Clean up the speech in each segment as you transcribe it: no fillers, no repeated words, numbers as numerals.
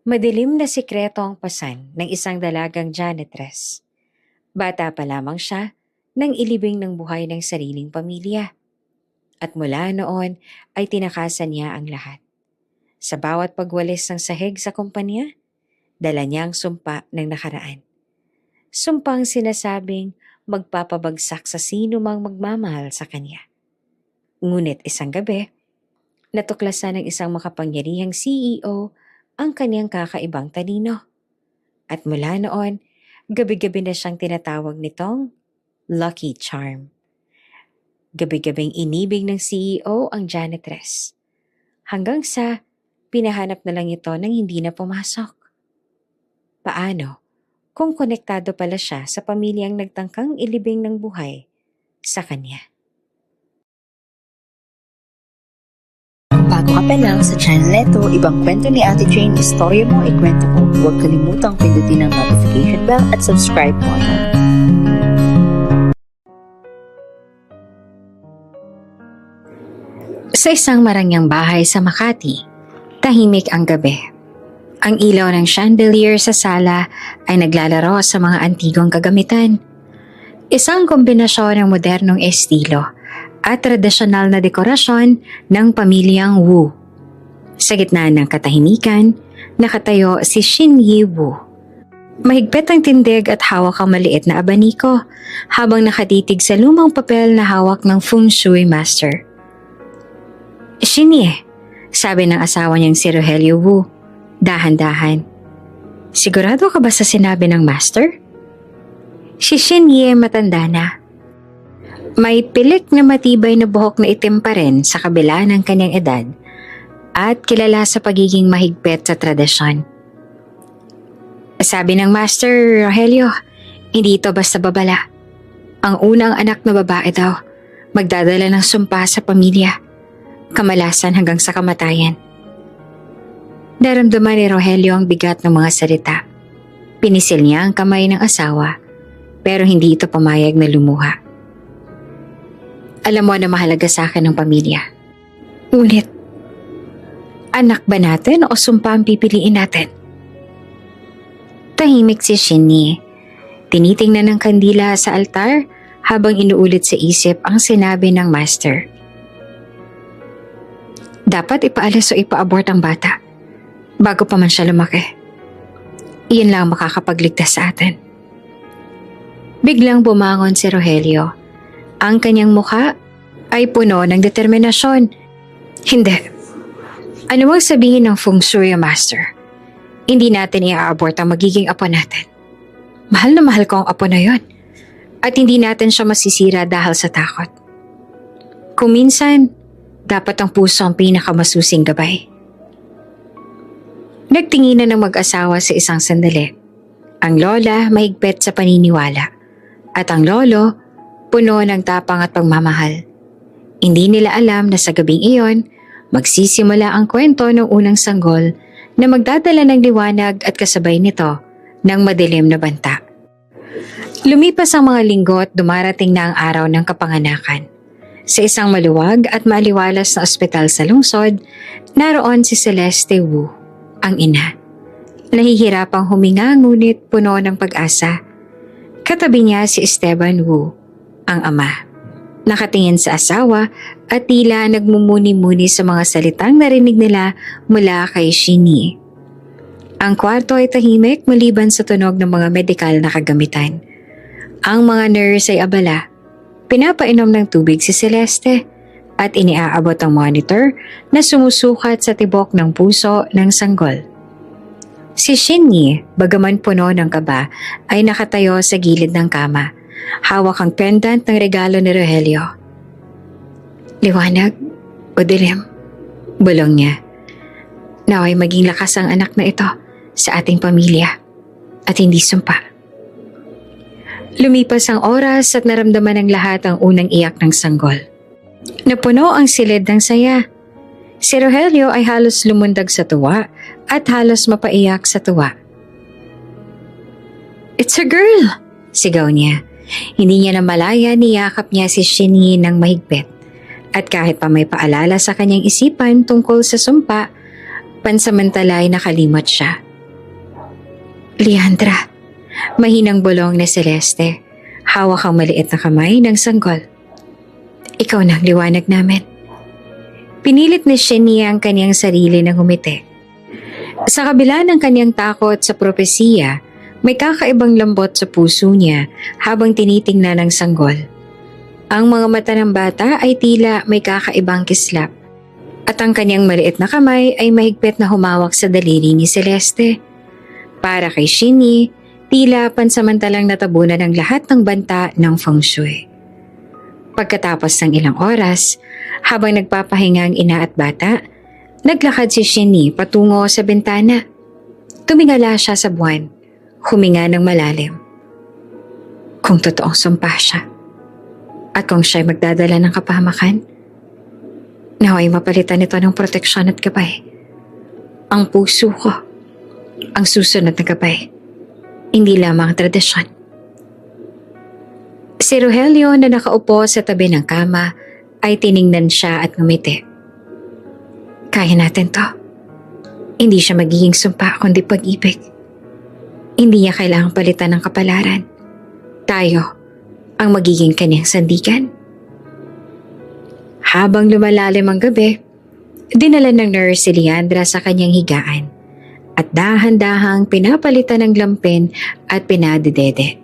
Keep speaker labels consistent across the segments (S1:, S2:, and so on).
S1: Madilim na sikreto ang pasan ng isang dalagang janitress. Bata pa lamang siya nang ilibing ng buhay ng sariling pamilya. At mula noon ay tinakasan niya ang lahat. Sa bawat pagwalis ng sahig sa kumpanya, dala niya ang sumpa ng nakaraan. Sumpang sinasabing magpapabagsak sa sino mang magmamahal sa kanya. Ngunit isang gabi, natuklasan ng isang makapangyarihang CEO ang kanyang kakaibang talino. At mula noon, gabi-gabi na siyang tinatawag nitong Lucky Charm. Gabi-gabing inibig ng CEO ang janitress. Hanggang sa pinahanap na lang ito nang hindi na pumasok. Paano kung konektado pala siya sa pamilyang nagtangkang ilibing ng buhay sa kanya?
S2: Bago ka pa lang sa channel neto, ibang kwento ni Ate Jane, istorya mo, ikwento ko. Huwag kalimutang pindutin ang notification bell at subscribe button.
S1: Sa isang marangyang bahay sa Makati, tahimik ang gabi. Ang ilaw ng chandelier sa sala ay naglalaro sa mga antigong kagamitan. Isang kombinasyon ng modernong estilo at tradisyonal na dekorasyon ng pamilyang Wu. Sa gitna ng katahimikan, nakatayo si Xinyi Wu. Mahigpit ang tindig at hawak ang maliit na abaniko habang nakatitig sa lumang papel na hawak ng feng shui master. Xinyi, sabi ng asawa niyang si Rogelio Wu, dahan-dahan. Sigurado ka ba sa sinabi ng master? Si Xinyi matanda na. May pilik na matibay na buhok na itim pa rin sa kabila ng kanyang edad at kilala sa pagiging mahigpit sa tradisyon. Sabi ng master, Rogelio, hindi ito basta babala. Ang unang anak na babae daw, magdadala ng sumpa sa pamilya. Kamalasan hanggang sa kamatayan. Naramdaman ni Rogelio ang bigat ng mga salita. Pinisil niya ang kamay ng asawa, pero hindi ito pumayag na lumuha. Alam mo na mahalaga sa akin ng pamilya. Ngunit, anak ba natin o sumpa ang pipiliin natin? Tahimik si Xinyi. Tinitingnan ng kandila sa altar habang inuulit sa isip ang sinabi ng master. Dapat ipaalis o ipaabort ang bata bago pa man siya lumaki. Iyan lang makakapagligtas sa atin. Biglang bumangon si Rogelio. Ang kanyang mukha ay puno ng determinasyon. Hindi. Ano mang sabihin ng feng shui master, hindi natin i-abort ang magiging apo natin. Mahal na mahal ko ang apo na yon. At hindi natin siya masisira dahil sa takot. Kung minsan, dapat ang puso ang pinakamasusing gabay. Nagtinginan ng mag-asawa sa isang sandali. Ang lola mahigpit sa paniniwala at ang lolo puno ng tapang at pagmamahal. Hindi nila alam na sa gabing iyon, magsisimula ang kwento ng unang sanggol na magdadala ng liwanag at kasabay nito ng madilim na banta. Lumipas ang mga linggo at dumarating na ang araw ng kapanganakan. Sa isang maluwag at maaliwalas na ospital sa lungsod, naroon si Celeste Wu, ang ina. Nahihirapang huminga ngunit puno ng pag-asa. Katabi niya si Esteban Wu, ang ama. Nakatingin sa asawa at tila nagmumuni-muni sa mga salitang narinig nila mula kay Xinyi. Ang kwarto ay tahimik maliban sa tunog ng mga medikal na kagamitan. Ang mga nurse ay abala. Pinapainom ng tubig si Celeste at iniaabot ang monitor na sumusukat sa tibok ng puso ng sanggol. Si Xinyi, bagaman puno ng kaba, ay nakatayo sa gilid ng kama. Hawak ang pendant ng regalo ni Rogelio. Liwanag o dilim? Bulong niya. Naway maging lakas ang anak na ito sa ating pamilya at hindi sumpa. Lumipas ang oras at naramdaman ng lahat ang unang iyak ng sanggol. Napuno ang silid ng saya. Si Rogelio ay halos lumundag sa tuwa at halos mapaiyak sa tuwa. It's a girl! Sigaw niya. Hindi niya namalaya niyakap niya si Xinyi ng mahigpit. At kahit pa may paalala sa kanyang isipan tungkol sa sumpa, pansamantala ay nakalimot siya. Leandra, mahinang bulong na Celeste. Hawak ang maliit na kamay ng sanggol. Ikaw na ang liwanag namin. Pinilit ni Shenia ang kanyang sarili na ngumiti. Sa kabila ng kanyang takot sa propesiya, may kakaibang lambot sa puso niya habang tinitingnan ng sanggol. Ang mga mata ng bata ay tila may kakaibang kislap at ang kanyang maliit na kamay ay mahigpit na humawak sa daliri ni Celeste. Para kay Shenia, tila pansamantalang natabunan ng lahat ng banta ng feng shui. Pagkatapos ng ilang oras, habang nagpapahinga ang ina at bata, naglakad si Shenia patungo sa bintana. Tumingala siya sa buwan, huminga ng malalim. Kung totoong sumpa siya, at kung siya'y magdadala ng kapahamakan, naway mapalitan ito ng proteksyon at gabay. Ang puso ko, ang susunod na gabay, hindi lamang tradisyon. Si Rogelio na nakaupo sa tabi ng kama ay tiningnan siya at ngumiti. Kaya natin to. Hindi siya magiging sumpa kundi pag-ibig. Hindi niya kailangang palitan ng kapalaran. Tayo ang magiging kanyang sandigan. Habang lumalalim ang gabi, dinala ng nurse si Leandra sa kanyang higaan at dahan-dahang pinapalitan ng lampin at pinadidede.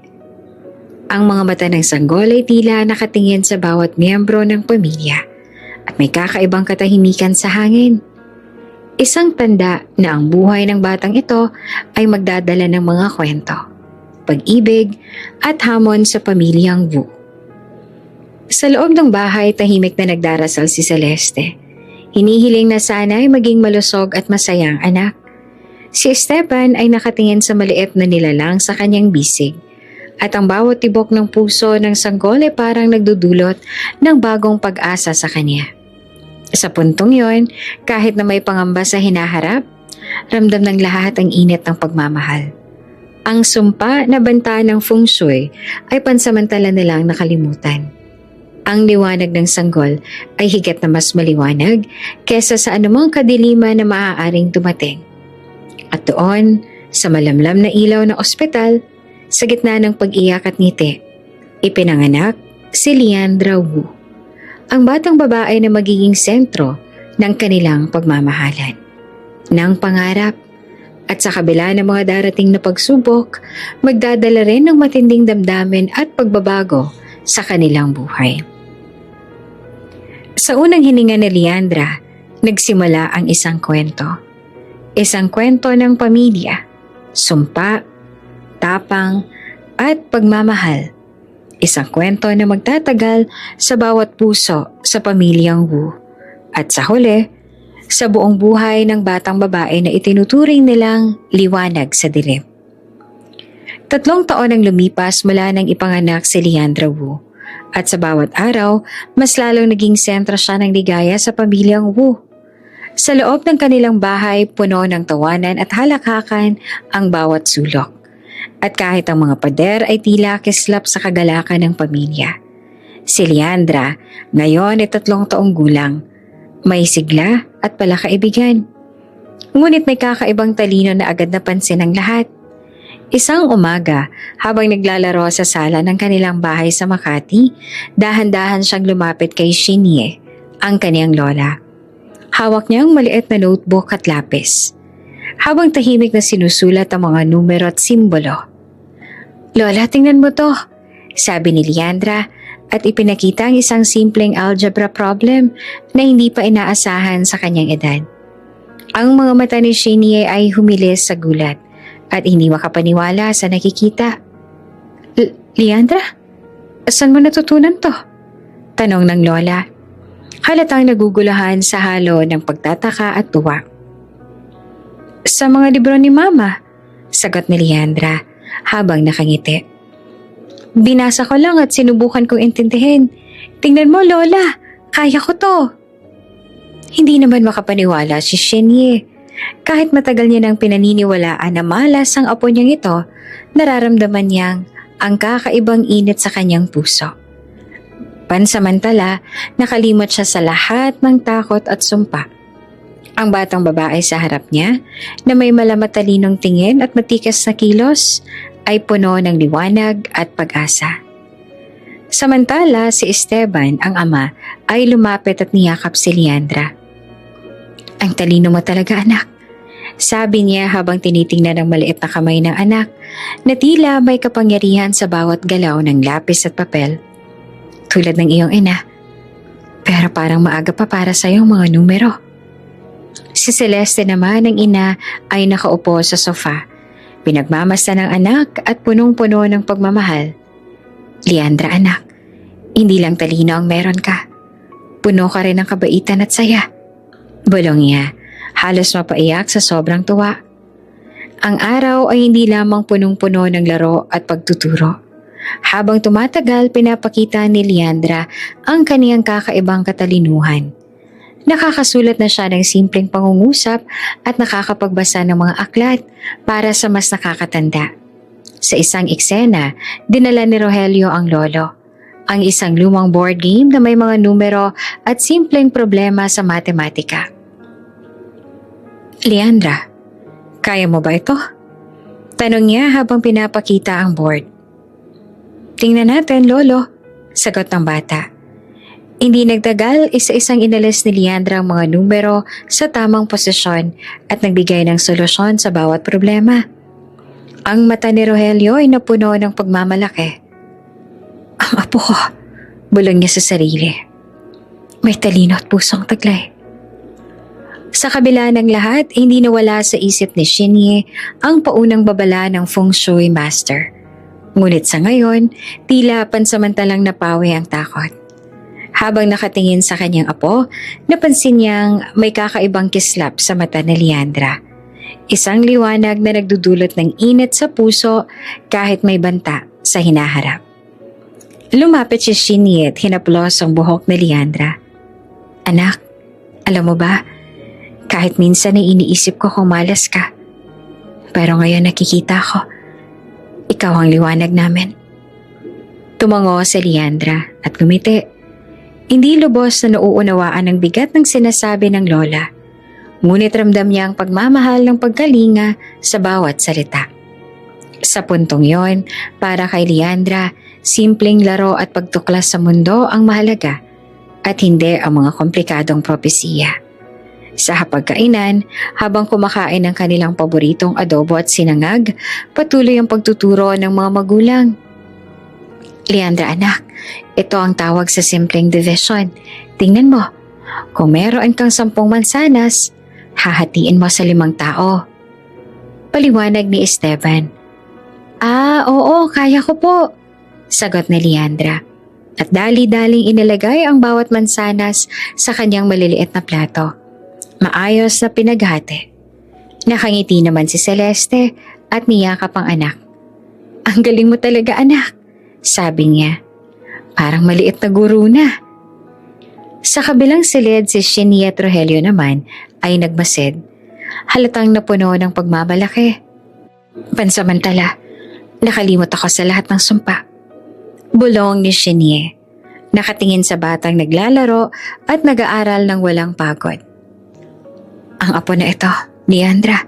S1: Ang mga mata ng sanggol ay tila nakatingin sa bawat miyembro ng pamilya at may kakaibang katahimikan sa hangin. Isang tanda na ang buhay ng batang ito ay magdadala ng mga kwento, pag-ibig at hamon sa pamilyang Wu. Sa loob ng bahay, tahimik na nagdarasal si Celeste. Hinihiling na sana ay maging malusog at masayang anak. Si Esteban ay nakatingin sa maliit na nilalang sa kanyang bisig at ang bawat tibok ng puso ng sanggol ay parang nagdudulot ng bagong pag-asa sa kanya. Sa puntong yon, kahit na may pangamba sa hinaharap, ramdam ng lahat ang init ng pagmamahal. Ang sumpa na banta ng feng shui ay pansamantala nilang nakalimutan. Ang liwanag ng sanggol ay higit na mas maliwanag kesa sa anumang kadiliman na maaaring dumating. At doon, sa malamlam na ilaw ng ospital, sa gitna ng pag-iyak at ngiti, ipinanganak si Leandra Wu, ang batang babae na magiging sentro ng kanilang pagmamahalan, ng pangarap, at sa kabila ng mga darating na pagsubok, magdadala rin ng matinding damdamin at pagbabago sa kanilang buhay. Sa unang hininga ni Leandra, nagsimula ang isang kwento. Isang kwento ng pamilya, sumpa, tapang, at pagmamahal. Isang kwento na magtatagal sa bawat puso sa pamilyang Wu. At sa huli, sa buong buhay ng batang babae na itinuturing nilang liwanag sa dilim. 3 taon ang lumipas mula nang ipanganak si Leandra Wu. At sa bawat araw, mas lalong naging sentro siya ng ligaya sa pamilyang Wu. Sa loob ng kanilang bahay, puno ng tawanan at halakhakan ang bawat sulok. At kahit ang mga pader ay tila kislap sa kagalakan ng pamilya. Si Leandra, ngayon ay 3 taong gulang. May sigla at palakaibigan. Ngunit may kakaibang talino na agad napansin ng lahat. Isang umaga, habang naglalaro sa sala ng kanilang bahay sa Makati, dahan-dahan siyang lumapit kay Shenia, ang kaniyang lola. Hawak niya ang maliit na notebook at lapis, habang tahimik na sinusulat ang mga numero at simbolo. Lola, tingnan mo to, sabi ni Leandra at ipinakita ang isang simpleng algebra problem na hindi pa inaasahan sa kanyang edad. Ang mga mata ni Shenia ay humilis sa gulat at hindi makapaniwala sa nakikita. Leandra, saan mo natutunan to? Tanong ng lola. Halatang nagugulahan sa halo ng pagtataka at tuwa. Sa mga libro ni Mama, sagot ni Leandra habang nakangiti. Binasa ko lang at sinubukan kong intindihin. Tingnan mo, Lola, kaya ko to. Hindi naman makapaniwala si Shenia. Kahit matagal niya nang pinaniniwalaan na malas ang apo niyang ito, nararamdaman niyang ang kakaibang init sa kanyang puso. Pansamantala, nakalimot siya sa lahat ng takot at sumpa. Ang batang babae sa harap niya na may malamatalinong tingin at matikas na kilos ay puno ng liwanag at pag-asa. Samantala si Esteban, ang ama, ay lumapit at niyakap si Leandra. "Ang talino mo talaga, anak," sabi niya habang tinitingnan ang maliit na kamay ng anak na tila may kapangyarihan sa bawat galaw ng lapis at papel. "Tulad ng iyong ina, pero parang maaga pa para sa iyong mga numero." Si Celeste naman, ang ina, ay nakaupo sa sofa, pinagmamasdan ng anak at punong-puno ng pagmamahal. "Leandra, anak, hindi lang talino ang meron ka. Puno ka rin ng kabaitan at saya." Bulong niya, halos mapaiyak sa sobrang tuwa. Ang araw ay hindi lamang punong-puno ng laro at pagtuturo. Habang tumatagal, pinapakita ni Leandra ang kaniyang kakaibang katalinuhan. Nakakasulat na siya ng simpleng pangungusap at nakakapagbasa ng mga aklat para sa mas nakakatanda. Sa isang eksena, dinala ni Rogelio ang lolo, ang isang lumang board game na may mga numero at simpleng problema sa matematika. "Leandra, kaya mo ba ito?" tanong niya habang pinapakita ang board. "Tingnan natin, lolo," sagot ng bata. Hindi nagtagal, isa-isang inalis ni Leandra ang mga numero sa tamang posisyon at nagbigay ng solusyon sa bawat problema. Ang mata ni Rogelio ay napuno ng pagmamalaki. "Ang apo ko," bulong niya sa sarili. "May talino at pusong taglay." Sa kabila ng lahat, hindi nawala sa isip ni Shinye ang paunang babala ng Feng Shui Master. Ngunit sa ngayon, tila pansamantalang napawi ang takot. Habang nakatingin sa kanyang apo, napansin niyang may kakaibang kislap sa mata ni Leandra. Isang liwanag na nagdudulot ng init sa puso kahit may banta sa hinaharap. Lumapit si Shinny at hinaplos ang buhok ni Leandra. "Anak, alam mo ba, kahit minsan ay iniisip ko kung malas ka. Pero ngayon nakikita ko, ikaw ang liwanag namin." Tumango si Leandra at ngumiti. Hindi lubos na nauunawaan ang bigat ng sinasabi ng lola. Ngunit ramdam niya ang pagmamahal ng pagkalinga sa bawat salita. Sa puntong yon, para kay Leandra, simpleng laro at pagtuklas sa mundo ang mahalaga at hindi ang mga komplikadong propesiya. Sa hapagkainan, habang kumakain ng kanilang paboritong adobo at sinangag, patuloy ang pagtuturo ng mga magulang. "Leandra, anak, ito ang tawag sa simpleng division. Tingnan mo, kung meron kang 10 mansanas, hahatiin mo sa 5 tao." Paliwanag ni Esteban. Oo, kaya ko po," sagot ni Leandra. At dali-daling inilagay ang bawat mansanas sa kanyang maliliit na plato. Maayos na pinaghati. Nakangiti naman si Celeste at niyakap ang anak. "Ang galing mo talaga, anak," sabi niya. "Parang maliit na guro na." Sa kabilang silid, si Shinny at Rogelio naman ay nagmasid. Halatang napuno ng pagmamalaki. "Pansamantala, nakalimot ako sa lahat ng sumpa," bulong ni Shinny. Nakatingin sa batang naglalaro at nag-aaral ng walang pagod. "Ang apo na ito, Leandra,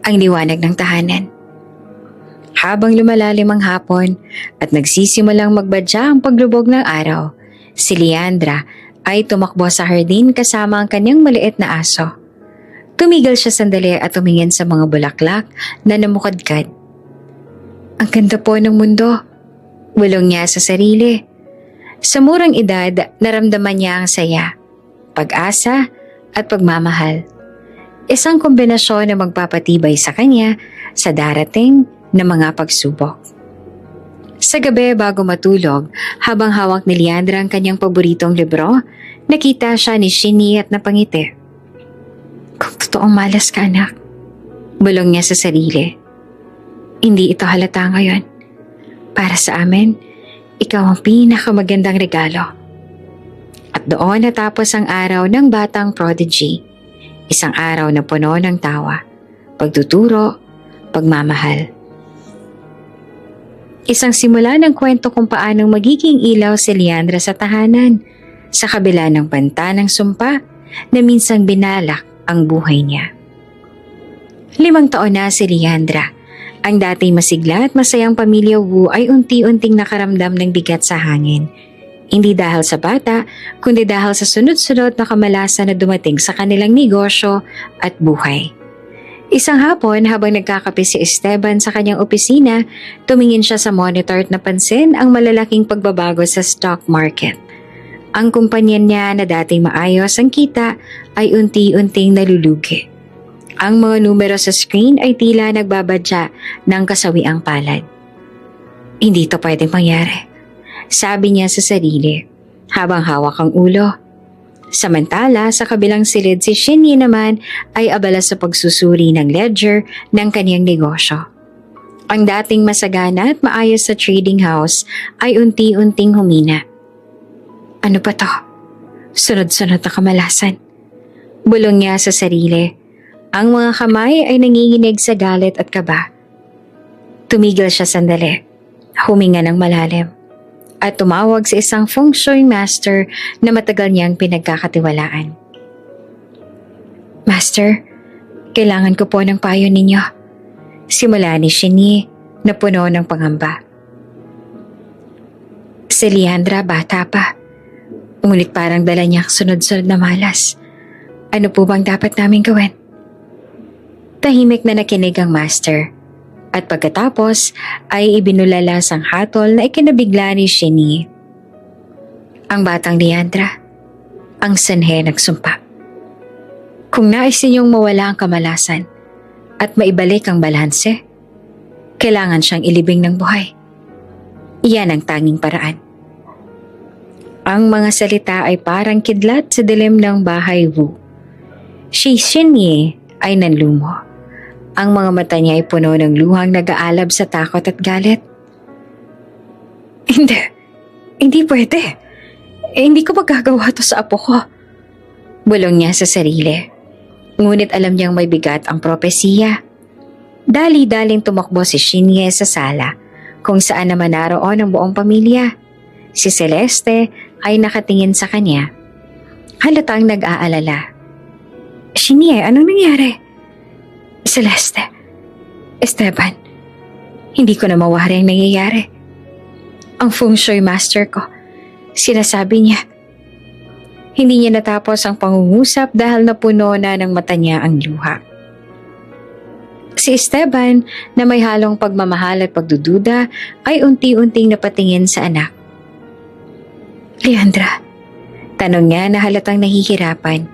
S1: ang liwanag ng tahanan." Habang lumalalim ang hapon at nagsisimulang magbadya ang paglubog ng araw, si Leandra ay tumakbo sa hardin kasama ang kanyang maliit na aso. Tumigil siya sandali at tumingin sa mga bulaklak na namukadkad. "Ang ganda po ng mundo," bulong niya sa sarili. Sa murang edad, naramdaman niya ang saya, pag-asa at pagmamahal. Isang kombinasyon na magpapatibay sa kanya sa darating na mga pagsubok. Sa gabi bago matulog, habang hawak ni Leandra ang kanyang paboritong libro, nakita siya ni Shinny at napangiti. "Kung totoong malas ka, anak," bulong niya sa sarili. "Hindi ito halata ngayon. Para sa amin, ikaw ang pinakamagandang regalo." At doon natapos ang araw ng batang prodigy. Isang araw na puno ng tawa, pagtuturo, pagmamahal. Isang simula ng kwento kung paanong magiging ilaw si Leandra sa tahanan, sa kabila ng banta ng sumpa na minsang binalak ang buhay niya. 5 taon na si Leandra. Ang dating masigla at masayang pamilya Wu ay unti-unting nakaramdam ng bigat sa hangin. Hindi dahil sa bata, kundi dahil sa sunod-sunod na kamalasan na dumating sa kanilang negosyo at buhay. Isang hapon habang nagkakape si Esteban sa kanyang opisina, tumingin siya sa monitor at napansin ang malalaking pagbabago sa stock market. Ang kumpanya niya na dating maayos ang kita ay unti-unting nalulugi. Ang mga numero sa screen ay tila nagbabadya ng kasawiang palad. Hindi to pwedeng mangyari, sabi niya sa sarili habang hawak ang ulo. Samantala, sa kabilang silid si Shinyi naman ay abala sa pagsusuri ng ledger ng kaniyang negosyo. Ang dating masagana at maayos sa trading house ay unti-unting humina. Ano ba to? Sunod-sunod na kamalasan. Bulong niya sa sarili. Ang mga kamay ay nanginginig sa galit at kaba. Tumigil siya sandali, huminga ng malalim, at tumawag sa isang feng shui master na matagal niyang pinagkakatiwalaan. Master, kailangan ko po ng payo ninyo. Simula ni Shinyi na puno ng pangamba. Si Leandra bata pa, ngunit parang dala niya sunod-sunod na malas. Ano po bang dapat namin gawin? Tahimik na nakinig ang master at pagkatapos ay ibinulalas ang hatol na ikinabigla ni Shinyi. Ang batang Leandra, ang sanhe nagsumpa. Kung nais ninyong mawala ang kamalasan at maibalik ang balanse, kailangan siyang ilibing ng buhay. Iyan ang tanging paraan. Ang mga salita ay parang kidlat sa dilim ng bahay Wu. Si Shinyi ay nanlumo. Ang mga mata niya ay puno ng luhang nag-aalab sa takot at galit. Hindi pwede. Hindi ko magagawa to sa apo ko. Bulong niya sa sarili. Ngunit alam niyang may bigat ang propesiya. Dali-daling tumakbo si Shinye sa sala, kung saan naman naroon ang buong pamilya. Si Celeste ay nakatingin sa kanya. Halatang nag-aalala. Shinye, anong nangyari? Celeste, Esteban, hindi ko na mawari ang nangyayari. Ang feng shui master ko, sinasabi niya. Hindi niya natapos ang pangungusap dahil napuno na ng mata niya ang luha. Si Esteban, na may halong pagmamahal at pagdududa, ay unti-unting napatingin sa anak. Leandra, tanong niya na halatang nahihirapan.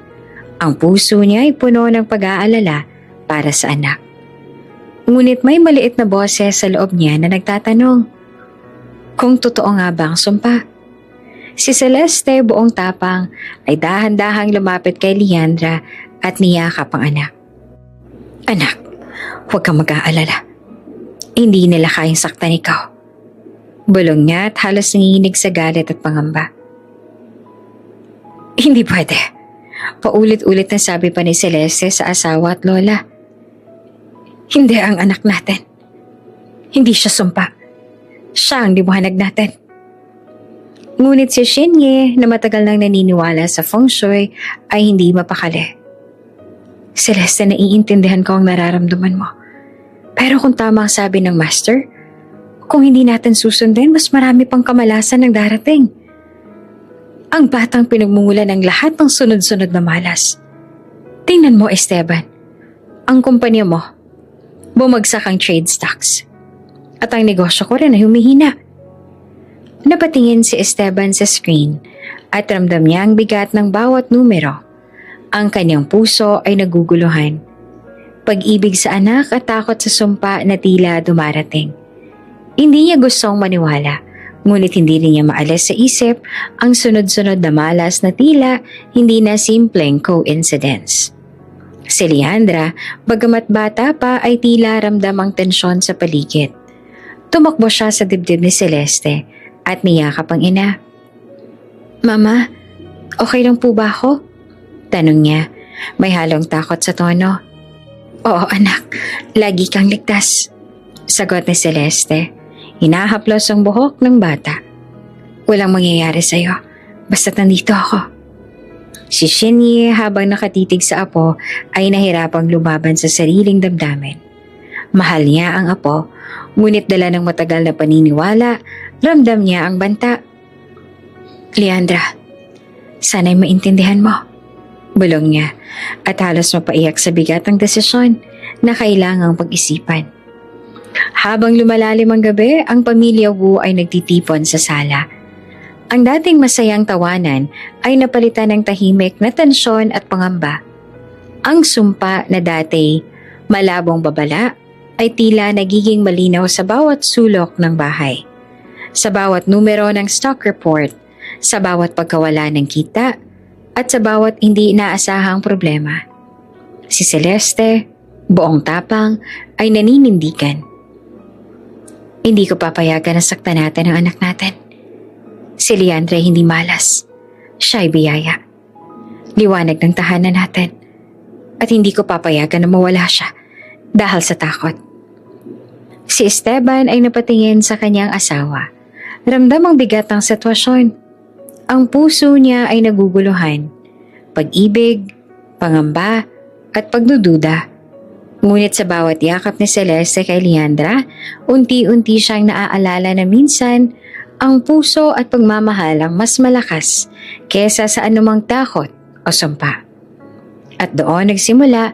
S1: Ang puso niya ay puno ng pag-aalala para sa anak. Ngunit may maliit na boses sa loob niya na nagtatanong, kung totoo nga ba ang sumpa? Si Celeste, buong tapang, ay dahan-dahang lumapit kay Leandra at niyakap ang anak. Anak, huwag kang mag-aalala. Hindi nila kayang saktan ikaw. Bulong niya at halos nanginginig sa galit at pangamba. Hindi pwede. Paulit-ulit na sabi pa ni Celeste sa asawa at lola. Hindi ang anak natin. Hindi siya sumpa. Siya ang liwanag natin. Ngunit si Shinye na matagal nang naniniwala sa feng shui ay hindi mapakali. Celeste, naiintindihan ko ang nararamdaman mo. Pero kung tama ang sabi ng master, kung hindi natin susundin, mas marami pang kamalasan ang darating. Ang batang pinagmumula ng lahat ng sunod-sunod na malas. Tingnan mo, Esteban. Ang kumpanya mo, bumagsak ang trade stocks. At ang negosyo ko rin ay humihina. Napatingin si Esteban sa screen at ramdam niya ang bigat ng bawat numero. Ang kanyang puso ay naguguluhan. Pag-ibig sa anak at takot sa sumpa na tila dumarating. Hindi niya gustong maniwala, ngunit hindi rin niya maalis sa isip ang sunod-sunod na malas na tila hindi na simpleng coincidence. Si Leandra, bagamat bata pa ay tila ramdam ang tensyon sa paligid. Tumakbo siya sa dibdib ni Celeste at niyakap ang ina. Mama, okay lang po ba ako? Tanong niya, may halong takot sa tono. Oo anak, lagi kang ligtas. Sagot ni Celeste, hinahaplos ang buhok ng bata. Walang mangyayari sa'yo, basta't nandito ako. Si Shinye habang nakatitig sa apo ay nahirapang lumaban sa sariling damdamin. Mahal niya ang apo, ngunit dala ng matagal na paniniwala, ramdam niya ang banta. Leandra, sana'y maintindihan mo. Bulong niya at halos mapaiyak sa bigat ang desisyon na kailangang pag-isipan. Habang lumalalim ang gabi, ang pamilya Wu ay nagtitipon sa sala. Ang dating masayang tawanan ay napalitan ng tahimik na tensyon at pangamba. Ang sumpa na dati malabong babala ay tila nagiging malinaw sa bawat sulok ng bahay. Sa bawat numero ng stock report, sa bawat pagkawala ng kita, at sa bawat hindi inaasahang problema. Si Celeste, buong tapang, ay naninindigan. Hindi ko papayagan na saktan natin ang anak natin. Si Leandra hindi malas. Siya ay biyaya. Liwanag ng tahanan natin. At hindi ko papayagan na mawala siya dahil sa takot. Si Esteban ay napatingin sa kanyang asawa. Ramdam ang bigat ng sitwasyon. Ang puso niya ay naguguluhan. Pag-ibig, pangamba, at pagdududa. Ngunit sa bawat yakap ni Celeste kay Leandra, unti-unti siyang naaalala na minsan ang puso at pagmamahal ang mas malakas kesa sa anumang takot o sumpa. At doon nagsimula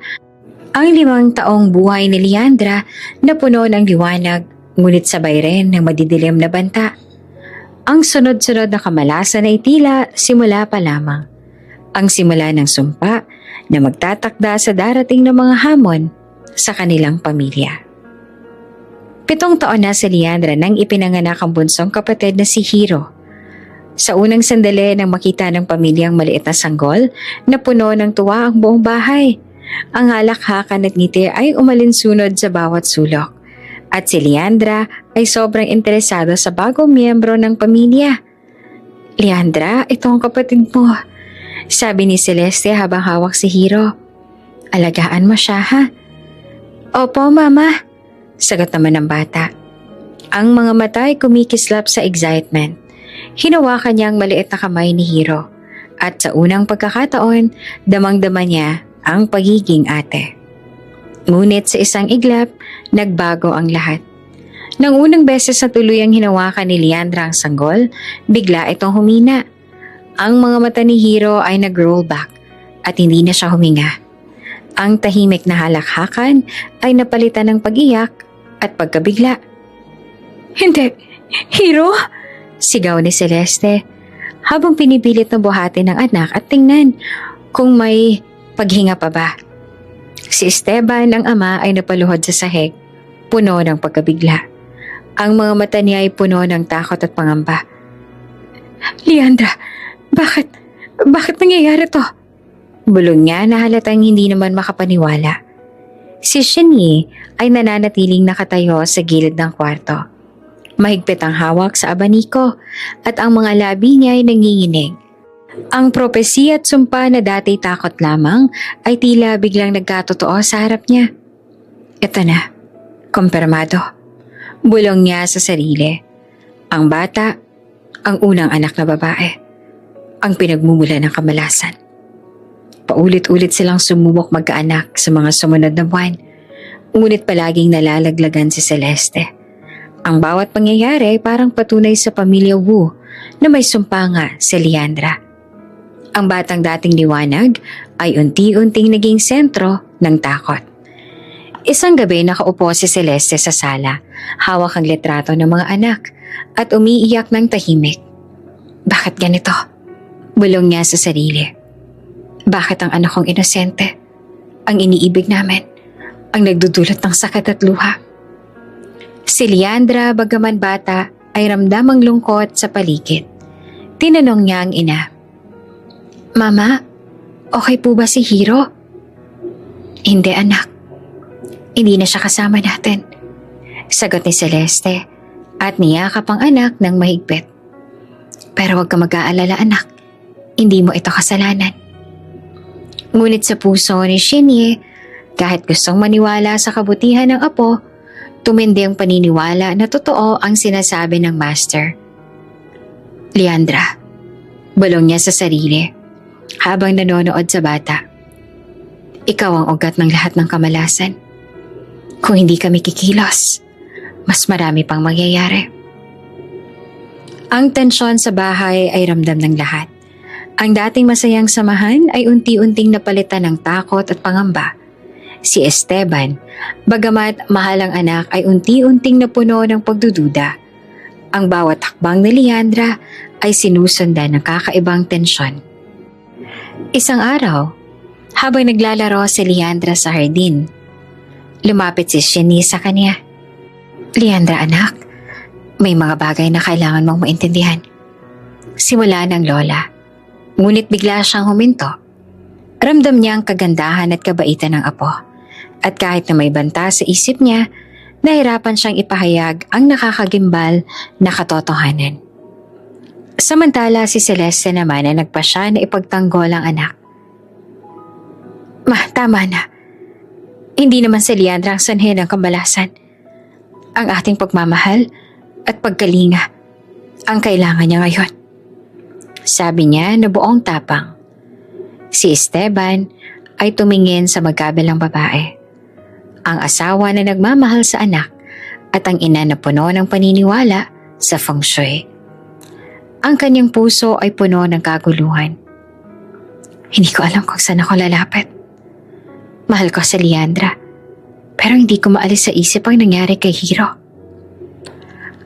S1: ang 5 taong buhay ni Leandra na puno ng liwanag ngunit sabay rin ng madidilim na banta. Ang sunod-sunod na kamalasan ay tila simula pa lamang. Ang simula ng sumpa na magtatakda sa darating na mga hamon sa kanilang pamilya. 7 taon na si Leandra nang ipinanganak ang bunsong kapatid na si Hiro. Sa unang sandali nang makita ng pamilyang maliit na sanggol na puno ng tuwa ang buong bahay, ang halakhakan at ngiti ay umalinsunod sa bawat sulok. At si Leandra ay sobrang interesado sa bagong miyembro ng pamilya. Leandra, ito ang kapatid mo, sabi ni Celeste habang hawak si Hiro. Alagaan mo siya, ha? Opo, Mama, sagot naman ng bata. Ang mga mata ay kumikislap sa excitement. Hinawakan niya ang maliit na kamay ni Hiro at sa unang pagkakataon, damang-dama niya ang pagiging ate. Ngunit sa isang iglap, nagbago ang lahat. Nang unang beses na tuluyang hinawakan ni Leandra ang sanggol, bigla itong humina. Ang mga mata ni Hiro ay nag-roll back at hindi na siya huminga. Ang tahimik na halakhakan ay napalitan ng pag-iyak at pagkabigla. Hindi! Hiro! Sigaw ni Celeste habang pinipilit na buhatin ng anak at tingnan kung may paghinga pa ba. Si Esteban, ang ama, ay napaluhod sa sahig, puno ng pagkabigla. Ang mga mata niya ay puno ng takot at pangamba. Leandra, bakit nangyayari to? Bulong niya na halatang hindi naman makapaniwala. Si Shinyi ay nananatiling nakatayo sa gilid ng kwarto. Mahigpit ang hawak sa abaniko at ang mga labi niya ay nanginginig. Ang propesiya at sumpa na dati takot lamang ay tila biglang nagkatotoo sa harap niya. Ito na, kumpirmado. Bulong niya sa sarili. Ang bata, ang unang anak na babae, ang pinagmumula ng kamalasan. Paulit-ulit silang sumubok magkaanak sa mga sumunod na buwan, ngunit palaging nalalaglagan si Celeste. Ang bawat pangyayari ay parang patunay sa pamilya Wu na may sumpa nga si Leandra. Ang batang dating liwanag ay unti-unting naging sentro ng takot. Isang gabi nakaupo si Celeste sa sala, hawak ang litrato ng mga anak at umiiyak ng tahimik. Bakit ganito? Bulong niya sa sarili. Bakit ang anak kong inosente, ang iniibig namin, ang nagdudulot ng sakit at luha? Si Leandra, bagaman bata, ay ramdam ang lungkot sa paligid. Tinanong niya ang ina. Mama, okay po ba si Hiro? Hindi anak. Hindi na siya kasama natin. Sagot ni Celeste at niyakap ang anak ng mahigpit. Pero huwag ka mag-aalala anak. Hindi mo ito kasalanan. Ngunit sa puso ni Shinye, kahit gustong maniwala sa kabutihan ng apo, tumindi ang paniniwala na totoo ang sinasabi ng master. Leandra, bulong niya sa sarili. habang nanonood sa bata. Ikaw ang ugat ng lahat ng kamalasan. Kung hindi kami kikilos, mas marami pang mangyayari. Ang tensyon sa bahay ay ramdam ng lahat. Ang dating masayang samahan ay unti-unting napalitan ng takot at pangamba. Si Esteban, bagamat mahal ang anak, ay unti-unting napuno ng pagdududa. Ang bawat hakbang ni Leandra ay sinusundan ng kakaibang tensyon. Isang araw, habang naglalaro si Leandra sa hardin, lumapit si Shani sa kanya. Leandra anak, may mga bagay na kailangan mong maintindihan. Simula ng lola, ngunit bigla siyang huminto. Ramdam niya ang kagandahan at kabaitan ng apo. At kahit na may banta sa isip niya, nahirapan siyang ipahayag ang nakakagimbal na katotohanan. Samantala si Celeste naman ay nagpasya na ipagtanggol ang anak. Ma, tama na. Hindi naman si Leandra ang sanhi ng kamalasan. Ang ating pagmamahal at pagkalinga ang kailangan niya ngayon. Sabi niya na buong tapang. Si Esteban ay tumingin sa magkabilang babae. Ang asawa na nagmamahal sa anak at ang ina na puno ng paniniwala sa feng shui. Ang kanyang puso ay puno ng kaguluhan. Hindi ko alam kung saan ako lalapit. Mahal ko si Leandra, pero hindi ko maalis sa isip ang nangyari kay Hiro.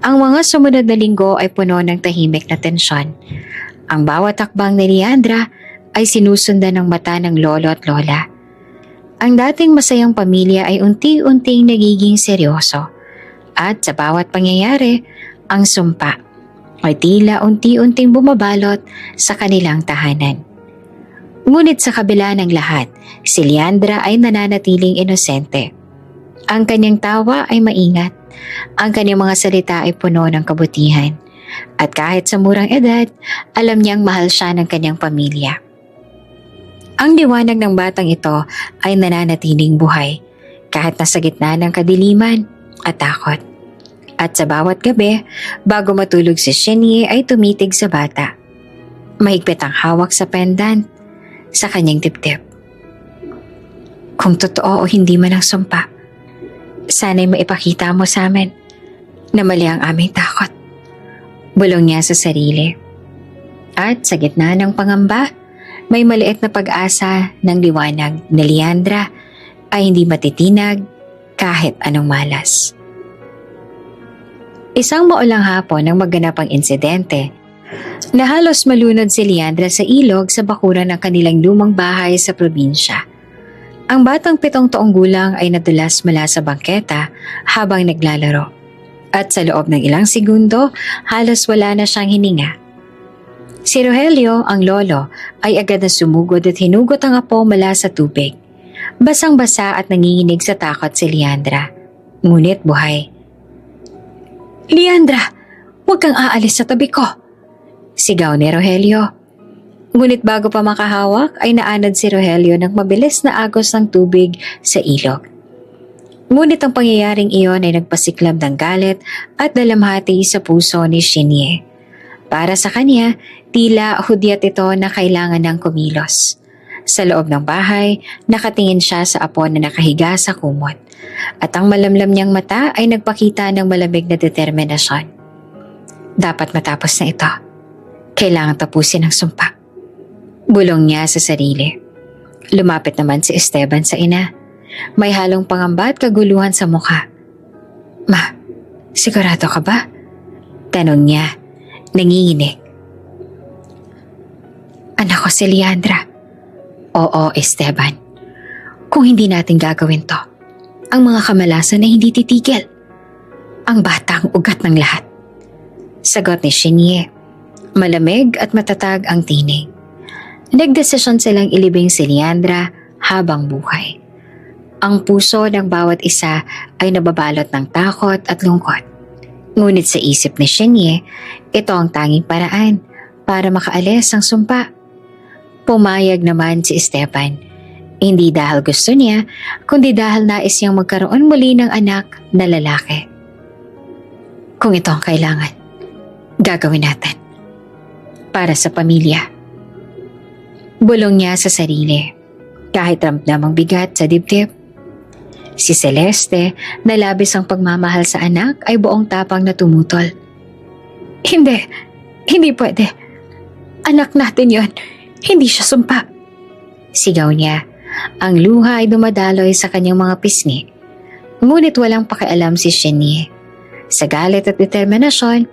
S1: Ang mga sumunod na linggo ay puno ng tahimik na tensyon. Ang bawat hakbang ni Leandra ay sinusundan ng mata ng lolo at lola. Ang dating masayang pamilya ay unti-unting nagiging seryoso. At sa bawat pangyayari, ang sumpa ay tila unti-unting bumabalot sa kanilang tahanan. Ngunit sa kabila ng lahat, si Leandra ay nananatiling inosente. Ang kanyang tawa ay maingat. Ang kanyang mga salita ay puno ng kabutihan. At kahit sa murang edad, alam niyang mahal siya ng kanyang pamilya. Ang liwanag ng batang ito ay nananatiling buhay kahit nasa gitna ng kadiliman at takot. At sa bawat gabi, bago matulog si Shenie ay tumitig sa bata. Mahigpit ang hawak sa pendant sa kanyang dibdib. Kung totoo o hindi man ang sumpa, sana'y maipakita mo sa amin na mali ang aming takot. Bulong niya sa sarili. At sa gitna ng pangamba, may maliit na pag-asa ng liwanag na Leandra ay hindi matitinag kahit anong malas. Isang maulang hapon nang maganap ang insidente na halos malunod si Leandra sa ilog sa bakuran ng kanilang lumang bahay sa probinsya. Ang batang 7 taong gulang ay nadulas mula sa bangketa habang naglalaro. At sa loob ng ilang segundo, halos wala na siyang hininga. Si Rogelio, ang lolo, ay agad na sumugod at hinugot ang apo mula sa tubig. Basang-basa at nanginginig sa takot si Leandra. Ngunit buhay. Leandra, huwag kang aalis sa tabi ko! Sigaw ni Rogelio. Ngunit bago pa makahawak ay naanad si Rogelio ng mabilis na agos ng tubig sa ilog. Ngunit ang pangyayaring iyon ay nagpasiklam ng galit at dalamhati sa puso ni Shenie. Para sa kanya, tila hudyat ito na kailangan ng kumilos. Sa loob ng bahay, nakatingin siya sa apo na nakahiga sa kumot. At ang malamlam niyang mata ay nagpakita ng malamig na determinasyon. Dapat matapos na ito. Kailangan tapusin ang sumpa. Bulong niya sa sarili. Lumapit naman si Esteban sa ina. May halong pangamba at kaguluhan sa mukha. Ma, sigurado ka ba? Tanong niya. Nanginginig. Anak ko si Leandra. Oo, Esteban. Kung hindi natin gagawin to, ang mga kamalasan ay hindi titigil. Ang bata ang ugat ng lahat. Sagot ni Shenie. Malamig at matatag ang tinig. Nagdesisyon silang ilibing si Leandra habang buhay. Ang puso ng bawat isa ay nababalot ng takot at lungkot. Ngunit sa isip ni Shenie, ito ang tanging paraan para makaalis ang sumpa. Pumayag naman si Esteban. Hindi dahil gusto niya, kundi dahil nais niyang magkaroon muli ng anak na lalaki. Kung ito ang kailangan, gagawin natin. Para sa pamilya. Bulong niya sa sarili, kahit ramdam ang bigat sa dibdib. Si Celeste, na labis ang pagmamahal sa anak, ay buong tapang na tumutol. Hindi pwede. Anak natin yon, hindi siya sumpa. Sigaw niya. Ang luha ay dumadaloy sa kanyang mga pisngi. Ngunit walang pakialam si Shenie. Sa galit at determinasyon,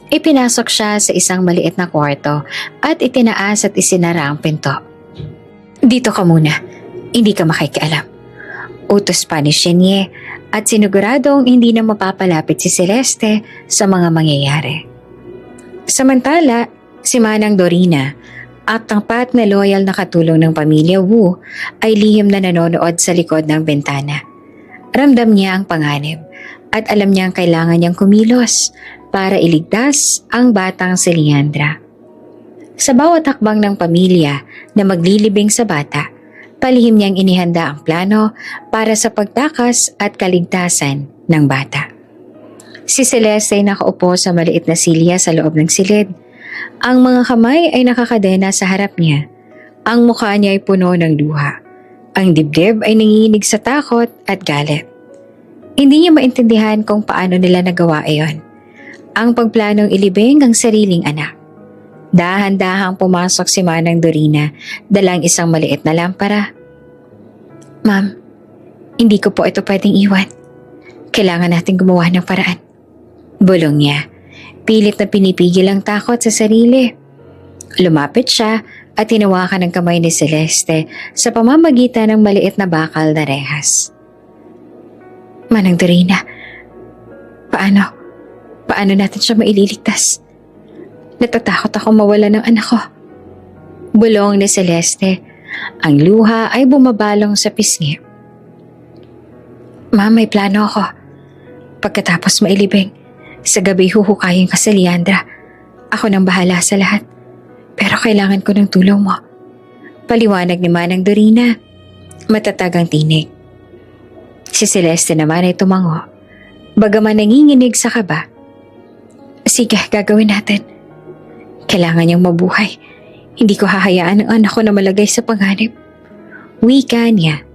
S1: ipinasok siya sa isang maliit na kwarto at itinaas at isinara ang pinto. Dito ka muna, hindi ka makikialam. Utos pa ni Shenie at siniguradong hindi na mapapalapit si Celeste sa mga mangyayari. Samantala, si Manang Dorina, at tangpat na loyal na katulong ng pamilya Wu, ay lihim na nanonood sa likod ng bintana. Ramdam niya ang panganib at alam niyang kailangan niyang kumilos para iligtas ang batang si Leandra. Sa bawat hakbang ng pamilya na maglilibing sa bata, palihim niyang inihanda ang plano para sa pagtakas at kaligtasan ng bata. Si Celeste ay nakaupo sa maliit na silya sa loob ng silid. Ang mga kamay ay nakakadena sa harap niya. Ang mukha niya ay puno ng luha. Ang dibdib ay nanginginig sa takot at galit. Hindi niya maintindihan kung paano nila nagawa iyon. Ang pagplanong ilibing ang sariling anak. Dahan-dahang pumasok si Manang Dorina, dalang isang maliit na lampara. Ma'am, hindi ko po ito pwedeng iwan. Kailangan natin gumawa ng paraan. Bulong niya. Pilit na pinipigil ang takot sa sarili. Lumapit siya at hinawakan ng kamay ni Celeste sa pamamagitan ng maliit na bakal na rehas. Manang Dorina, paano natin siya maililigtas? Natatakot ako mawala ng anak ko. Bulong ni Celeste. Ang luha ay bumabalong sa pisngi. Ma'am, may plano ako. Pagkatapos mailibing, sa gabi huhukayin ka sa Leandra. Ako nang bahala sa lahat. Pero kailangan ko ng tulong mo. Paliwanag ni Manang Dorina. Matatag ang tinig. Si Celeste naman ay tumango. Bagaman nanginginig sa kaba. Sige, gagawin natin. Kailangan niyang mabuhay. Hindi ko hahayaan ang anak ko na malagay sa panganib. Wika niya.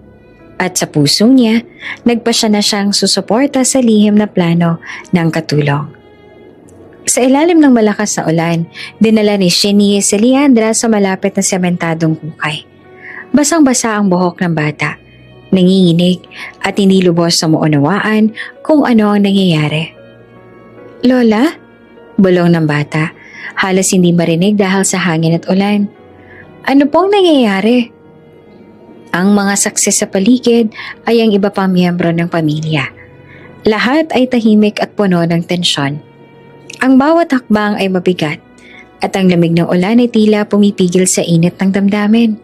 S1: At sa puso niya, nagpasya na siyang susuporta sa lihim na plano ng katulong. Sa ilalim ng malakas na ulan, dinala ni Shenie si Leandra sa malapit na sementadong hukay. Basang-basa ang buhok ng bata, nanginginig at hindi lubos sa maunawaan kung ano ang nangyayari. Lola? Bulong ng bata, halos hindi marinig dahil sa hangin at ulan. Ano pong nangyayari? Ang mga saksi sa paligid ay ang iba pang miyembro ng pamilya. Lahat ay tahimik at puno ng tensyon. Ang bawat hakbang ay mabigat at ang lamig ng ulan ay tila pumipigil sa init ng damdamin.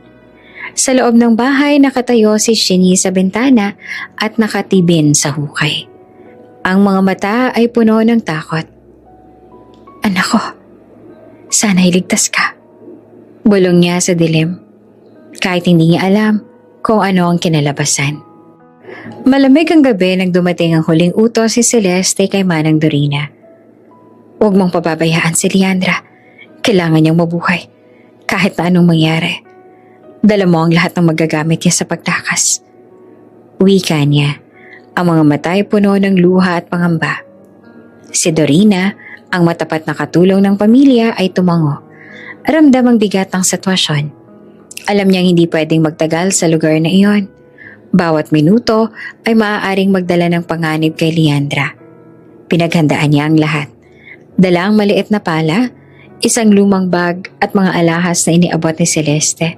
S1: Sa loob ng bahay nakatayo si Shenie sa bintana at nakatibin sa hukay. Ang mga mata ay puno ng takot. Anak ko, sana iligtas ka. Bulong niya sa dilim. Kahit hindi niya alam kung ano ang kinalabasan. Malamig ang gabi nang dumating ang huling utos si Celeste kay Manang Dorina. Huwag mong pababayaan si Leandra. Kailangan niyang mabuhay. Kahit na anong mangyari. Dala mo ang lahat ng magagamit niya sa pagtakas. Wika niya. Ang mga mata ay puno ng luha at pangamba. Si Dorina, ang matapat na katulong ng pamilya, ay tumango. Ramdam ang bigat ng sitwasyon. Alam niyang hindi pwedeng magtagal sa lugar na iyon. Bawat minuto ay maaaring magdala ng panganib kay Leandra. Pinaghandaan niya ang lahat. Dala ang maliit na pala, isang lumang bag at mga alahas na iniabot ni Celeste.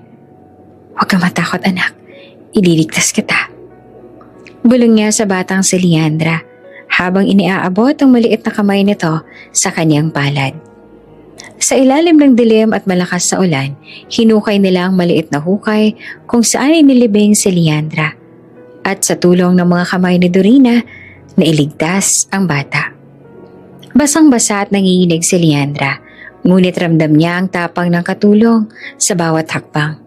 S1: Huwag kang matakot anak, ililigtas kita. Bulong niya sa batang si Leandra habang iniaabot ang maliit na kamay nito sa kanyang palad. Sa ilalim ng dilim at malakas sa ulan, hinukay nila ang maliit na hukay kung saan inilibing si Leandra. At sa tulong ng mga kamay ni Dorina, nailigtas ang bata. Basang-basa at nanginginig si Leandra, ngunit ramdam niya ang tapang ng katulong sa bawat hakbang.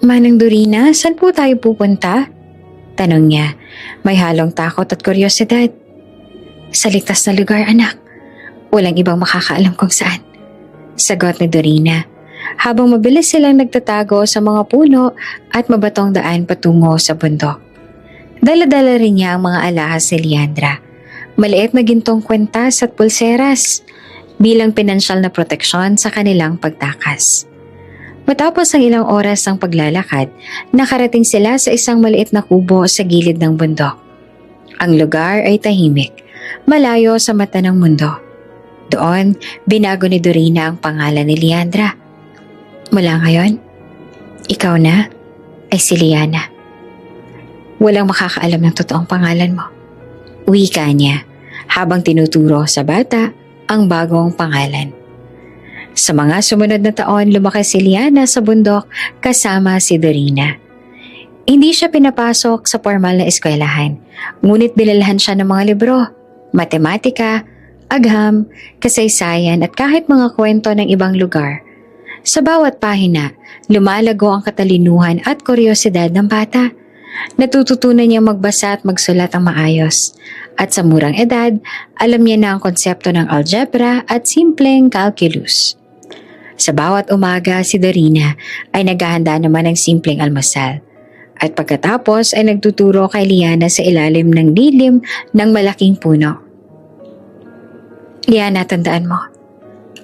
S1: Manang Dorina, saan po tayo pupunta? Tanong niya, may halong takot at kuryosidad. Sa ligtas na lugar, anak. Walang ibang makakaalam kung saan. Sagot ni Dorina. habang mabilis silang nagtatago sa mga puno at mabatong daan patungo sa bundok. Dala-dala rin niya ang mga alahas ni Leandra, maliit na gintong kwentas at pulseras bilang pinansyal na proteksyon sa kanilang pagtakas. Matapos ang ilang oras ng paglalakad, nakarating sila sa isang maliit na kubo sa gilid ng bundok. Ang lugar ay tahimik, malayo sa mata ng mundo. Doon, binago ni Dorina ang pangalan ni Leandra. Mula ngayon, ikaw na ay si Liana. Walang makakaalam ng totoong pangalan mo. Wika niya habang tinuturo sa bata ang bagong pangalan. Sa mga sumunod na taon, lumaki si Liana sa bundok kasama si Dorina. Hindi siya pinapasok sa formal na eskwelahan, ngunit dinalhan siya ng mga libro, matematika, agham, kasaysayan at kahit mga kwento ng ibang lugar. Sa bawat pahina, lumalago ang katalinuhan at kuryosidad ng bata. Natututunan niya magbasa at magsulat ang maayos. At sa murang edad, alam niya na ang konsepto ng algebra at simpleng calculus. Sa bawat umaga, si Dorina ay naghahanda naman ng simpleng almusal. At pagkatapos ay nagtuturo kay Liana sa ilalim ng dilim ng malaking puno. Liana, tandaan mo,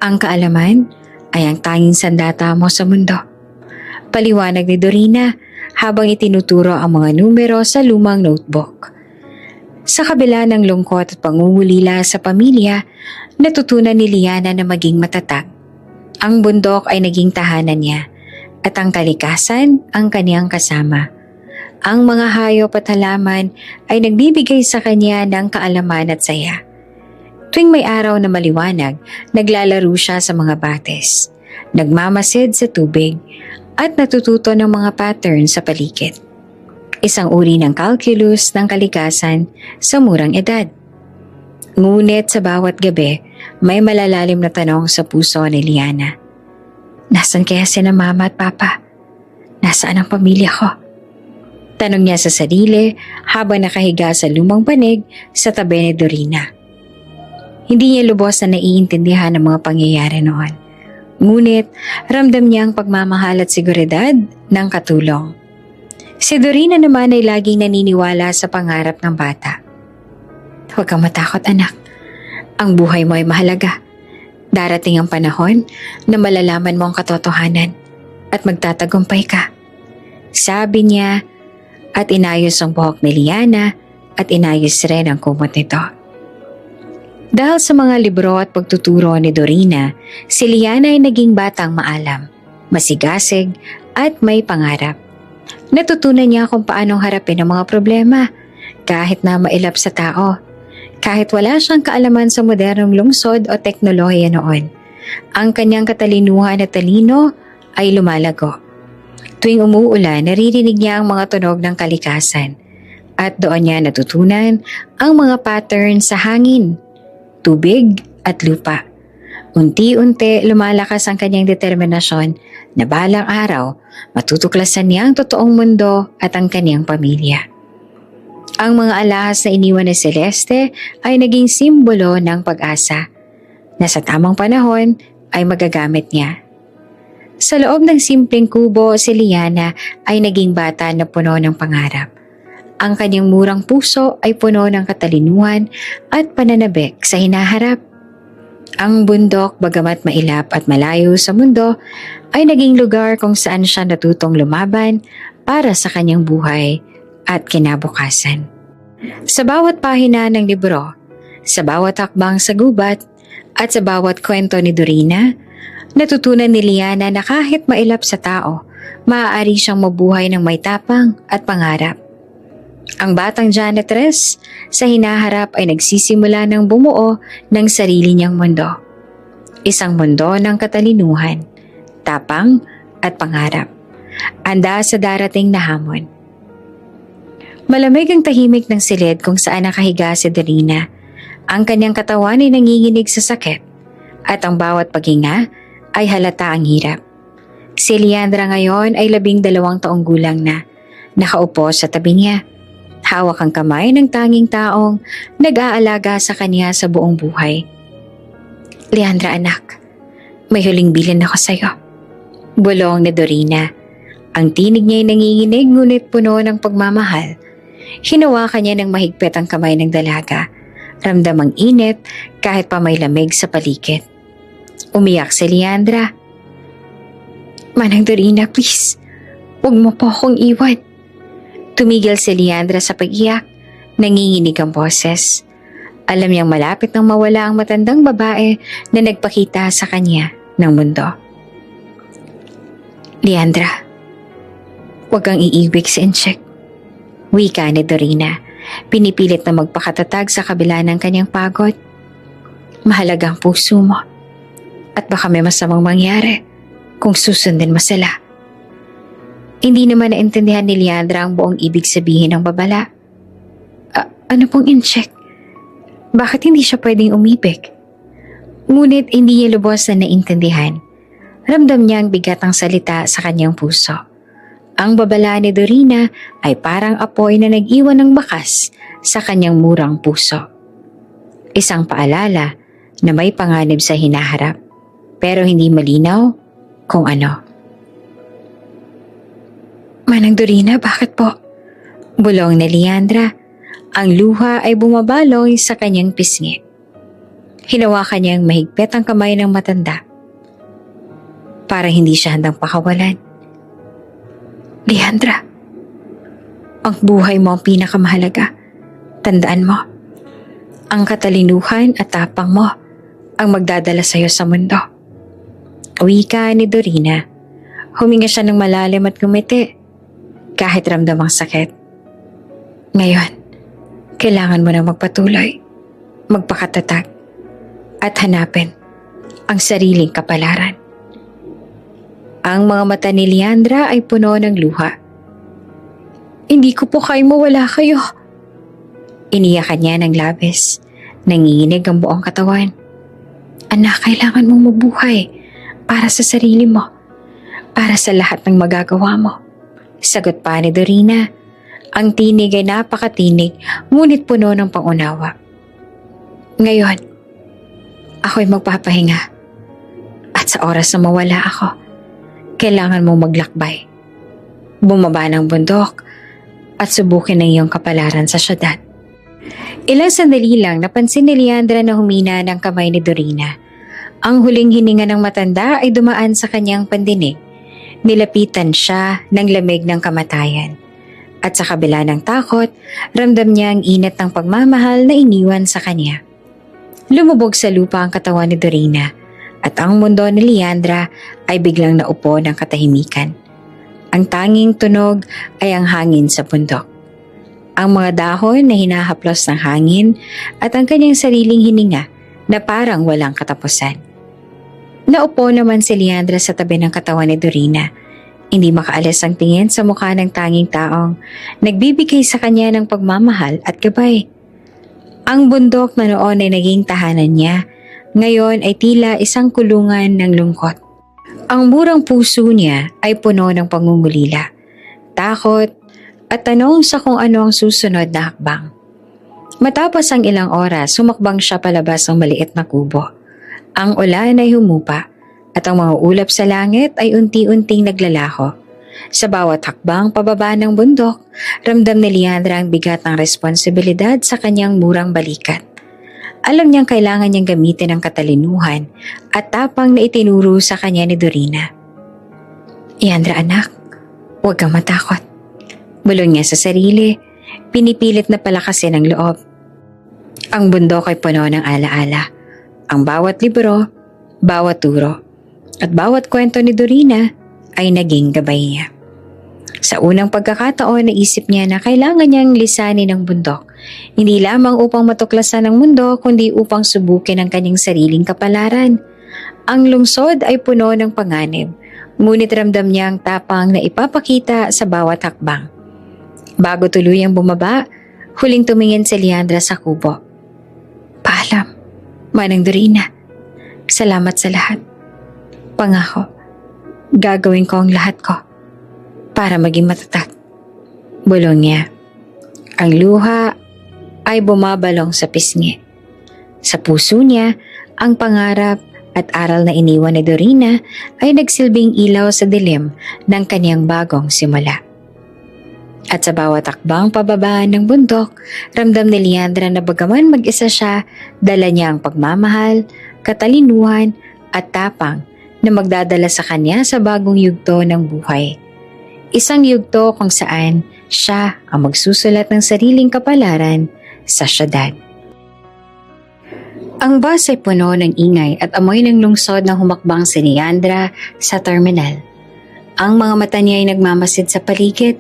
S1: ang kaalaman ay ang tanging sandata mo sa mundo. Paliwanag ni Dorina habang itinuturo ang mga numero sa lumang notebook. Sa kabila ng lungkot at pangungulila sa pamilya, natutunan ni Liana na maging matatag. Ang bundok ay naging tahanan niya at ang kalikasan ang kaniyang kasama. Ang mga hayop at halaman ay nagbibigay sa kanya ng kaalaman at saya. Tuwing may araw na maliwanag, naglalaro siya sa mga bates, nagmamasid sa tubig, at natututo ng mga pattern sa paligid. Isang uri ng calculus ng kalikasan sa murang edad. Ngunit sa bawat gabi, may malalalim na tanong sa puso ni Liana. Nasaan kaya sina mama at papa? Nasaan ang pamilya ko? Tanong niya sa sarili habang nakahiga sa lumang panig sa tabi ni Dorina. Hindi niya lubos na naiintindihan ang mga pangyayari noon. Ngunit ramdam niya ang pagmamahal at seguridad ng katulong. Si Dorina naman ay laging naniniwala sa pangarap ng bata. Huwag kang matakot, anak. Ang buhay mo ay mahalaga. Darating ang panahon na malalaman mo ang katotohanan at magtatagumpay ka. Sabi niya at inayos ang buhok ni Liana at inayos rin ang kumot nito. Dahil sa mga libro at pagtuturo ni Dorina, si Liana ay naging batang maalam, masigasig at may pangarap. Natutunan niya kung paanong harapin ang mga problema kahit na mailap sa tao. Kahit wala siyang kaalaman sa modernong lungsod o teknolohiya noon, ang kanyang katalinuhan at talino ay lumalago. Tuwing umuulan, naririnig niya ang mga tunog ng kalikasan at doon niya natutunan ang mga pattern sa hangin, tubig at lupa. Unti-unti lumalakas ang kanyang determinasyon na balang araw matutuklasan niya ang totoong mundo at ang kanyang pamilya. Ang mga alahas na iniwan ni Celeste ay naging simbolo ng pag-asa na sa tamang panahon ay magagamit niya. Sa loob ng simpleng kubo, si Liana ay naging bata na puno ng pangarap. Ang kanyang murang puso ay puno ng katalinuhan at pananabik sa hinaharap. Ang bundok, bagamat mailap at malayo sa mundo, ay naging lugar kung saan siya natutong lumaban para sa kanyang buhay at kinabukasan. Sa bawat pahina ng libro, sa bawat hakbang sa gubat, at sa bawat kwento ni Dorina, natutunan ni Liana na kahit mailap sa tao, maaari siyang mabuhay ng may tapang at pangarap. Ang batang janitress sa hinaharap ay nagsisimula ng bumuo ng sarili niyang mundo. Isang mundo ng katalinuhan, tapang at pangarap. Handa sa darating na hamon. Malamig ang tahimik ng silid kung saan nakahiga si Dorina. Ang kanyang katawan ay nanginginig sa sakit at ang bawat paghinga ay halata ang hirap. Si Leandra ngayon ay 12 taong gulang na, nakaupo sa tabi niya. Hawak ang kamay ng tanging taong nag-aalaga sa kanya sa buong buhay. Leandra, anak, may huling bilin ako sa iyo. Bulong ni Dorina. Ang tinig niya ay nanginginig ngunit puno ng pagmamahal. Hinawakan niya ng mahigpit ang kamay ng dalaga. Ramdam ang init kahit pa may lamig sa paligid. Umiyak si Leandra. Manang Dorina, please. Huwag mo po akong iwan. Tumigil si Leandra sa pag-iyak. Nanginginig ang boses. Alam niyang malapit nang mawala ang matandang babae na nagpakita sa kanya ng mundo. Leandra, huwag kang iibig si Inchik. Wika ni Dorina. Pinipilit na magpakatatag sa kabila ng kanyang pagod. Mahalaga ang puso mo. At baka may masamang mangyari kung susundin mo sila. Hindi naman naintindihan ni Leandra ang buong ibig sabihin ng babala. Ano pong Inchik? Bakit hindi siya pwedeng umibig? Ngunit hindi niya lubos na naintindihan. Ramdam niya ang bigat ng salita sa kanyang puso. Ang babala ni Dorina ay parang apoy na nag-iwan ng bakas sa kanyang murang puso. Isang paalala na may panganib sa hinaharap, pero hindi malinaw kung ano. Manang Dorina, bakit po? Bulong ni Leandra. Ang luha ay bumabaloy sa kanyang pisngi. Hinawakan niyang mahigpit ang kamay ng matanda. Para hindi siya handang pakawalan. Leandra, ang buhay mo ang pinakamahalaga. Tandaan mo, ang katalinuhan at tapang mo ang magdadala sa iyo sa mundo. Wika ni Dorina. Huminga siya ng malalim at ngumiti kahit ramdam ang sakit. Ngayon, kailangan mo nang magpatuloy, magpakatatag at hanapin ang sariling kapalaran. Ang mga mata ni Leandra ay puno ng luha. Hindi ko po kayo mawala kayo. Iniyakan niya ng labis. Nanginginig ang buong katawan. Anak, kailangan mong mabuhay para sa sarili mo. Para sa lahat ng magagawa mo. Sagot pa ni Dorina. Ang tinig ay napakatinig ngunit puno ng pangunawa. Ngayon, ako'y magpapahinga. At sa oras na mawala ako, kailangan mong maglakbay. Bumaba ng bundok at subukin ang iyong kapalaran sa syudad. Ilang sandali lang napansin ni Leandra na humina ng kamay ni Dorina. Ang huling hininga ng matanda ay dumaan sa kanyang pandinig. Nilapitan siya ng lamig ng kamatayan. At sa kabila ng takot, ramdam niya ang init ng pagmamahal na iniwan sa kanya. Lumubog sa lupa ang katawan ni Dorina. At ang mundo ni Leandra ay biglang naupo ng katahimikan. Ang tanging tunog ay ang hangin sa bundok. Ang mga dahon na hinahaplos ng hangin at ang kanyang sariling hininga na parang walang katapusan. Naupo naman si Leandra sa tabi ng katawan ni Dorina. Hindi makaalis ang tingin sa mukha ng tanging taong nagbibigay sa kanya ng pagmamahal at gabay. Ang bundok na noon ay naging tahanan niya. Ngayon ay tila isang kulungan ng lungkot. Ang murang puso niya ay puno ng pangungulila, takot at tanong sa kung ano ang susunod na hakbang. Matapos ang ilang oras, sumakbang siya palabas ng maliit na kubo. Ang ulan ay humupa at ang mga ulap sa langit ay unti-unting naglalaho. Sa bawat hakbang pababa ng bundok, ramdam ni Leandra ang bigat ng responsibilidad sa kanyang murang balikat. Alam niyang kailangan niyang gamitin ang katalinuhan at tapang na itinuro sa kanya ni Dorina. Leandra anak, huwag kang matakot. Bulong niya sa sarili, pinipilit na palakasin ang loob. Ang bundok ay puno ng alaala. Ang bawat libro, bawat turo, at bawat kwento ni Dorina ay naging gabay niya. Sa unang pagkakataon, naisip niya na kailangan niyang lisanin ang bundok. Hindi lamang upang matuklasan ang mundo, kundi upang subukin ang kanyang sariling kapalaran. Ang lungsod ay puno ng panganib, ngunit ramdam niya ang tapang na ipapakita sa bawat hakbang. Bago tuluyang bumaba, huling tumingin si Leandra sa kubo. Paalam, Manang Dorina. Salamat sa lahat. Pangako, gagawin ko ang lahat ko para maging matatag. Bulong niya. Ang luha ay bumabalong sa pisngi. Sa puso niya, ang pangarap at aral na iniwan ni Dorina ay nagsilbing ilaw sa dilim ng kanyang bagong simula. At sa bawat akbang pababa ng bundok, ramdam ni Leandra na bagaman mag-isa siya, dala niya ang pagmamahal, katalinuhan at tapang na magdadala sa kanya sa bagong yugto ng buhay. Isang yugto kung saan siya ang magsusulat ng sariling kapalaran sa syudad. Ang bus ay puno ng ingay at amoy ng lungsod na humakbang si Leandra sa terminal. Ang mga mata niya ay nagmamasid sa paligid.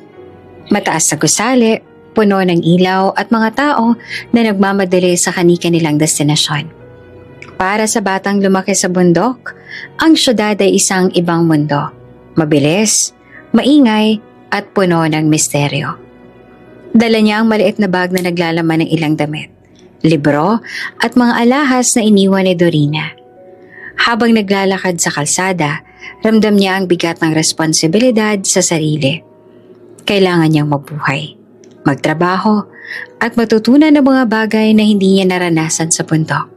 S1: Mataas sa gusali, puno ng ilaw at mga tao na nagmamadali sa kani-kanilang destinasyon. Para sa batang lumaki sa bundok, ang syudad ay isang ibang mundo. Mabilis, maingay at puno ng misteryo. Dala niya ang maliit na bag na naglalaman ng ilang damit, libro at mga alahas na iniwan ni Dorina. Habang naglalakad sa kalsada, ramdam niya ang bigat ng responsibilidad sa sarili. Kailangan niyang mabuhay, magtrabaho at matutunan ng mga bagay na hindi niya naranasan sa bundok.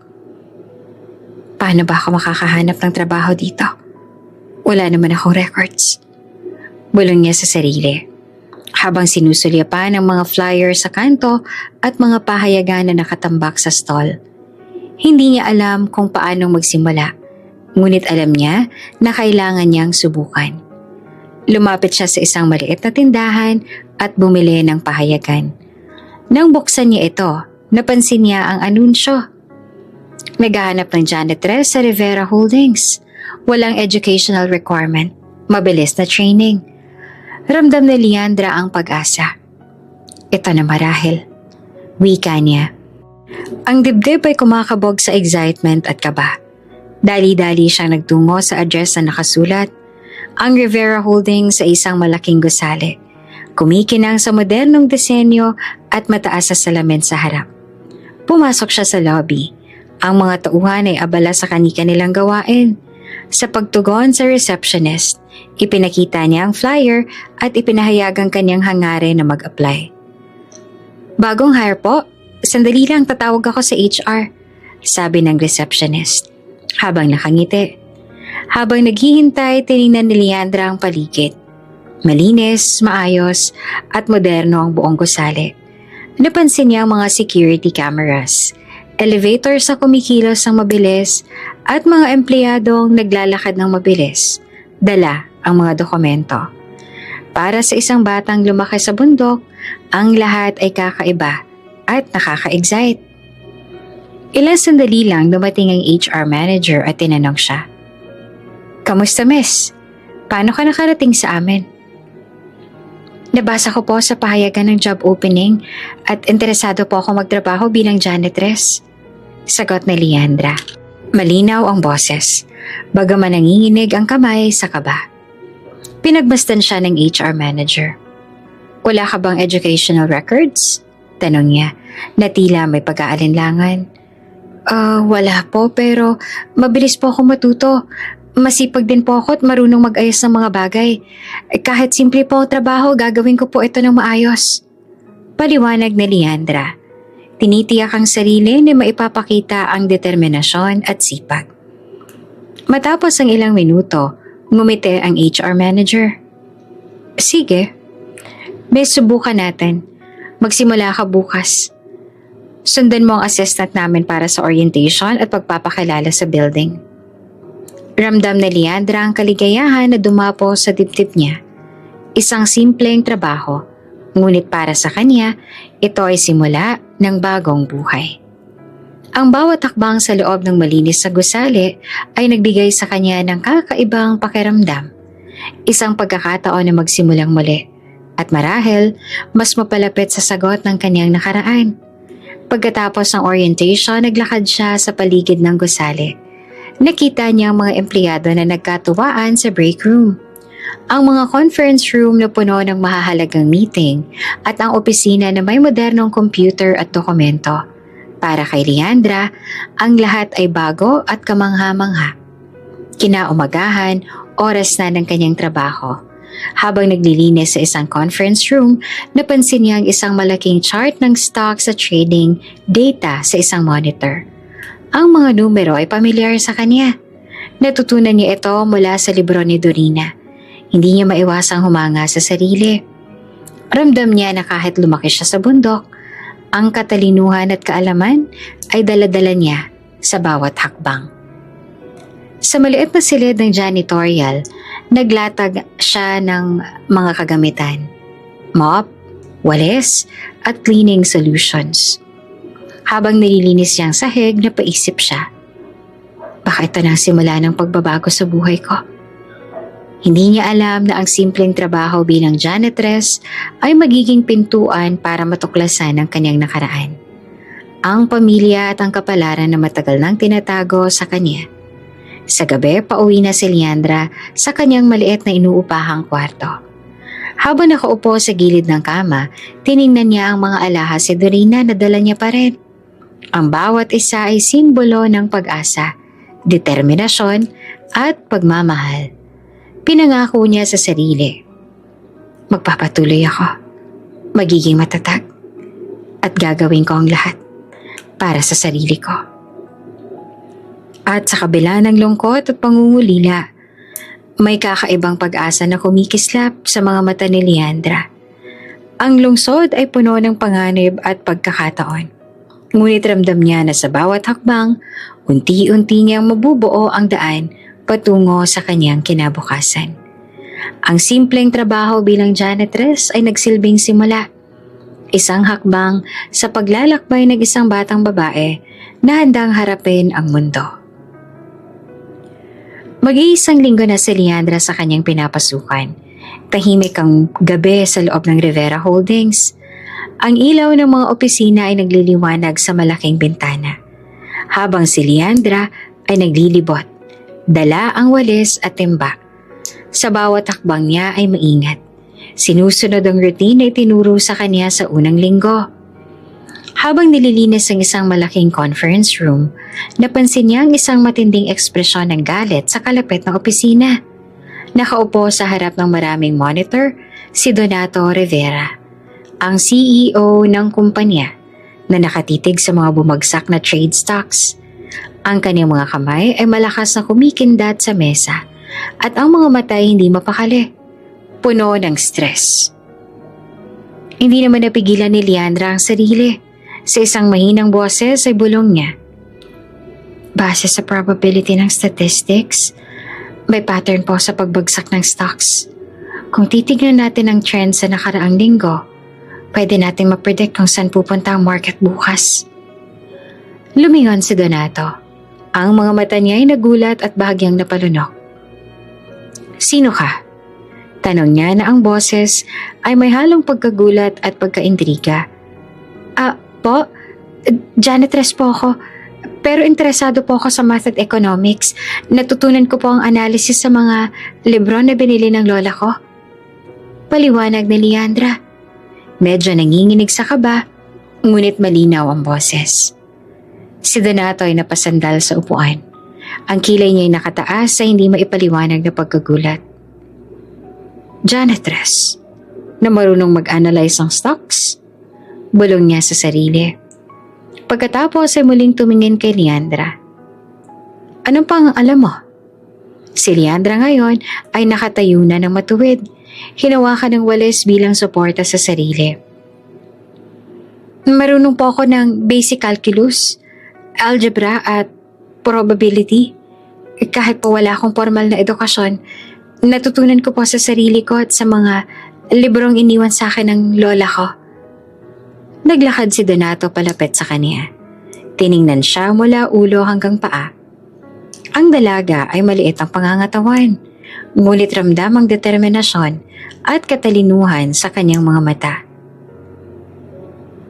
S1: Paano ba ako makakahanap ng trabaho dito? Wala naman akong records. Bulong niya sa sarili. Habang sinusulya pa ng mga flyer sa kanto at mga pahayagan na nakatambak sa stall. Hindi niya alam kung paano magsimula, ngunit alam niya na kailangan niyang subukan. Lumapit siya sa isang maliit na tindahan at bumili ng pahayagan. Nang buksan niya ito, napansin niya ang anunsyo. Naghahanap ng janitress sa Rivera Holdings. Walang educational requirement, mabilis na training. Ramdam ni Leandra ang pag-asa. Ito na marahil. Wika niya. Ang dibdib ay kumakabog sa excitement at kaba. Dali-dali siyang nagtungo sa address na nakasulat, ang Rivera Holdings sa isang malaking gusali. Kumikinang sa modernong disenyo at mataas sa salamin sa harap. Pumasok siya sa lobby. Ang mga tauhan ay abala sa kani-kanilang gawain. Sa pagtugon sa receptionist, ipinakita niya ang flyer at ipinahayag ang kanyang hangarin na mag-apply. Bagong hire po, sandali lang tatawag ako sa HR, sabi ng receptionist, habang nakangiti. Habang naghihintay, tiningnan ni Leandra ang paligid. Malinis, maayos, at moderno ang buong gusali. Napansin niya ang mga security cameras, elevator sa kumikilos ng mabilis, at mga empleyadong naglalakad ng mabilis, dala ang mga dokumento. Para sa isang batang lumaki sa bundok, ang lahat ay kakaiba at nakaka-excite. Ilang sandali lang dumating ang HR manager at tinanong siya, "Kamusta, miss? Paano ka nakarating sa amin?" "Nabasa ko po sa pahayagan ng job opening at interesado po ako magtrabaho bilang janitress," sagot ni Leandra. Malinaw ang boses, bagaman nanginginig ang kamay sa kaba. Pinagmasdan siya ng HR manager. "Wala ka bang educational records?" tanong niya, na tila may pag-aalinlangan. Wala po, pero mabilis po ako matuto. Masipag din po ako at marunong mag-ayos ng mga bagay. Kahit simple po ang trabaho, gagawin ko po ito ng maayos," paliwanag ni Leandra. Tinitiyak ang sarili na maipapakita ang determinasyon at sipag. Matapos ang ilang minuto, ngumiti ang HR manager. "Sige, may subukan natin. Magsimula ka bukas. Sundan mo ang assistant namin para sa orientation at pagpapakilala sa building." Ramdam ni Leandra ang kaligayahan na dumapo sa dibdib niya. Isang simpleng trabaho, ngunit para sa kanya, ito ay simula ng bagong buhay. Ang bawat hakbang sa loob ng malinis na gusali ay nagbigay sa kanya ng kakaibang pakiramdam. Isang pagkakataon na magsimulang muli at marahil mas mapalapit sa sagot ng kanyang nakaraan. Pagkatapos ng orientation, naglakad siya sa paligid ng gusali. Nakita niya ang mga empleyado na nagkatuwaan sa break room. Ang mga conference room na puno ng mahahalagang meeting at ang opisina na may modernong computer at dokumento. Para kay Leandra, ang lahat ay bago at kamangha-mangha. Kinaumagahan, oras na ng kanyang trabaho. Habang naglilinis sa isang conference room, napansin niya ang isang malaking chart ng stocks at trading data sa isang monitor. Ang mga numero ay pamilyar sa kanya. Natutunan niya ito mula sa libro ni Dorina. Hindi niya maiwasang humanga sa sarili. Ramdam niya na kahit lumaki siya sa bundok, ang katalinuhan at kaalaman ay dala-dala niya sa bawat hakbang. Sa maliit na silid ng janitorial, naglatag siya ng mga kagamitan, mop, walis, at cleaning solutions. Habang nililinis niya ang sahig, napaisip siya, baka ito na ang simula ng pagbabago sa buhay ko. Hindi niya alam na ang simpleng trabaho bilang janitress ay magiging pintuan para matuklasan ang kanyang nakaraan. Ang pamilya at ang kapalaran na matagal nang tinatago sa kanya. Sa gabi, pauwi na si Leandra sa kanyang maliit na inuupahang kwarto. Habang nakaupo sa gilid ng kama, tiningnan niya ang mga alahas si Dorina na dala niya pa rin. Ang bawat isa ay simbolo ng pag-asa, determinasyon at pagmamahal. Pinangako niya sa sarili, magpapatuloy ako, magiging matatag, at gagawin ko ang lahat para sa sarili ko. At sa kabila ng lungkot at pangungulila, may kakaibang pag-asa na kumikislap sa mga mata ni Leandra. Ang lungsod ay puno ng panganib at pagkakataon. Ngunit ramdam niya na sa bawat hakbang, unti-unti niyang mabubuo ang daan patungo sa kanyang kinabukasan. Ang simpleng trabaho bilang janitress ay nagsilbing simula. Isang hakbang sa paglalakbay ng isang batang babae na handang harapin ang mundo. Mag-iisang linggo na si Leandra sa kanyang pinapasukan. Tahimik ang gabi sa loob ng Rivera Holdings. Ang ilaw ng mga opisina ay nagliliwanag sa malaking bintana. Habang si Leandra ay naglilibot, dala ang walis at timba. Sa bawat hakbang niya ay maingat. Sinusunod ang routine na itinuro sa kanya sa unang linggo. Habang nililinis ang isang malaking conference room, napansin niya ang isang matinding ekspresyon ng galit sa kalapit ng opisina. Nakaupo sa harap ng maraming monitor, si Donato Rivera, ang CEO ng kumpanya na nakatitig sa mga bumagsak na trade stocks. Ang kanyang mga kamay ay malakas na kumikindat sa mesa at ang mga mata ay hindi mapakali, puno ng stress. Hindi naman napigilan ni Leandra ang sarili. Sa isang mahinang boses ay bulong niya, base sa probability ng statistics, may pattern po sa pagbagsak ng stocks. Kung titignan natin ang trend sa nakaraang linggo, pwede natin mapredict kung saan pupunta ang market bukas. Lumingon si Donato. Ang mga mata niya ay nagulat at bahagyang napalunok. Sino ka? Tanong niya na ang boses ay may halong pagkagulat at pagkaintriga. Po, janitress po ako. Pero interesado po ako sa math at economics. Natutunan ko po ang analysis sa mga libro na binili ng lola ko. Paliwanag ni Leandra. Medyo nanginginig sa kaba, ngunit malinaw ang boses. Si Donato ay napasandal sa upuan. Ang kilay niya ay nakataas sa hindi maipaliwanag na pagkagulat. Janitress, na marunong mag-analyze ng stocks? Bulong niya sa sarili. Pagkatapos ay muling tumingin kay Leandra. Anong pang alam mo? Si Leandra ngayon ay nakatayo na ng matuwid. Hinawakan ng walis bilang suporta sa sarili. Marunong po ako ng basic calculus, algebra at probability. Kahit po wala akong formal na edukasyon, natutunan ko po sa sarili ko at sa mga librong iniwan sa akin ng lola ko. Naglakad si Donato palapit sa kanya. Tiningnan siya mula ulo hanggang paa. Ang dalaga ay maliit ang pangangatawan, ngunit ramdam ang determinasyon at katalinuhan sa kanyang mga mata.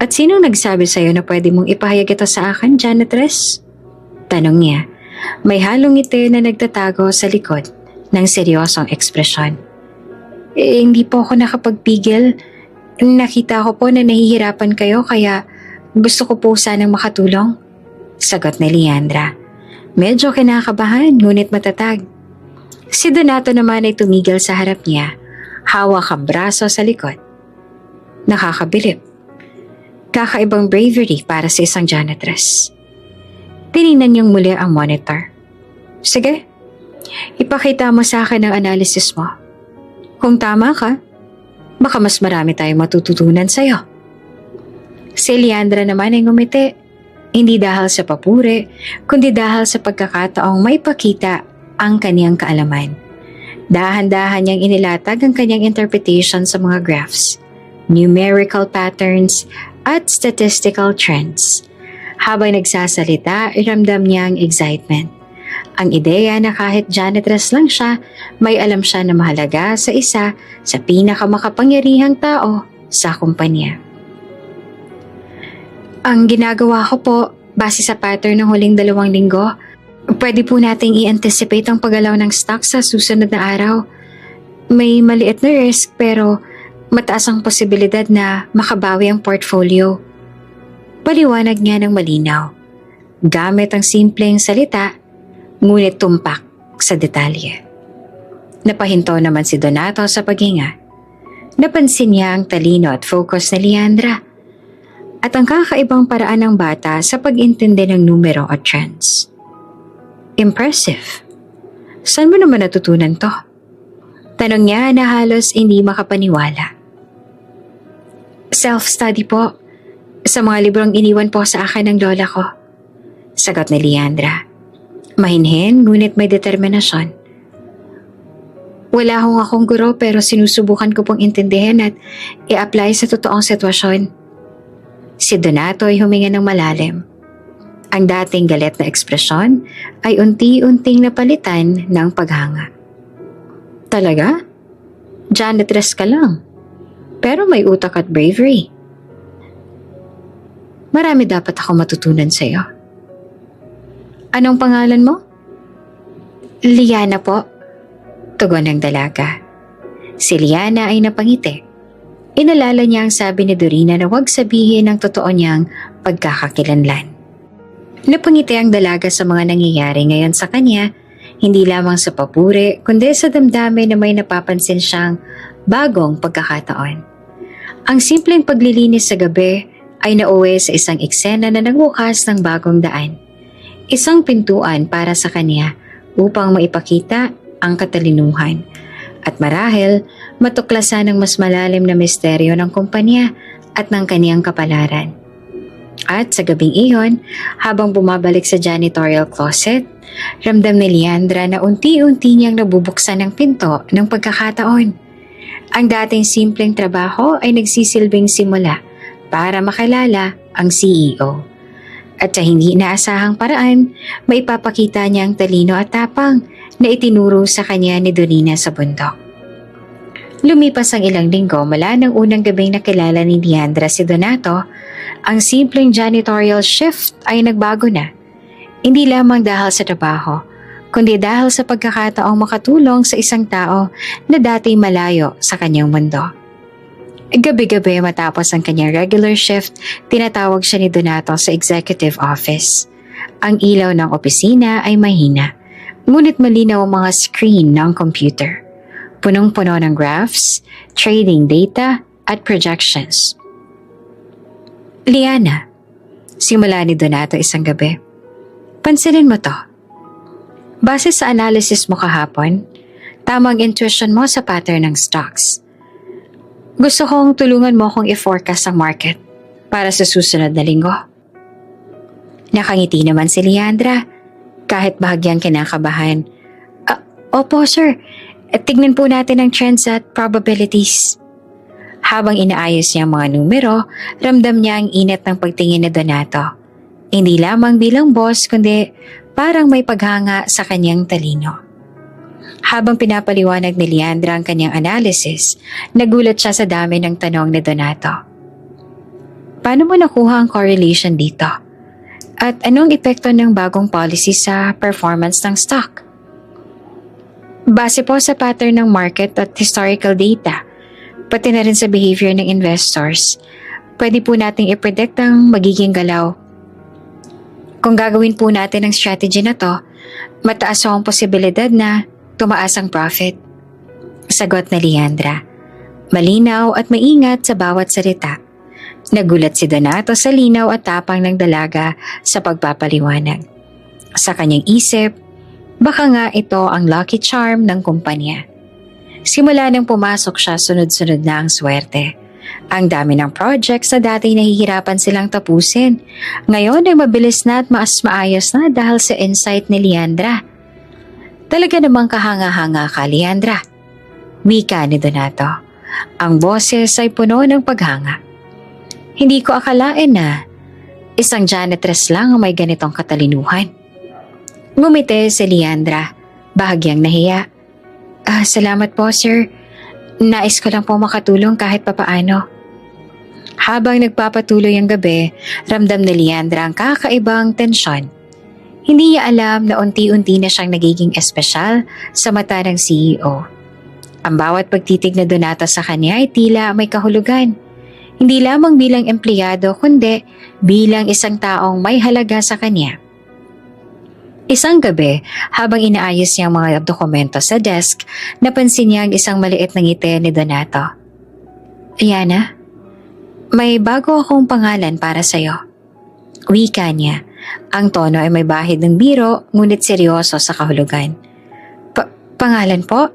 S1: At sinong nagsabi sa'yo na pwede mong ipahayag ito sa akin, janitress? Tanong niya. May halong ngiti na nagtatago sa likod ng seryosong ekspresyon. Hindi po ako nakapagpigil. Nakita ko po na nahihirapan kayo kaya gusto ko po sanang makatulong. Sagot ni Leandra. Medyo kinakabahan ngunit matatag. Si Donato naman ay tumigil sa harap niya, hawak ang braso sa likod. Nakakabilib. Kakaibang bravery para sa isang janitress. Tiningnan niyang muli ang monitor. Sige, Ipakita mo sa akin ang analysis mo. Kung tama ka, baka mas marami tayong matututunan sa'yo. Si Leandra naman ay ngumiti, hindi dahil sa papuri, kundi dahil sa pagkakataong maipakita ang kaniyang kaalaman. Dahan-dahan niyang inilatag ang kanyang interpretation sa mga graphs, numerical patterns, at statistical trends. Habang nagsasalita, ramdam niya ang excitement. Ang ideya na kahit janitress lang siya, may alam siya na mahalaga sa isa sa pinakamakapangyarihang tao sa kumpanya. Ang ginagawa ko po, base sa pattern ng huling 2 linggo, pwede po nating i-anticipate ang paggalaw ng stock sa susunod na araw. May maliit na risk pero mataas ang posibilidad na makabawi ang portfolio. Paliwanag niya ng malinaw, gamit ang simpleng salita, ngunit tumpak sa detalye. Napahinto naman si Donato sa paghinga. Napansin niya ang talino at focus na Leandra at ang kakaibang paraan ng bata sa pag-intindi ng numero at trends. Impressive. Saan mo naman natutunan to? Tanong niya na halos hindi makapaniwala. Self-study po. Sa mga librong iniwan po sa akin ng lola ko. Sagot ni Leandra. Mahinhin ngunit may determinasyon. Wala akong guro pero sinusubukan ko pong intindihin at i-apply sa totoong sitwasyon. Si Donato ay huminga ng malalim. Ang dating galit na ekspresyon ay unti-unting napalitan ng paghanga. Talaga? Janitress ka lang. Pero may utak at bravery. Marami dapat ako matutunan sa iyo. Anong pangalan mo? Liana po. Tugon ng dalaga. Si Liana ay napangiti. Inalala niya ang sabi ni Dorina na huwag sabihin ang totoo niyang pagkakakilanlan. Napangiti ang dalaga sa mga nangyayari ngayon sa kanya, hindi lamang sa papuri, kundi sa damdamin na may napapansin siyang bagong pagkakataon. Ang simpleng paglilinis sa gabi ay nauwi sa isang eksena na nagbukas ng bagong daan. Isang pintuan para sa kanya upang maipakita ang katalinuhan at marahil matuklasan ang mas malalim na misteryo ng kumpanya at ng kaniyang kapalaran. At sa gabing iyon, habang bumabalik sa janitorial closet, ramdam ni Leandra na unti-unti niyang nabubuksan ang pinto ng pagkakataon. Ang dating simpleng trabaho ay nagsisilbing simula para makilala ang CEO. At sa hindi inaasahang paraan, maipapakita niya ang talino at tapang na itinuro sa kanya ni Dorina sa bundok. Lumipas ang ilang linggo mula ng unang gabing nakilala ni Leandra si Donato, ang simpleng janitorial shift ay nagbago na. Hindi lamang dahil sa trabaho, kundi dahil sa pagkakataong makatulong sa isang tao na dati malayo sa kanyang mundo. Gabi-gabi matapos ang kanyang regular shift, tinatawag siya ni Donato sa executive office. Ang ilaw ng opisina ay mahina, ngunit malinaw ang mga screen ng computer. Punong-puno ng graphs, trading data, at projections. Liana, simula ni Donato isang gabi. Pansinin mo to. Base sa analysis mo kahapon, tamang intuition mo sa pattern ng stocks. Gusto kong tulungan mo akong i-forecast ang market para sa susunod na linggo. Nakangiti naman si Leandra, kahit bahagyang kinakabahan. Opo sir, tignan po natin ang trends at probabilities. Habang inaayos niya ang mga numero, ramdam niya ang init ng pagtingin ni Donato. Hindi lamang bilang boss, kundi parang may paghanga sa kanyang talino. Habang pinapaliwanag ni Leandra ang kanyang analysis, nagulat siya sa dami ng tanong ni Donato. Paano mo nakuha ang correlation dito? At anong epekto ng bagong policy sa performance ng stock? Base po sa pattern ng market at historical data, pati na rin sa behavior ng investors, pwede po nating i-predict ang magiging galaw. Kung gagawin po natin ang strategy na to, mataas ang posibilidad na tumaas ang profit. Sagot na Leandra. Malinaw at maingat sa bawat salita. Nagulat si Donato sa linaw at tapang ng dalaga sa pagpapaliwanag. Sa kanyang isip, Baka nga ito ang lucky charm ng kumpanya. Simula nang pumasok siya, sunod-sunod na ang swerte. Ang dami ng projects na dati nahihirapan silang tapusin. Ngayon ay mabilis na at mas maayos na dahil sa insight ni Leandra. Talaga namang kahanga-hanga ka, Leandra. Wika ni Donato. Ang boses ay puno ng paghanga. Hindi ko akalain na isang janitress lang ang may ganitong katalinuhan. Ngumiti si Leandra, bahagyang nahiya. Salamat po, sir. Nais ko lang po makatulong kahit papaano. Habang nagpapatuloy ang gabi, ramdam ni Leandra ang kakaibang tensyon. Hindi niya alam na unti-unti na siyang nagiging espesyal sa mata ng CEO. Ang bawat pagtitig na Donato sa kanya ay tila may kahulugan. Hindi lamang bilang empleyado kundi bilang isang taong may halaga sa kanya. Isang gabi, habang inaayos niya ang mga dokumento sa desk, napansin niya ang isang maliit na ngiti ni Donato. Yana, may bago akong pangalan para sa'yo. Wika niya. Ang tono ay may bahid ng biro, ngunit seryoso sa kahulugan. Pangalan po?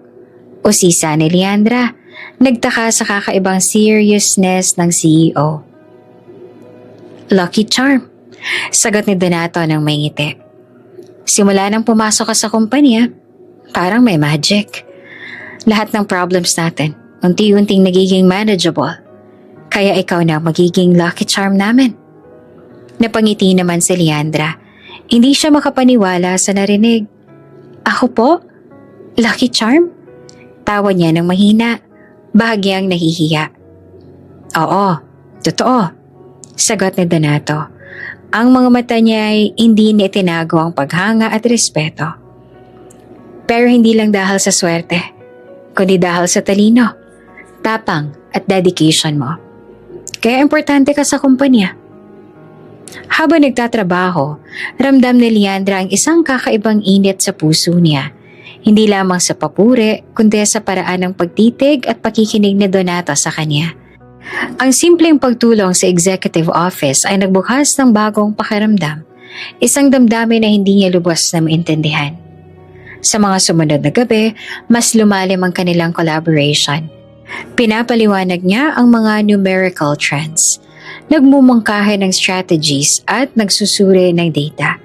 S1: Usisa ni Leandra. Nagtaka sa kakaibang seriousness ng CEO. Lucky Charm, sagot ni Donato ng may ngiti. Simula nang pumasok ka sa kumpanya, parang may magic. Lahat ng problems natin, unti-unting nagiging manageable. Kaya ikaw na magiging lucky charm namin. Napangiti naman si Leandra. Hindi siya makapaniwala sa narinig. Ako po? Lucky charm? Tawa niya ng mahina, bahagyang nahihiya. Oo, totoo, sagot ni Donato. Ang mga mata niya ay hindi niya itinago ang paghanga at respeto. Pero hindi lang dahil sa swerte, kundi dahil sa talino, tapang at dedication mo. Kaya importante ka sa kumpanya. Habang nagtatrabaho, ramdam ni Leandra ang isang kakaibang init sa puso niya. Hindi lamang sa papuri, kundi sa paraan ng pagtitig at pakikinig ni Donato sa kanya. Ang simpleng pagtulong sa executive office ay nagbukas ng bagong pakiramdam, isang damdamin na hindi niya lubos na maintindihan. Sa mga sumunod na gabi, mas lumalim ang kanilang collaboration. Pinapaliwanag niya ang mga numerical trends, nagmumungkahi ng strategies at nagsusuri ng data.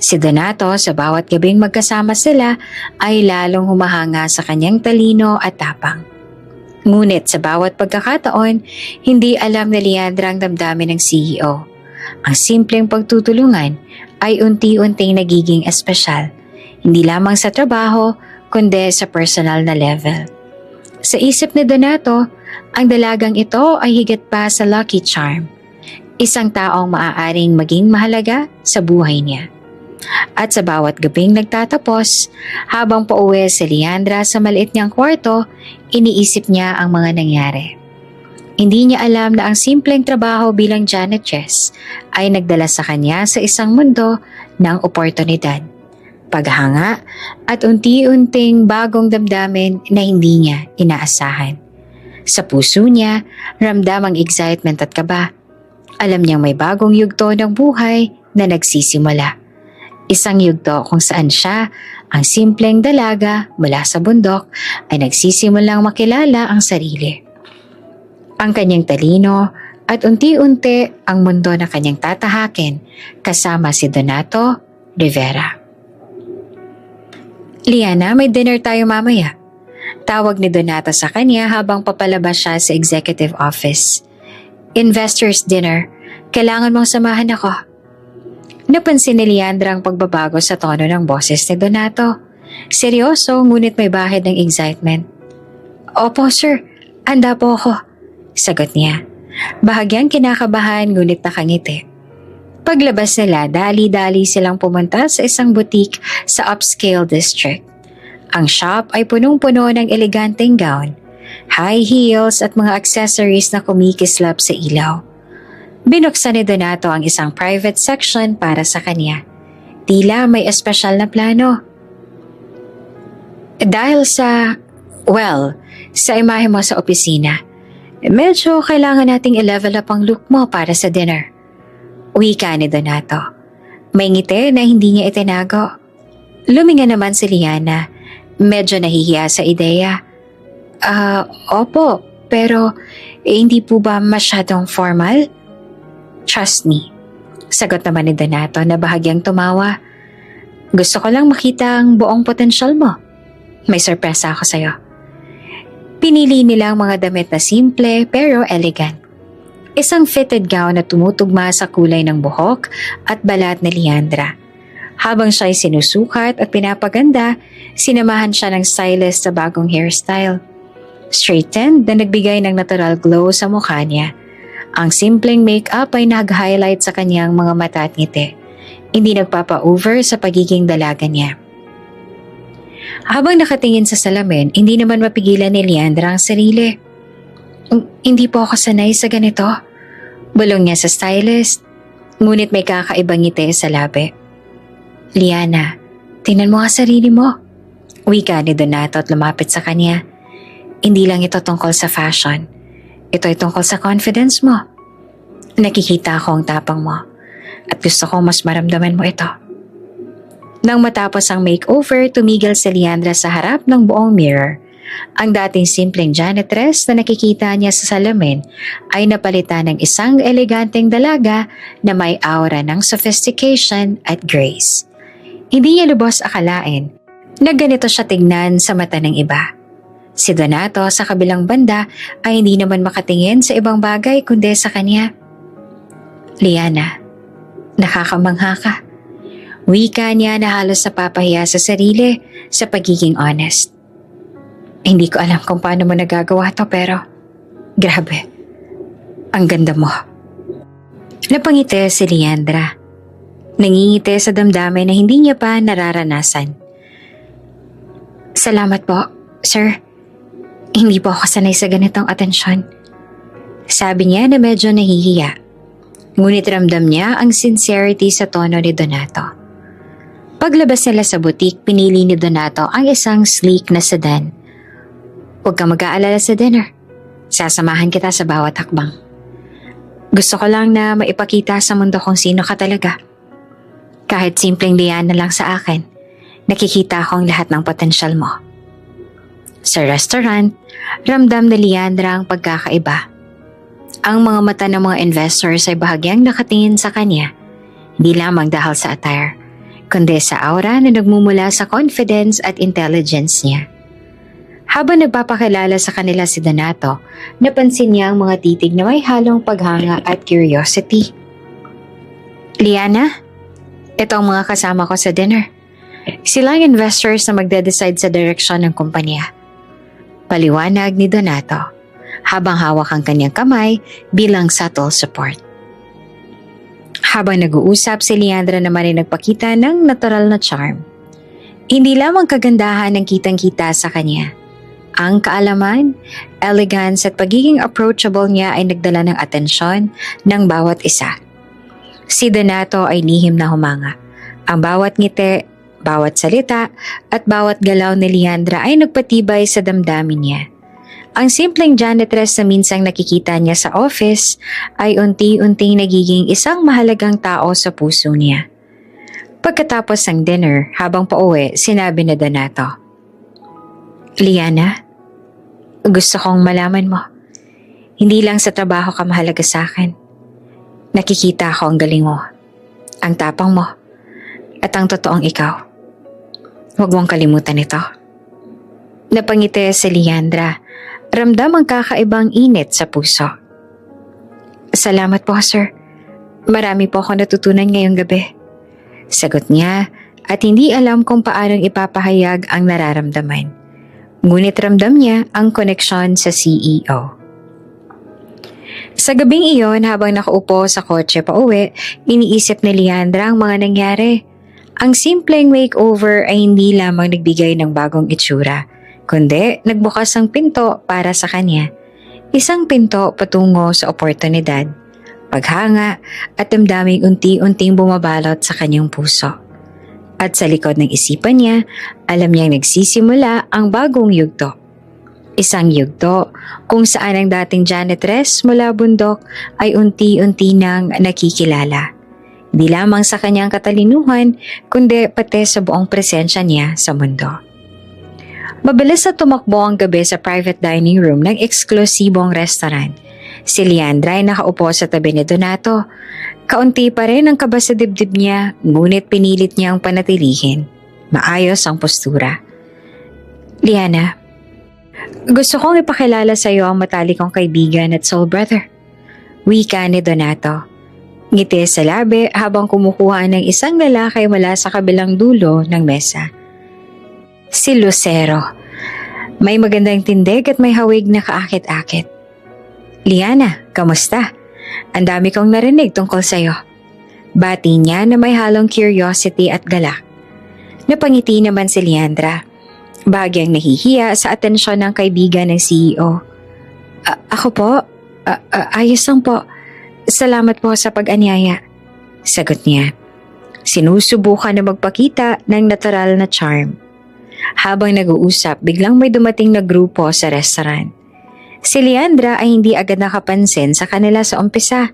S1: Si Donato, sa bawat gabing magkasama sila, ay lalong humahanga sa kanyang talino at tapang. Ngunit sa bawat pagkakataon, hindi alam ni Leandra ang damdamin ng CEO. Ang simpleng pagtutulungan ay unti-unting nagiging espesyal, hindi lamang sa trabaho, kundi sa personal na level. Sa isip ni Donato, ang dalagang ito ay higit pa sa lucky charm, isang taong maaaring maging mahalaga sa buhay niya. At sa bawat gabing nagtatapos, habang pauwi si Leandra sa maliit niyang kwarto, iniisip niya ang mga nangyari. Hindi niya alam na ang simpleng trabaho bilang janitress ay nagdala sa kanya sa isang mundo ng oportunidad, paghanga at unti-unting bagong damdamin na hindi niya inaasahan. Sa puso niya, ramdam ang excitement at kaba. Alam niyang may bagong yugto ng buhay na nagsisimula. Isang yugto kung saan siya, ang simpleng dalaga mula sa bundok, ay nagsisimulang makilala ang sarili. Ang kanyang talino at unti-unti ang mundo na kanyang tatahakin kasama si Donato Rivera. Liana, may dinner tayo mamaya. Tawag ni Donato sa kanya habang papalabas siya sa executive office. Investors dinner. Kailangan mong samahan ako. Napansin ni Leandra ang pagbabago sa tono ng boses ni Donato. Seryoso, ngunit may bahid ng excitement. Opo sir, handa po ako, sagot niya. Bahagyang kinakabahan ngunit nakangiti. Paglabas nila, dali-dali silang pumunta sa isang boutique sa upscale district. Ang shop ay punong-puno ng eleganteng gown, high heels at mga accessories na kumikislap sa ilaw. Binuksan ni Donato ang isang private section para sa kanya. Tila may espesyal na plano. Dahil sa imahe mo sa opisina, medyo kailangan nating i-level up ang look mo para sa dinner. Wika ni Donato. May ngiti na hindi niya itinago. Luminga naman si Liana. Medyo nahihiya sa ideya. Opo, pero hindi po ba masyadong formal? Trust me. Sagot naman ni Donato na bahagyang tumawa. Gusto ko lang makita ang buong potensyal mo. May sorpresa ako sa'yo. Pinili nila ang mga damit na simple pero elegant. Isang fitted gown na tumutugma sa kulay ng buhok at balat ni Leandra. Habang siya'y sinusukat at pinapaganda, sinamahan siya ng stylist sa bagong hairstyle. Straightened na nagbigay ng natural glow sa mukha niya. Ang simpleng make-up ay nag-highlight sa kanyang mga mata at ngiti. Hindi nagpapa-over sa pagiging dalaga niya. Habang nakatingin sa salamin, hindi naman mapigilan ni Leandra ang sarili. Hindi po ako sanay sa ganito. Bulong niya sa stylist, ngunit may kakaibang ngiti sa labi. Liana, tingnan mo nga sarili mo. Wika ni Donato at lumapit sa kanya. Hindi lang ito tungkol sa fashion. Ito ay tungkol sa confidence mo. Nakikita ko ang tapang mo at gusto kong mas maramdaman mo ito. Nang matapos ang makeover, tumigil si Leandra sa harap ng buong mirror. Ang dating simpleng janitress na nakikita niya sa salamin ay napalitan ng isang eleganteng dalaga na may aura ng sophistication at grace. Hindi niya lubos akalain na ganito siya tignan sa mata ng iba. Si Donato sa kabilang banda ay hindi naman makatingin sa ibang bagay kundi sa kanya. Liana, nakakamangha ka. Wika niya na halos napapahiya sa sarili sa pagiging honest. Hindi ko alam kung paano mo nagagawa to pero grabe, ang ganda mo. Napangiti si Leandra. Nangingiti sa damdamin na hindi niya pa nararanasan. Salamat po, sir. Hindi po ako sanay sa ganitong atensyon. Sabi niya na medyo nahihiya. Ngunit ramdam niya ang sincerity sa tono ni Donato. Paglabas nila sa butik, pinili ni Donato ang isang sleek na sedan. Huwag kang mag-aalala sa dinner. Sasamahan kita sa bawat hakbang. Gusto ko lang na maipakita sa mundo kung sino ka talaga. Kahit simpleng liyan na lang sa akin, nakikita ko ang lahat ng potensyal mo. Sa restaurant, ramdam ni Leandra ang pagkakaiba. Ang mga mata ng mga investors ay bahagyang nakatingin sa kanya, hindi lamang dahil sa attire, kundi sa aura na nagmumula sa confidence at intelligence niya. Habang nagpapakilala sa kanila si Donato, napansin niya ang mga titig na may halong paghanga at curiosity. Liana, ito ang mga kasama ko sa dinner. Sila ang investors na magde-decide sa direksyon ng kumpanya. Paliwanag ni Donato, habang hawak ang kanyang kamay bilang subtle support. Habang nag-uusap, si Leandra naman ay nagpakita ng natural na charm. Hindi lamang kagandahan ang kitang-kita sa kanya. Ang kaalaman, elegance at pagiging approachable niya ay nagdala ng atensyon ng bawat isa. Si Donato ay lihim na humanga. Ang bawat ngiti, bawat salita at bawat galaw ni Leandra ay nagpatibay sa damdamin niya. Ang simpleng janitress na minsang nakikita niya sa office ay unti-unting nagiging isang mahalagang tao sa puso niya. Pagkatapos ng dinner, habang pauwi, sinabi ni Donato, Liana, gusto kong malaman mo, hindi lang sa trabaho ka mahalaga sa akin. Nakikita ko ang galing mo, ang tapang mo, at ang totoong ikaw. Huwag mong kalimutan ito. Napangiti si Leandra. Ramdam ang kakaibang init sa puso. Salamat po, sir. Marami po ako natutunan ngayong gabi. Sagot niya at hindi alam kung paanong ipapahayag ang nararamdaman. Ngunit ramdam niya ang koneksyon sa CEO. Sa gabing iyon, habang nakaupo sa kotse pa uwi, iniisip ni Leandra ang mga nangyari. Ang simpleng makeover ay hindi lamang nagbigay ng bagong itsura, kundi nagbukas ang pinto para sa kanya. Isang pinto patungo sa oportunidad, paghanga at damdaming unti-unting bumabalot sa kanyang puso. At sa likod ng isipan niya, alam niyang nagsisimula ang bagong yugto. Isang yugto kung saan ang dating janitress mula bundok ay unti-unti nang nakikilala. di lamang sa kanyang katalinuhan, kundi pati sa buong presensya niya sa mundo. Mabilis na tumakbo ang gabi sa private dining room ng eksklusibong restaurant. Si Leandra ay nakaupo sa tabi ni Donato. Kaunti pa rin ang kaba sa dibdib niya, ngunit pinilit niyang panatilihin. Maayos ang postura. Liana, gusto kong ipakilala sa iyo ang matalik kong kaibigan at soul brother. Wika ni Donato. Ngiti sa labi habang kumukuha ng isang lalaki mula sa kabilang dulo ng mesa. Si Lucero. May magandang tindig at may hawig na kaakit-akit. Liana, kamusta? Ang dami kong narinig tungkol sa'yo. Bati niya na may halong curiosity at galak. Napangiti naman si Leandra. Bahagyang nahihiya sa atensyon ng kaibigan ng CEO. Ako po? Ayos lang po. Salamat po sa pag-anyaya. Sagot niya. Sinusubukan na magpakita ng natural na charm. Habang nag-uusap, biglang may dumating na grupo sa restaurant. Si Leandra ay hindi agad nakapansin sa kanila sa umpisa,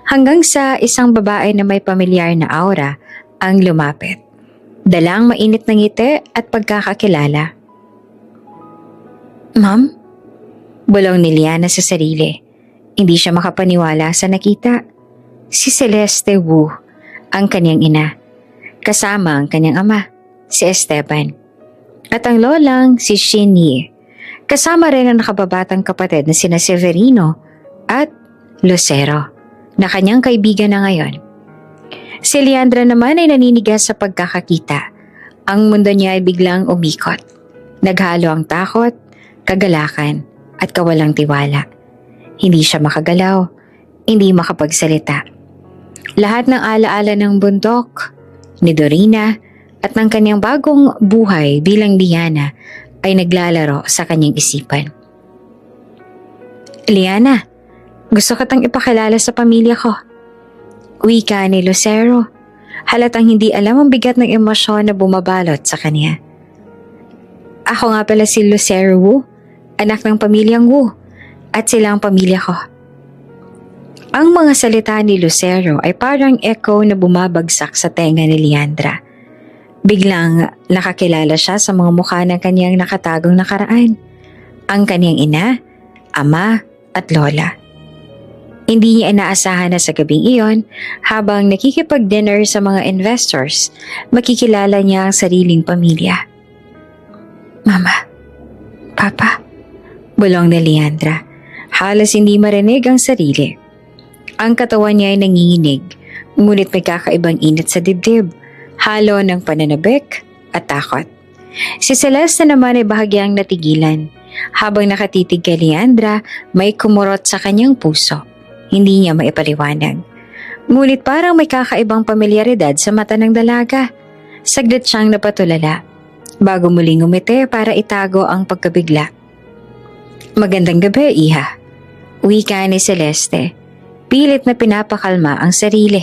S1: hanggang sa isang babae na may pamilyar na aura ang lumapit. Dalang mainit ng ngiti at pagkakakilala. Ma'am? Bulong ni Liana sa sarili. Hindi siya makapaniwala sa nakita. Si Celeste Wu, ang kanyang ina. Kasama ang kanyang ama, si Esteban. At ang lolang si Xin Yi. Kasama rin ang nakababatang kapatid na sina Severino at Lucero, na kanyang kaibigan na ngayon. Si Leandra naman ay naninigas sa pagkakakita. Ang mundo niya ay biglang umikot. Naghalo ang takot, kagalakan at kawalang tiwala. Hindi siya makagalaw, hindi makapagsalita. Lahat ng alaala ng bundok, ni Dorina at ng kanyang bagong buhay bilang Liana ay naglalaro sa kanyang isipan. Liana, gusto kitang ipakilala sa pamilya ko. Wika ni Lucero, halatang hindi alam ang bigat ng emosyon na bumabalot sa kanya. Ako nga pala si Lucero Wu, anak ng pamilyang Wu, at sila ang pamilya ko. Ang mga salita ni Lucero ay parang echo na bumabagsak sa tenga ni Leandra. Biglang nakakilala siya sa mga mukha ng kanyang nakatagong nakaraan. Ang kanyang ina, ama at lola. Hindi niya inaasahan na sa gabing iyon, habang nakikipag-dinner sa mga investors, makikilala niya ang sariling pamilya. Mama, Papa, bulong ni Leandra. Halos hindi marinig ang sarili. Ang katawan niya ay nanginginig, ngunit may kakaibang init sa dibdib. Halo ng pananabik at takot. Si Celeste naman ay bahagyang natigilan. Habang nakatitig kay Leandra, may kumurot sa kanyang puso. Hindi niya maipaliwanag. Ngunit parang may kakaibang pamilyaridad sa mata ng dalaga. Saglit siyang napatulala, bago muling umiti para itago ang pagkabigla. Magandang gabi, Iha. Wika ni Celeste. Pilit na pinapakalma ang sarili.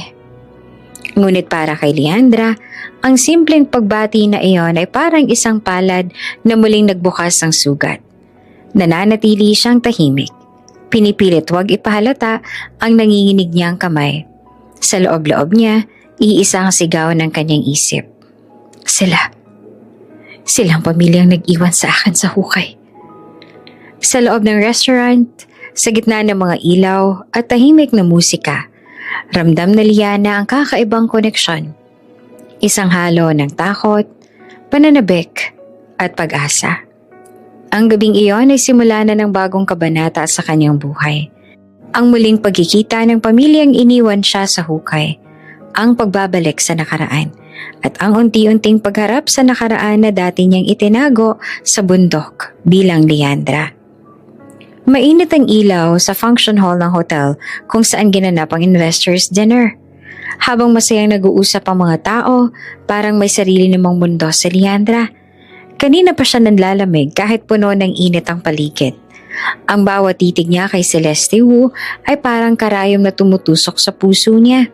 S1: Ngunit para kay Leandra, ang simpleng pagbati na iyon ay parang isang palad na muling nagbukas ng sugat. Nananatili siyang tahimik. Pinipilit huwag ipahalata ang nanginginig niyang kamay. Sa loob-loob niya, iisang sigaw ng kanyang isip. Silang pamilyang nag-iwan sa akin sa hukay. Sa loob ng restaurant, sa gitna ng mga ilaw at tahimik na musika, ramdam na Liana ang kakaibang koneksyon. Isang halo ng takot, pananabik, at pag-asa. Ang gabing iyon ay simula na ng bagong kabanata sa kanyang buhay. Ang muling pagkikita ng pamilyang iniwan siya sa hukay, ang pagbabalik sa nakaraan, at ang unti-unting pagharap sa nakaraan na dati niyang itinago sa bundok bilang Leandra. Mainit ang ilaw sa function hall ng hotel kung saan ginanap ang investors' dinner. Habang masayang nag-uusap ang mga tao, parang may sarili namang mundo si Leandra. Kanina pa siya nanlalamig kahit puno ng init ang paligid. Ang bawat titig niya kay Celeste Wu ay parang karayom na tumutusok sa puso niya.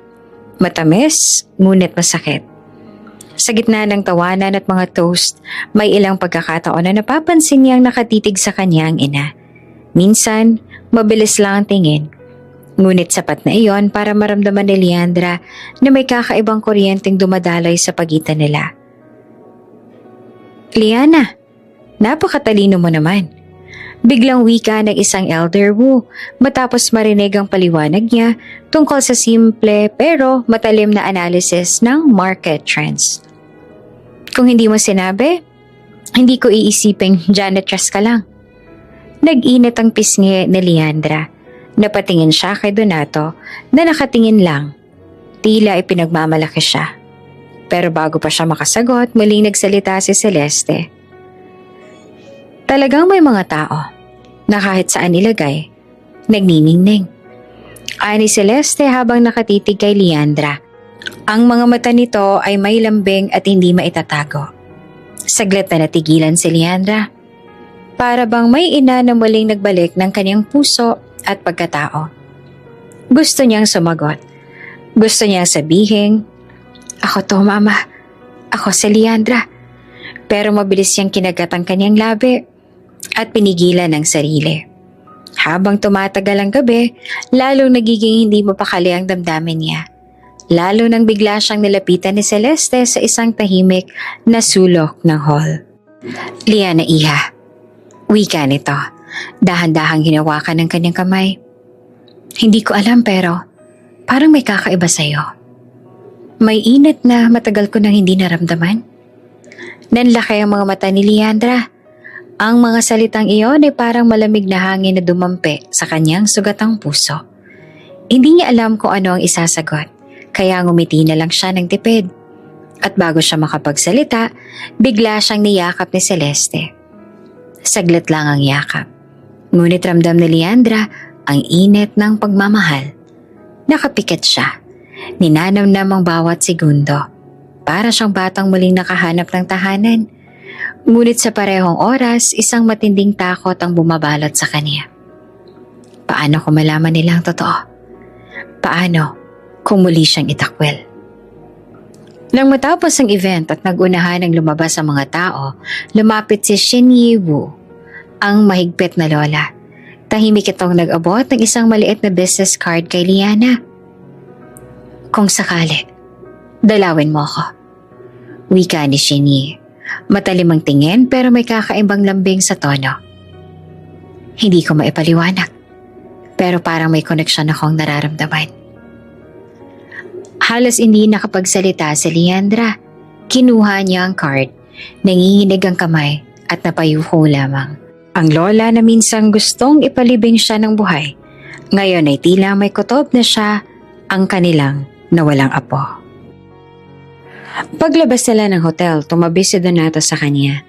S1: Matamis, ngunit masakit. Sa gitna ng tawanan at mga toast, may ilang pagkakataon na napapansin niyang nakatitig sa kanyang ina. Minsan, mabilis lang ang tingin. Ngunit sapat na iyon para maramdaman ni Leandra na may kakaibang kuryenteng dumadaloy sa pagitan nila. Liana, napakatalino mo naman. Biglang wika ng isang elder Wu matapos marinig ang paliwanag niya tungkol sa simple pero matalim na analysis ng market trends. Kung hindi mo sinabi, hindi ko iisiping janitress ka lang. Nag-init ang pisngi ni Leandra. Napatingin siya kay Donato na nakatingin lang. Tila ipinagmamalaki siya. Pero bago pa siya makasagot, muling nagsalita si Celeste. Talagang may mga tao na kahit saan ilagay, nagniningning. Ani Celeste habang nakatitig kay Leandra. Ang mga mata nito ay may lambing at hindi maitatago. Saglit na natigilan si Leandra. Para bang may ina na muling nagbalik ng kanyang puso at pagkatao. Gusto niyang sumagot. Gusto niyang sabihin, "Ako to, mama. Ako si Leandra." Pero mabilis niyang kinagat ang kanyang labi at pinigilan ang sarili. Habang tumatagal ang gabi, lalong nagiging hindi mapakali ang damdamin niya. Lalo nang bigla siyang nilapitan ni Celeste sa isang tahimik na sulok ng hall. "Liana, iha." Wika nito. Dahan-dahang hinawakan ng kanyang kamay. "Hindi ko alam pero parang may kakaiba sa'yo. May init na matagal ko nang hindi naramdaman." Nanlaki ang mga mata ni Leandra. Ang mga salitang iyon ay parang malamig na hangin na dumampi sa kanyang sugatang puso. Hindi niya alam kung ano ang isasagot, kaya ngumiti na lang siya ng tipid. At bago siya makapagsalita, bigla siyang niyakap ni Celeste. Saglit lang ang yakap. Ngunit ramdam ni Leandra ang init ng pagmamahal. Nakapikit siya. Ninanamnam ang bawat segundo. Para siyang batang muling nakahanap ng tahanan. Ngunit sa parehong oras, isang matinding takot ang bumabalot sa kanya. Paano kung malaman nila ang totoo? Paano kung muli siyang itakwil? Nang matapos ang event at nagunahan ng lumabas ang mga tao, lumapit si Xinyi Wu, ang mahigpit na lola. Tahimik itong nag-abot ng isang maliit na business card kay Liana. "Kung sakali, dalawin mo ako." Wika ni Xinyi. Matalim ang tingin pero may kakaimbang lambing sa tono. "Hindi ko maipaliwanag, pero parang may koneksyon akong nararamdaman." Halos hindi nakapagsalita si Leandra. Kinuha niya ang card, nanginginig ang kamay at napayuko lamang. Ang lola na minsang gustong ipalibing siya ng buhay, ngayon ay tila may kutob na siya ang kanilang nawalang apo. Paglabas nila ng hotel, tumabi si Donato sa kanya.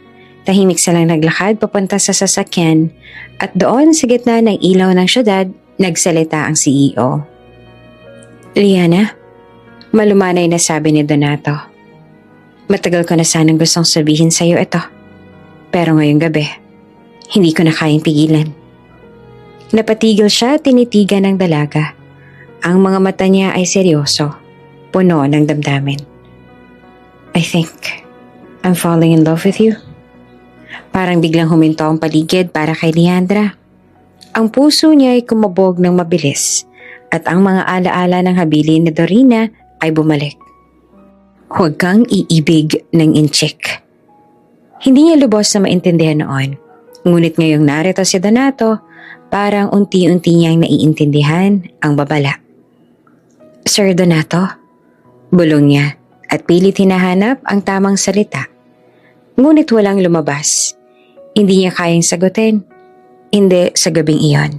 S1: Tahimik silang naglakad papunta sa sasakyan at doon sa gitna ng ilaw ng syudad, nagsalita ang CEO. "Liana," malumanay na sabi ni Donato. "Matagal ko na sanang gustong sabihin sa iyo ito. Pero ngayong gabi, hindi ko na kayang pigilan." Napatigil siya at tinitigan ng dalaga. Ang mga mata niya ay seryoso, puno ng damdamin. "I think I'm falling in love with you." Parang biglang huminto ang paligid para kay Leandra. Ang puso niya ay kumabog ng mabilis at ang mga alaala ng habilin ni Dorina ay bumalik. "Huwag kang iibig ng inchik." Hindi niya lubos na maintindihan noon. Ngunit ngayong narito si Donato, parang unti-unti niyang naiintindihan ang babala. "Sir Donato?" Bulong niya at pilit hinahanap ang tamang salita. Ngunit walang lumabas. Hindi niya kayang sagutin. Hindi sa gabing iyon.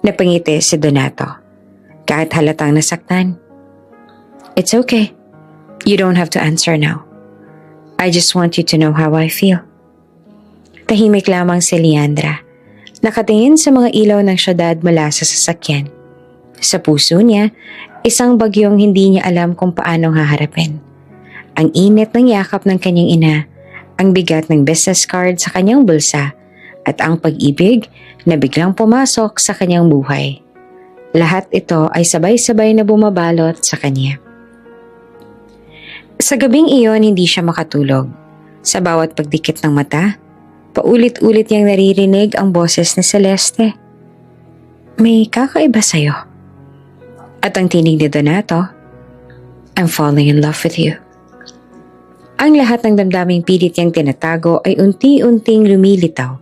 S1: Napangiti si Donato. Kahit halatang nasaktan. "It's okay. You don't have to answer now. I just want you to know how I feel." Tahimik lamang si Leandra. Nakatingin sa mga ilaw ng syudad mula sa sasakyan. Sa puso niya, isang bagyong hindi niya alam kung paano haharapin. Ang init ng yakap ng kanyang ina, ang bigat ng business card sa kanyang bulsa, at ang pag-ibig na biglang pumasok sa kanyang buhay. Lahat ito ay sabay-sabay na bumabalot sa kanya. Sa gabing iyon, hindi siya makatulog. Sa bawat pagdikit ng mata, paulit-ulit niyang naririnig ang boses ni Celeste. "May kakaiba sa'yo." At ang tinig ni Donato, I'm falling in love with you. Ang lahat ng damdaming pilit niyang tinatago ay unti-unting lumilitaw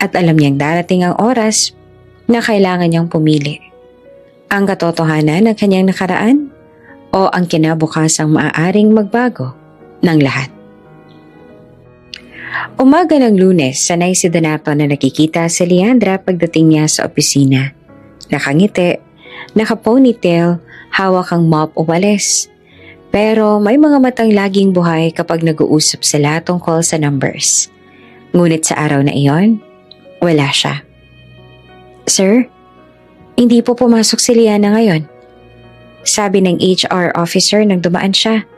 S1: at alam niyang darating ang oras na kailangan niyang pumili. Ang katotohanan ng kanyang nakaraan o ang kinabukasang maaaring magbago ng lahat. Umaga ng Lunes, sanay si Donato na nakikita si Leandra pagdating niya sa opisina. Nakangiti, naka-ponytail, hawak ang mop o walis. Pero may mga matang laging buhay kapag nag-uusap sila tungkol sa numbers. Ngunit sa araw na iyon, wala siya. Sir, hindi po pumasok si Liana ngayon. Sabi ng HR officer nang dumaan siya.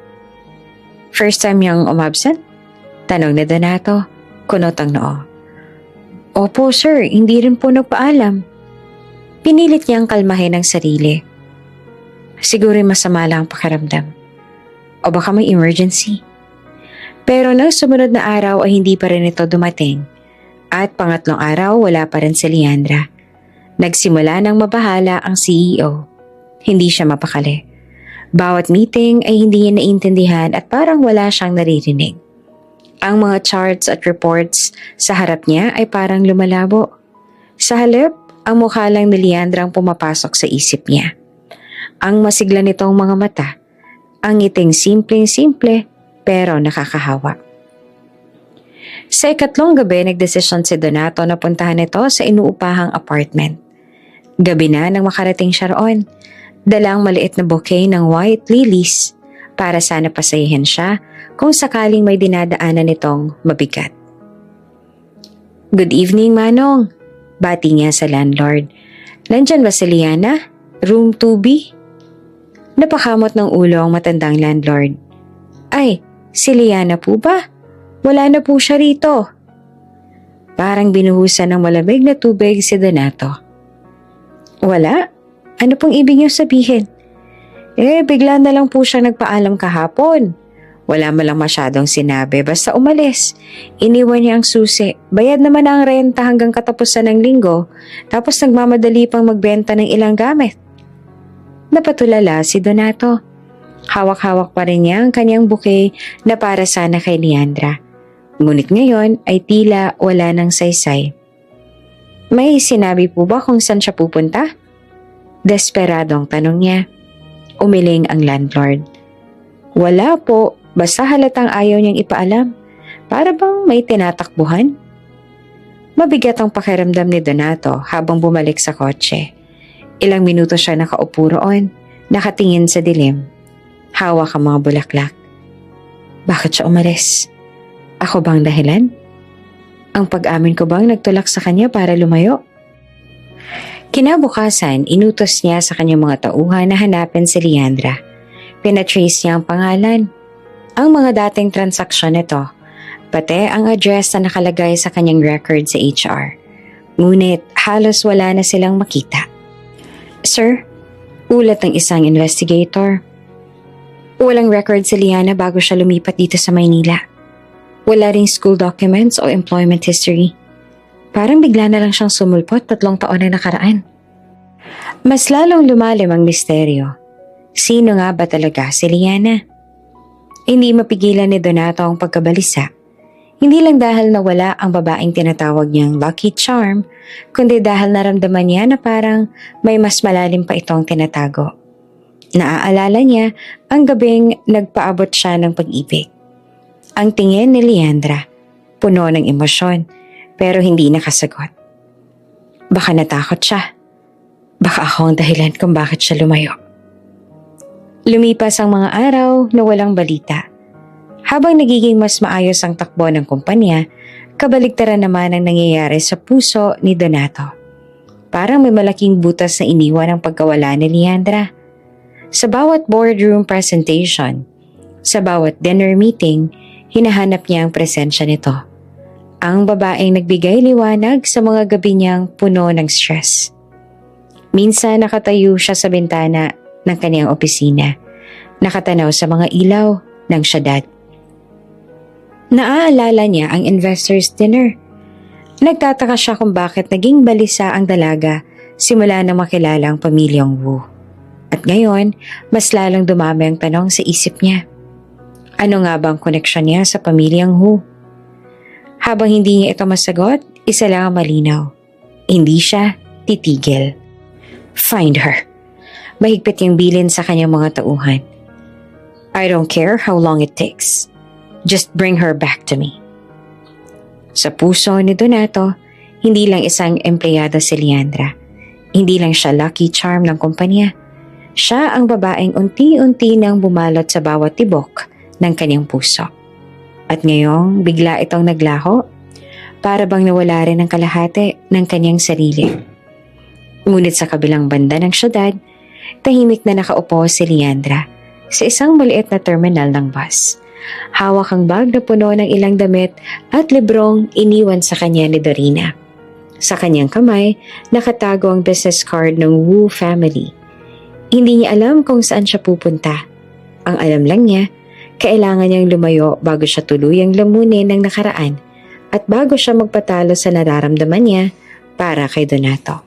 S1: First time niyang umabsent? Tanong ni Donato, kunot ang noo. Opo sir, hindi rin po nagpaalam. Pinilit niyang kalmahin ang sarili. Siguro masama lang ang pakiramdam. O baka may emergency. Pero nang sumunod na araw ay hindi pa rin ito dumating. At pangatlong araw wala pa rin si Leandra. Nagsimula ng mabahala ang CEO. Hindi siya mapakali. Bawat meeting ay hindi niya naintindihan at parang wala siyang naririnig. Ang mga charts at reports sa harap niya ay parang lumalabo. Sa halip, ang mukha lang ni Leandra ang pumapasok sa isip niya. Ang masigla nitong mga mata, ang ngiting simpleng-simple pero nakakahawa. Sa ikatlong gabi, nagdesisyon si Donato na puntahan ito sa inuupahang apartment. Gabi na nang makarating siya roon. Dalang maliit na bouquet ng white lilies para sana pasayahin siya kung sakaling may dinadaanan nitong mabigat. Good evening, Manong. Bati niya sa landlord. Nandyan ba si Liana? Room 2B? Napakamot ng ulo ang matandang landlord. Ay, si Liana po ba? Wala na po siya rito. Parang binuhusan ng malamig na tubig si Donato. Wala? Ano pong ibig niyo sabihin? Bigla na lang po siya nagpaalam kahapon. Wala man lang masyadong sinabi, basta umalis. Iniwan niya ang susi. Bayad naman ang renta hanggang katapusan ng linggo, tapos nagmamadali pang magbenta ng ilang gamit. Napatulala si Donato. Hawak-hawak pa rin niya ang kanyang bouquet na para sana kay Leandra. Ngunit ngayon ay tila wala ng saysay. May sinabi po ba kung saan siya pupunta? Desperadong tanong niya. Umiling ang landlord. Wala po, basta halatang ayaw niyang ipaalam. Para bang may tinatakbuhan? Mabigat ang pakiramdam ni Donato habang bumalik sa kotse. Ilang minuto siya nakaupo roon, nakatingin sa dilim. Hawak ang mga bulaklak. Bakit siya umalis? Ako bang dahilan? Ang pag-amin ko bang nagtulak sa kanya para lumayo? Kinabukasan, inutos niya sa kanyang mga tauhan na hanapin si Leandra. Pinatrace niya ang pangalan, ang mga dating transaksyon nito, pati ang address na nakalagay sa kanyang record sa HR. Ngunit halos wala na silang makita. Sir, ulat ng isang investigator. Walang record si Liana bago siya lumipat dito sa Maynila. Wala ring school documents o employment history. Parang bigla na lang siyang sumulpot 3 taon na nakaraan. Mas lalong lumalim ang misteryo. Sino nga ba talaga si Liana? Hindi mapigilan ni Donato ang pagkabalisa. Hindi lang dahil nawala ang babaeng tinatawag niyang Lucky Charm, kundi dahil naramdaman niya na parang may mas malalim pa itong tinatago. Naaalala niya ang gabing nagpaabot siya ng pag-ibig. Ang tingin ni Leandra, puno ng emosyon, pero hindi nakasagot. Baka natakot siya. Baka ako ang dahilan kung bakit siya lumayo. Lumipas ang mga araw na walang balita. Habang nagiging mas maayos ang takbo ng kumpanya, kabaligtaran naman ang nangyayari sa puso ni Donato. Parang may malaking butas na iniwan ang pagkawala ni Leandra. Sa bawat boardroom presentation, sa bawat dinner meeting, hinahanap niya ang presensya nito. Ang babaeng nagbigay liwanag sa mga gabi niyang puno ng stress. Minsan nakatayo siya sa bintana ng kaniyang opisina, nakatanaw sa mga ilaw ng syudad. Naaalala niya ang investors' dinner. Nagtataka siya kung bakit naging balisa ang dalaga simula nang makilala ang pamilyang Wu. At ngayon, mas lalong dumami ang tanong sa isip niya. Ano nga bang koneksyon niya sa pamilyang Hu? Habang hindi niya ito masagot, isa lang ang malinaw. Hindi siya titigil. Find her. Mahigpit yung bilin sa kanyang mga tauhan. I don't care how long it takes. Just bring her back to me. Sa puso ni Donato, hindi lang isang empleyado si Leandra. Hindi lang siya lucky charm ng kumpanya. Siya ang babaeng unti-unti nang bumalot sa bawat tibok ng kanyang puso. At ngayong bigla itong naglaho, para bang nawala rin ang kalahati ng kanyang sarili. Ngunit sa kabilang banda ng syudad, tahimik na nakaupo si Leandra sa isang maliit na terminal ng bus. Hawak ang bag na puno ng ilang damit at librong iniwan sa kanya ni Dorina. Sa kanyang kamay, nakatago ang business card ng Wu family. Hindi niya alam kung saan siya pupunta. Ang alam lang niya, kailangan niyang lumayo bago siya tuluyang lamunin ng nakaraan at bago siya magpatalo sa nararamdaman niya para kay Donato.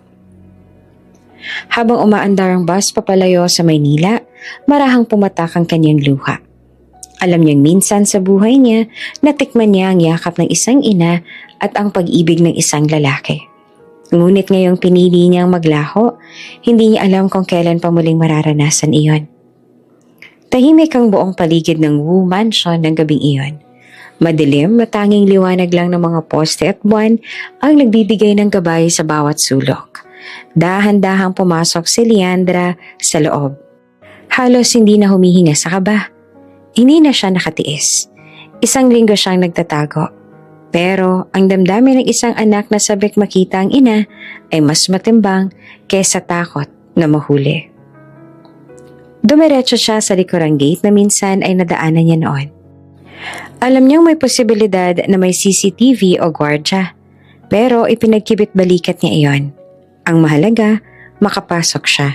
S1: Habang umaandar ang bus papalayo sa Maynila, marahang pumatak ang kanyang luha. Alam niyang minsan sa buhay niya, natikman niya ang yakap ng isang ina at ang pag-ibig ng isang lalaki. Ngunit ngayong pinili niyang maglaho, hindi niya alam kung kailan pa muling mararanasan iyon. Tahimik ang buong paligid ng Wu Mansion ng gabing iyon. Madilim na tanging liwanag lang ng mga poste at buwan ang nagbibigay ng gabay sa bawat sulok. Dahan-dahang pumasok si Leandra sa loob. Halos hindi na humihinga sa kaba. Hindi na siya nakatiis. Isang linggo siyang nagtatago. Pero ang damdamin ng isang anak na sabik makita ang ina ay mas matimbang kaysa takot na mahuli. Dumiretso siya sa likurang gate na minsan ay nadaanan niya noon. Alam niyang may posibilidad na may CCTV o gwardya, pero ipinagkibit balikat niya iyon. Ang mahalaga, makapasok siya.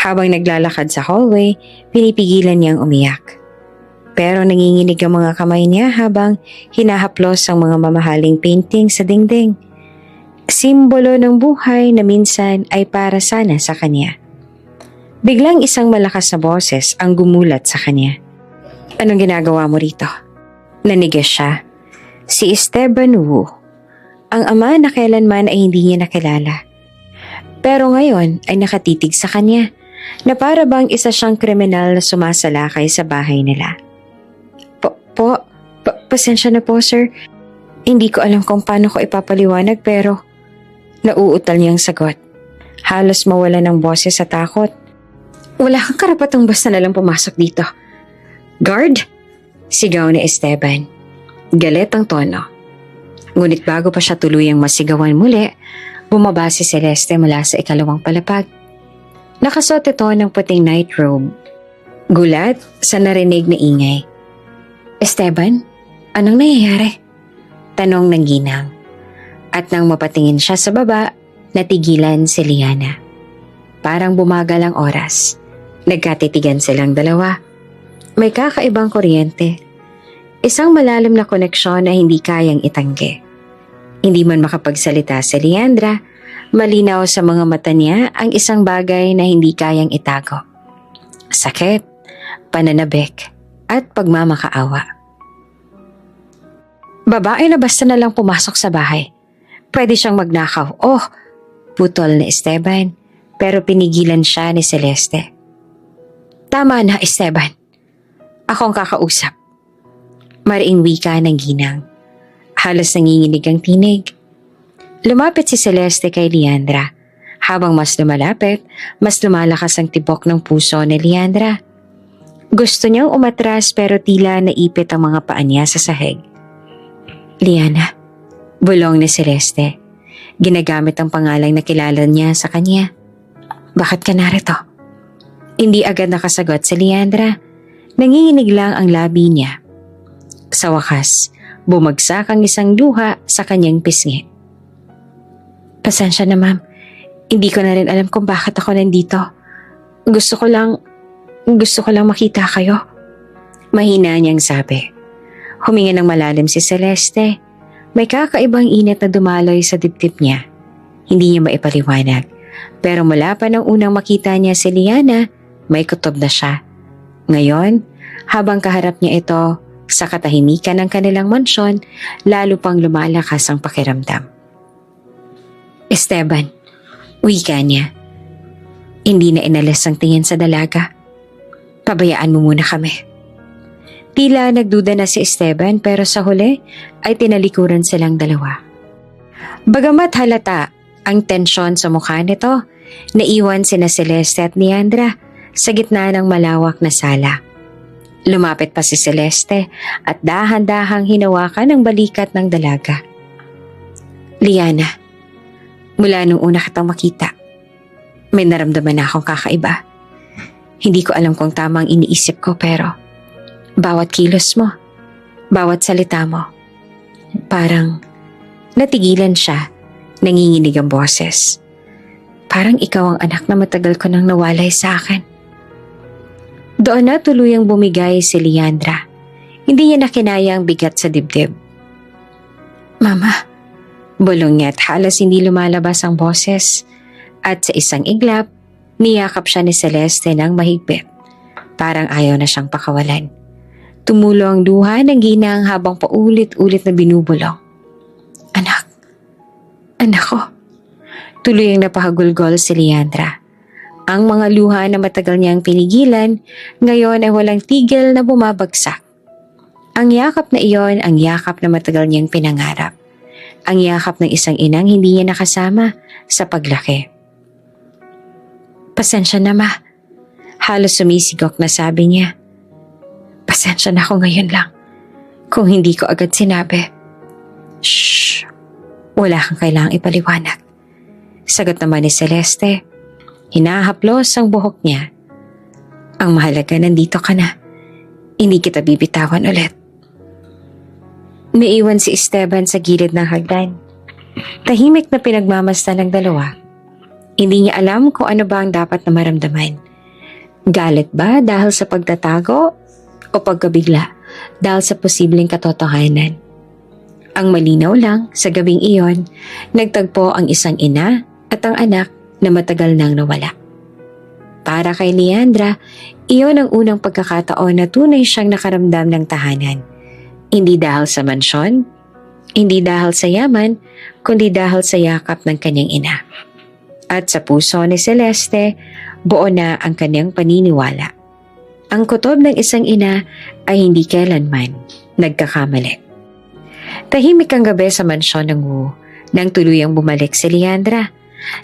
S1: Habang naglalakad sa hallway, pinipigilan niyang umiyak. Pero nanginginig ang mga kamay niya habang hinahaplos ang mga mamahaling painting sa dingding. Simbolo ng buhay na minsan ay para sana sa kanya. Biglang isang malakas na boses ang gumulat sa kanya. Anong ginagawa mo rito? Nanigas siya. Si Esteban Wu, ang ama na kailanman ay hindi niya nakilala. Pero ngayon ay nakatitig sa kanya na para bang isa siyang kriminal na sumasalakay sa bahay nila. Pasensya na po, sir. Hindi ko alam kung paano ko ipapaliwanag pero nauutal niyang sagot. Halos mawala ng boses sa takot. Wala kang karapatang basta nalang pumasok dito. Guard? Sigaw ni Esteban. Galit ang tono. Ngunit bago pa siya tuluyang masigawan muli, bumaba si Celeste mula sa ikalawang palapag. Nakasuot ito ng puting night robe. Gulat sa narinig na ingay. Esteban, anong nangyayari? Tanong ng ginang. At nang mapatingin siya sa baba, natigilan si Liana. Parang bumagal ang oras. Nagkatitigan silang dalawa. May kakaibang kuryente. Isang malalim na koneksyon na hindi kayang itanggi. Hindi man makapagsalita si Leandra, malinaw sa mga mata niya ang isang bagay na hindi kayang itago. Sakit, pananabik, at pagmamakaawa. Babae na basta na lang pumasok sa bahay. Pwede siyang magnakaw. Oh, putol ni Esteban, pero pinigilan siya ni Celeste. Tama na, Esteban. Ako ang kakausap. Mariing wika ng ginang. Halos nanginginig ang tinig. Lumapit si Celeste kay Leandra. Habang mas lumalapit, mas lumalakas ang tibok ng puso ni Leandra. Gusto niyang umatras pero tila naipit ang mga paa niya sa sahig. Liana, bulong ni Celeste. Ginagamit ang pangalang na kilala niya sa kanya. Bakit ka narito? Hindi agad nakasagot si Leandra. Nanginginig lang ang labi niya. Sa wakas, bumagsak ang isang luha sa kanyang pisngi. Pasensya na, ma'am. Hindi ko na rin alam kung bakit ako nandito. Gusto ko lang makita kayo. Mahina niyang sabi. Huminga ng malalim si Celeste. May kakaibang init na dumaloy sa dibdib niya. Hindi niya maipaliwanag. Pero mula pa nang unang makita niya si Liana, may kutob na siya. Ngayon, habang kaharap niya ito sa katahimikan ng kanilang mansyon, lalo pang lumalakas ang pakiramdam. Esteban, wika niya. Hindi na inalis ang tingin sa dalaga. Pabayaan mo muna kami. Tila nagduda na si Esteban pero sa huli ay tinalikuran silang dalawa. Bagamat halata ang tensyon sa mukha nito, naiwan sina Celeste at Leandra sa gitna ng malawak na sala. Lumapit pa si Celeste at dahan-dahang hinawakan ang balikat ng dalaga. Liana, mula nung una kitang makita, may naramdaman na akong kakaiba. Hindi ko alam kung tama ang iniisip ko pero bawat kilos mo, bawat salita mo, parang natigilan siya, nanginginig ang boses. Parang ikaw ang anak na matagal ko nang nawalay sa akin. Doon na tuluyang bumigay si Leandra. Hindi niya nakinaya ang bigat sa dibdib. Mama, bulong niya at halos hindi lumalabas ang boses. At sa isang iglap, niyakap siya ni Celeste ng mahigpit. Parang ayaw na siyang pakawalan. Tumulo ang luha ng ginang habang paulit-ulit na binubulong. Anak ko. Tuloy ang napahagulgol si Leandra. Ang mga luha na matagal niyang pinigilan, ngayon ay walang tigil na bumabagsak. Ang yakap na iyon ang yakap na matagal niyang pinangarap. Ang yakap ng isang inang hindi niya nakasama sa paglaki. Pasensya na ma. Halos sumisigok na sabi niya. Pasensya na ako ngayon lang. Kung hindi ko agad sinabi. Shh! Wala kang kailangang ipaliwanag. Sagot naman ni Celeste. Hinahaplos ang buhok niya. Ang mahalaga nandito ka na. Hindi kita bibitawan ulit. Naiwan si Esteban sa gilid ng hagdan. Tahimik na pinagmamasdan ng dalawa. Hindi niya alam kung ano ba ang dapat na maramdaman. Galit ba dahil sa pagtatago o pagkabigla dahil sa posibleng katotohanan? Ang malinaw lang sa gabing iyon, nagtagpo ang isang ina at ang anak na matagal nang nawala. Para kay Leandra, iyon ang unang pagkakataon na tunay siyang nakaramdam ng tahanan. Hindi dahil sa mansyon, hindi dahil sa yaman, kundi dahil sa yakap ng kanyang ina. At sa puso ni Celeste, buo na ang kanyang paniniwala. Ang kutob ng isang ina ay hindi kailanman nagkakamali. Tahimik ang gabi sa mansyon ng Wu nang tuluyang bumalik si Leandra.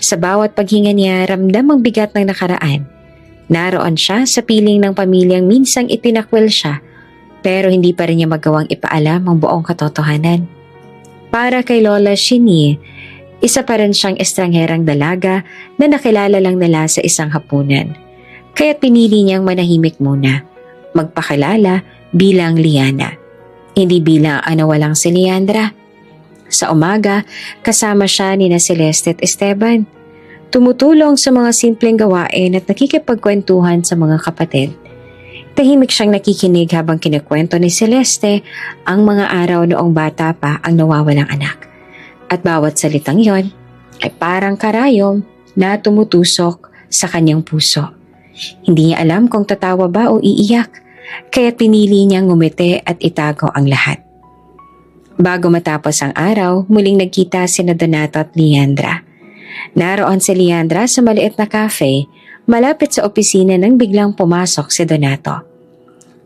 S1: Sa bawat paghinga niya, ramdam ang bigat ng nakaraan. Naroon siya sa piling ng pamilyang minsang itinakwil siya, pero hindi pa rin niya magawang ipaalam ang buong katotohanan. Para kay Lola Shini, isa pa rin siyang estrangherang dalaga na nakilala lang nila sa isang hapunan. Kaya't pinili niyang manahimik muna, magpakilala bilang Liana, hindi bilang walang si Leandra. Sa umaga, kasama siya ni Celeste at Esteban. Tumutulong sa mga simpleng gawain at nakikipagkwentuhan sa mga kapatid. Tahimik siyang nakikinig habang kinikwento ni Celeste ang mga araw noong bata pa ang nawawalang anak. At bawat salitang yon ay parang karayom na tumutusok sa kanyang puso. Hindi niya alam kung tatawa ba o iiyak, kaya pinili niyang ngumiti at itago ang lahat. Bago matapos ang araw, muling nagkita sina Donato at Leandra. Naroon si Leandra sa maliit na cafe, malapit sa opisina nang biglang pumasok si Donato.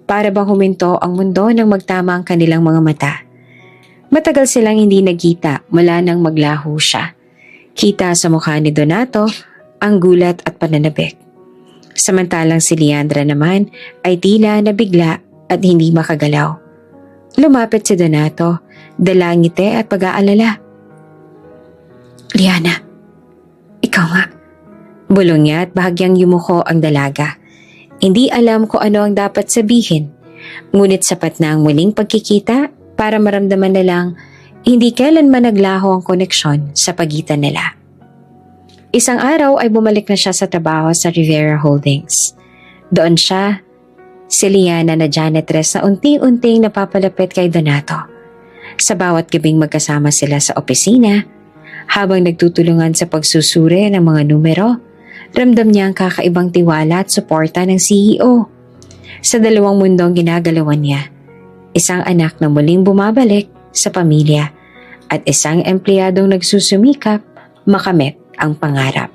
S1: Para bang huminto ang mundo nang magtama ang kanilang mga mata. Matagal silang hindi nagkita mula nang maglaho siya. Kita sa mukha ni Donato ang gulat at pananabik. Samantalang si Leandra naman ay tila nabigla at hindi makagalaw. Lumapit si Donato, dala ngiti at pag-aalala. Liana, ikaw nga. Bulong niya at bahagyang yumuko ang dalaga. Hindi alam kung ano ang dapat sabihin, ngunit sapat na ang muling pagkikita para maramdaman na lang hindi kailanman naglaho ang koneksyon sa pagitan nila. Isang araw ay bumalik na siya sa trabaho sa Rivera Holdings. Doon siya, si Liana na janitress na unting-unting napapalapit kay Donato. Sa bawat gabing magkasama sila sa opisina, Habang nagtutulungan sa pagsusuri ng mga numero, ramdam niya ang kakaibang tiwala at suporta ng CEO. Sa dalawang mundong ginagalawan niya, isang anak na muling bumabalik sa pamilya at isang empleyadong nagsusumikap makamit ang pangarap.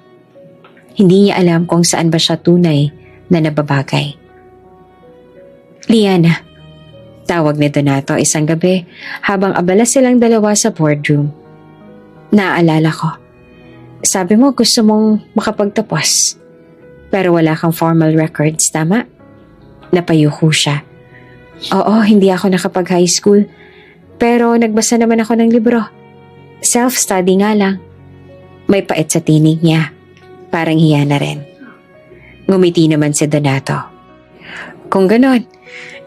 S1: Hindi niya alam kung saan ba siya tunay na nababagay. Liana, tawag ni Donato isang gabi habang abala silang dalawa sa boardroom. Naaalala ko. Sabi mo gusto mong makapagtapos. Pero wala kang formal records, tama? Napayuko siya. Oo, hindi ako nakapag-high school. Pero nagbasa naman ako ng libro. Self-study nga lang. May pait sa tinig niya. Parang hiya na rin. Ngumiti naman si Donato. Kung ganon,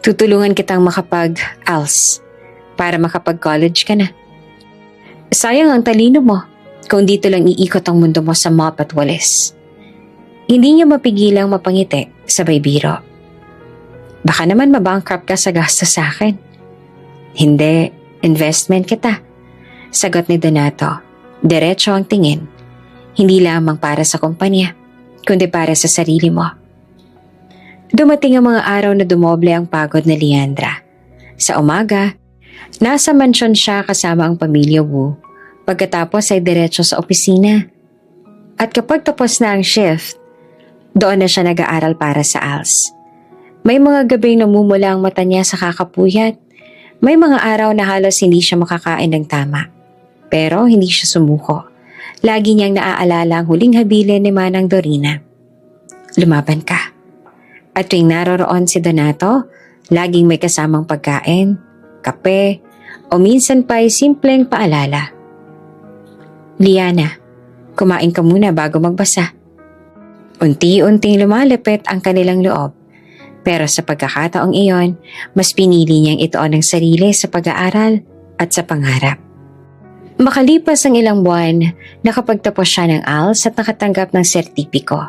S1: tutulungan kitang makapag-ALS para makapag-college ka na. Sayang ang talino mo kung dito lang iikot ang mundo mo sa mop at walis. Hindi niya mapigilang mapangiti sabay biro. Baka naman mabankrupt ka sa gastos sa akin. Hindi, investment kita. Sagot ni Donato. Diretso ang tingin. Hindi lamang para sa kumpanya, kundi para sa sarili mo. Dumating ang mga araw na dumoble ang pagod ni Leandra. Sa umaga, nasa mansyon siya kasama ang pamilya Wu. Pagkatapos ay diretso sa opisina. At kapag tapos na ang shift, doon na siya nag-aaral para sa ALS. May mga gabing namumula ang mata niya sa kakapuyat. May mga araw na halos hindi siya makakain ng tama. Pero hindi siya sumuko. Lagi niyang naaalala ang huling habilin ni Manang Dorina. Lumaban ka. At tuwing naroroon si Donato, laging may kasamang pagkain, kape, o minsan pa ay simpleng paalala. Liana, kumain ka muna bago magbasa. Unti-unting lumalapit ang kanilang loob. Pero sa pagkakataong iyon, mas pinili niyang ituon ang sarili sa pag-aaral at sa pangarap. Makalipas ang ilang buwan, nakapagtapos siya ng ALS at nakatanggap ng sertipiko.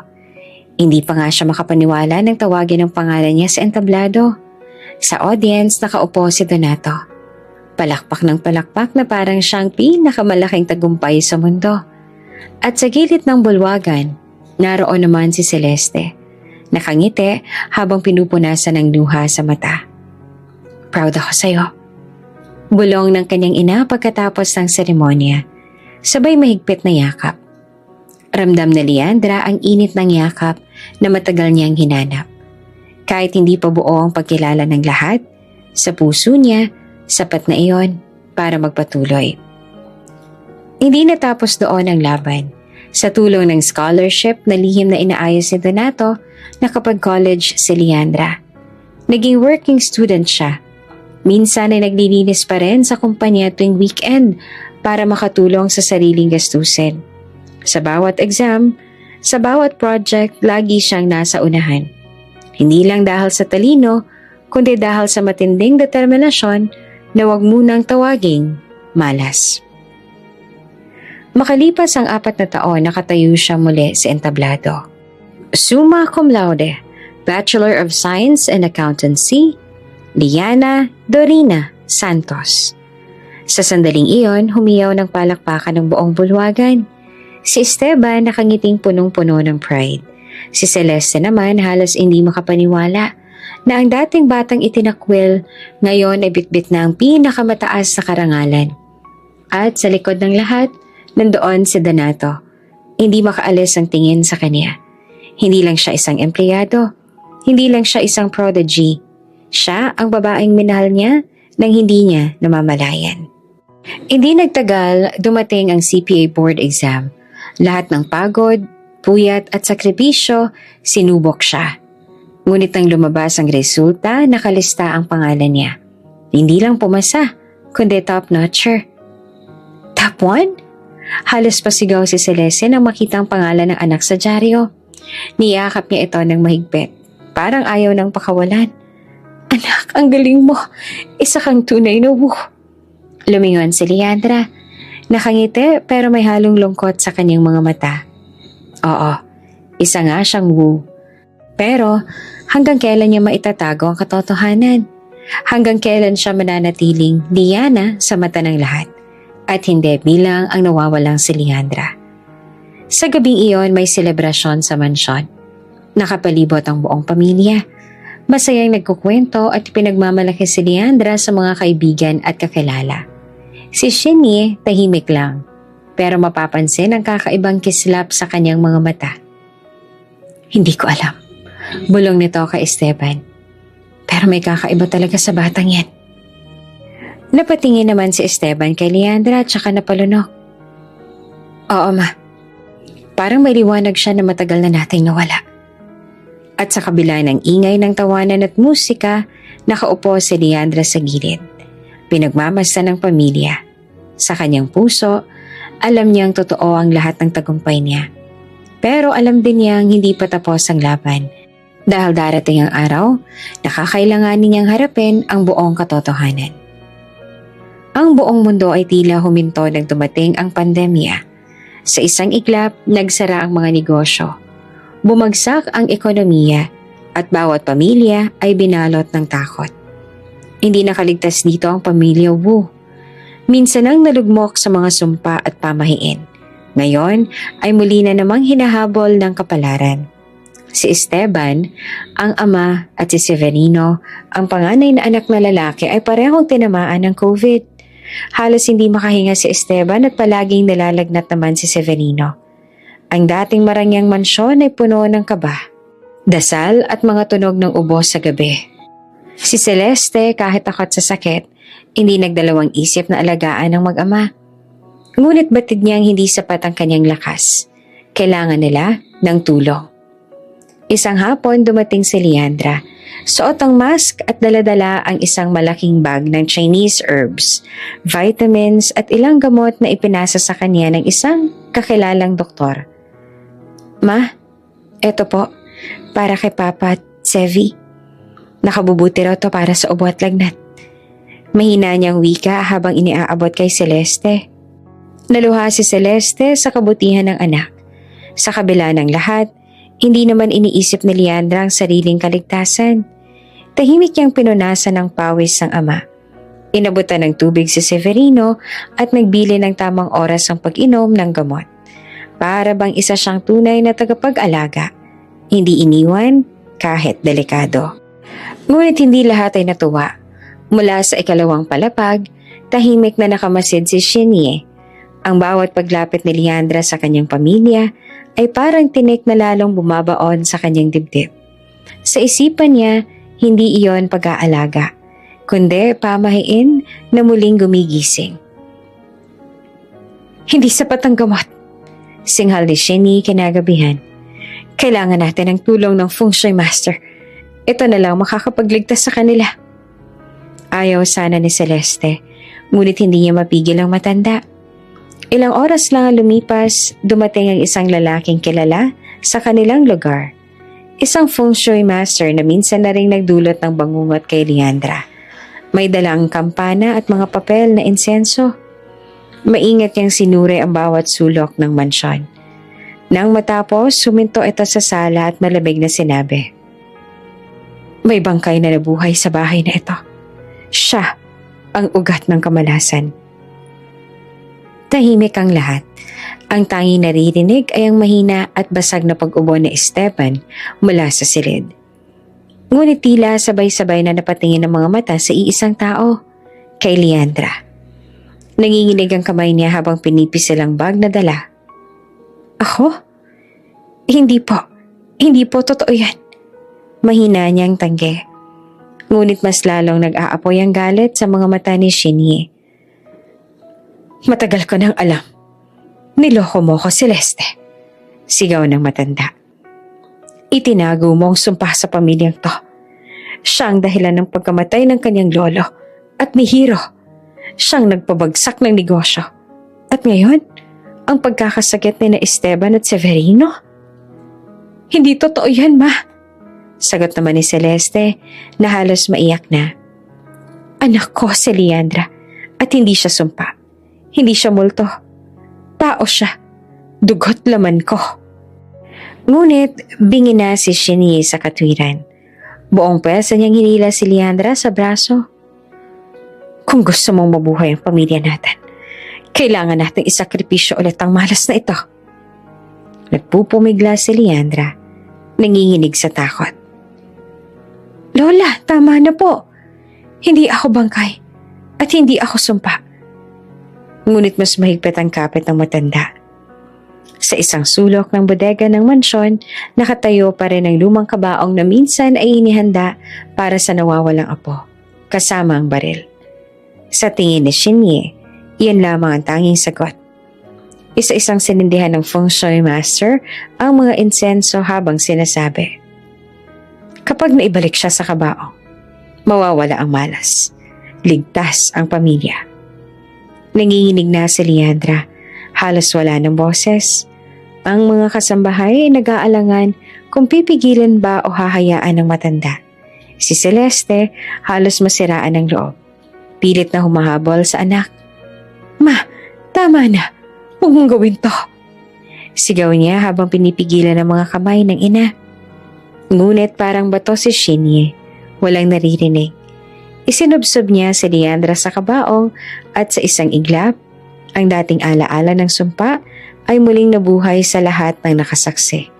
S1: Hindi pa nga siya makapaniwala nang tawagin ang pangalan niya sa entablado. Sa audience, nakaupo si Donato. Palakpak ng palakpak na parang siyang pinakamalaking tagumpay sa mundo. At sa gilid ng bulwagan, naroon naman si Celeste. Nakangiti habang pinupunasan ng luha sa mata. Proud ako sa'yo. Bulong ng kanyang ina pagkatapos ng seremonya. Sabay mahigpit na yakap. Ramdam na Leandra ang init ng yakap na matagal niyang hinanap. Kahit hindi pa buo ang pagkilala ng lahat, sa puso niya, sapat na iyon para magpatuloy. Hindi natapos doon ang laban. Sa tulong ng scholarship na lihim na inaayos ni Donato, nakapag-college si Leandra. Naging working student siya. Minsan ay naglilinis pa rin sa kumpanya tuwing weekend para makatulong sa sariling gastusin. Sa bawat exam, sa bawat project, lagi siyang nasa unahan. Hindi lang dahil sa talino, kundi dahil sa matinding determinasyon na wag munang tawaging malas. Makalipas ang 4 na taon, nakatayo siya muli sa entablado. Summa cum laude, Bachelor of Science and Accountancy, Liana Dorina Santos. Sa sandaling iyon, humiyaw ng palakpakan ng buong bulwagan. Si Esteban nakangiting punong-puno ng pride. Si Celeste naman halos hindi makapaniwala na ang dating batang itinakwil ngayon ay bitbit na ang pinakamataas sa karangalan. At sa likod ng lahat, nandoon si Donato. Hindi makaalis ang tingin sa kanya. Hindi lang siya isang empleyado. Hindi lang siya isang prodigy. Siya ang babaeng minahal niya nang hindi niya namamalayan. Hindi nagtagal, dumating ang CPA board exam. Lahat ng pagod, puyat at sakripisyo, sinubok siya. Ngunit nang lumabas ang resulta, nakalista ang pangalan niya. Hindi lang pumasa, kundi top-notcher. Top 1? Halos pasigaw si Celeste nang makita ang pangalan ng anak sa dyaryo. Niyakap niya ito ng mahigpit. Parang ayaw nang pakawalan. Anak, ang galing mo. Isa kang tunay na Wu. Lumingon si Leandra. Nakangiti pero may halong lungkot sa kanyang mga mata. Oo, isa nga siyang Wu. Pero hanggang kailan niya maitatago ang katotohanan? Hanggang kailan siya mananatiling Liana sa mata ng lahat? at hindi bilang ang nawawalang si Leandra. Sa gabing iyon may selebrasyon sa mansyon. Nakapalibot ang buong pamilya. Masayang nagkukwento at pinagmamalaki si Leandra sa mga kaibigan at kakilala. Si Shinny tahimik lang, pero mapapansin ang kakaibang kislap sa kanyang mga mata. Hindi ko alam. Bulong nito kay Esteban. Pero may kakaiba talaga sa batang yan. Napatingin naman si Esteban kay Leandra at saka napalunok. Oo ma. Parang may liwanag siya na matagal na nating nawala. At sa kabila ng ingay ng tawanan at musika, nakaupo si Leandra sa gilid. Pinagmamasdan ng pamilya. Sa kanyang puso, alam niyang totoo ang lahat ng tagumpay niya. Pero alam din niyang hindi pa tapos ang laban. Dahil darating ang araw, nakakailanganin niyang harapin ang buong katotohanan. Ang buong mundo ay tila huminto nang dumating ang pandemya. Sa isang iglap, nagsara ang mga negosyo. Bumagsak ang ekonomiya at bawat pamilya ay binalot ng takot. Hindi nakaligtas dito ang pamilya Wu. Minsan ang nalugmok sa mga sumpa at pamahiin. Ngayon ay muli na namang hinahabol ng kapalaran. Si Esteban, ang ama at si Severino, ang panganay na anak na lalaki ay parehong tinamaan ng COVID. Halos hindi makahinga si Esteban at palaging nilalagnat naman si Severino. Ang dating marangyang mansyon ay puno ng kaba, dasal at mga tunog ng ubo sa gabi. Si Celeste kahit takot sa sakit, hindi nagdalawang isip na alagaan ng mag-ama. Ngunit batid niyang hindi sapat ang kanyang lakas. Kailangan nila ng tulong. Isang hapon dumating si Leandra. Suot ang mask at daladala ang isang malaking bag ng Chinese herbs, vitamins at ilang gamot na ipinasa sa kanya ng isang kakilalang doktor. Ma, eto po, para kay Papa at Sevi. Nakabubuti raw to para sa ubo at lagnat. Mahina niyang wika habang iniaabot kay Celeste. Naluha si Celeste sa kabutihan ng anak. Sa kabila ng lahat, hindi naman iniisip ni Leandra ang sariling kaligtasan. Tahimik niyang pinunasan ng pawis ng ama. Inabutan ng tubig si Severino at nagbili ng tamang oras ang pag-inom ng gamot. Para bang isa siyang tunay na tagapag-alaga. Hindi iniwan kahit delikado. Ngunit hindi lahat ay natuwa. Mula sa ikalawang palapag, tahimik na nakamasid si Shinny. Ang bawat paglapit ni Leandra sa kanyang pamilya ay parang tinik na lalong bumabaon sa kanyang dibdib. Sa isipan niya, hindi iyon pag-aalaga, kundi pamahiin na muling gumigising. Hindi sapat ang gamot, singhal ni Shinny kinagabihan. Kailangan natin ng tulong ng Feng Shui Master. Ito na lang makakapagligtas sa kanila. Ayaw sana ni Celeste, ngunit hindi niya mapigil ang matanda. Ilang oras lang ang lumipas, dumating ang isang lalaking kilala sa kanilang lugar. Isang Feng Shui Master na minsan na rin nagdulot ng bangungot kay Leandra. May dalang kampana at mga papel na insenso. Maingat niyang sinuri ang bawat sulok ng mansyon. Nang matapos, suminto ito sa sala at malamig na sinabi, "May bangkay na nabuhay sa bahay na ito. Siya ang ugat ng kamalasan." Tahimik ang lahat. Ang tanging naririnig ay ang mahina at basag na pag-ubo ni Esteban mula sa silid. Ngunit tila sabay-sabay na napatingin ang mga mata sa iisang tao, kay Leandra. Nanginginig ang kamay niya habang pinipisil ang bag na dala. Ako? Hindi po. Hindi po totoo yan. Mahina niyang tanggi. Ngunit mas lalong nag-aapoy ang galit sa mga mata ni Shinny. Matagal ko nang alam. Niloko mo ko, Celeste. Sigaw ng matanda. Itinago mo ang sumpa sa pamilyang to. Siya ang dahilan ng pagkamatay ng kanyang lolo at ni Hiro. Siyang nagpabagsak ng negosyo. At ngayon, ang pagkakasakit ni na Esteban at Severino? Hindi totoo yan, ma. Sagot naman ni Celeste na halos maiyak na. Anak ko si Leandra at hindi siya sumpa. Hindi siya multo. Tao siya. Dugot laman ko. Ngunit bingi na si Shinny sa katwiran. Buong pwersa niyang hinila si Leandra sa braso. Kung gusto mong mabuhay ang pamilya natin, Kailangan nating isakripisyo ulit ang malas na ito. Nagpupumigla si Leandra, nanginginig sa takot. Lola, tama na po. Hindi ako bangkay at hindi ako sumpa. Ngunit mas mahigpit ang kapit ng matanda. Sa isang sulok ng bodega ng mansyon, nakatayo pa rin ang lumang kabaong na minsan ay inihanda para sa nawawalang apo, kasama ang baril. Sa tingin ni Shinye, iyan lamang ang tanging sagot. Isa-isang sinindihan ng feng shui master ang mga insenso habang sinasabi. Kapag naibalik siya sa kabaong, mawawala ang malas. Ligtas ang pamilya. Nanginginig na si Leandra, halos wala ng boses. Ang mga kasambahay ay nag-aalangan kung pipigilan ba o hahayaan ng matanda. Si Celeste halos masiraan ng loob. Pilit na humahabol sa anak. Ma, tama na. Huwag mong gawin to. Sigaw niya habang pinipigilan ang mga kamay ng ina. Ngunit parang bato si Shinye. Walang naririnig. Isinubsob niya si Leandra sa kabaong at sa isang iglap, ang dating alaala ng sumpa ay muling nabuhay sa lahat ng nakasaksi.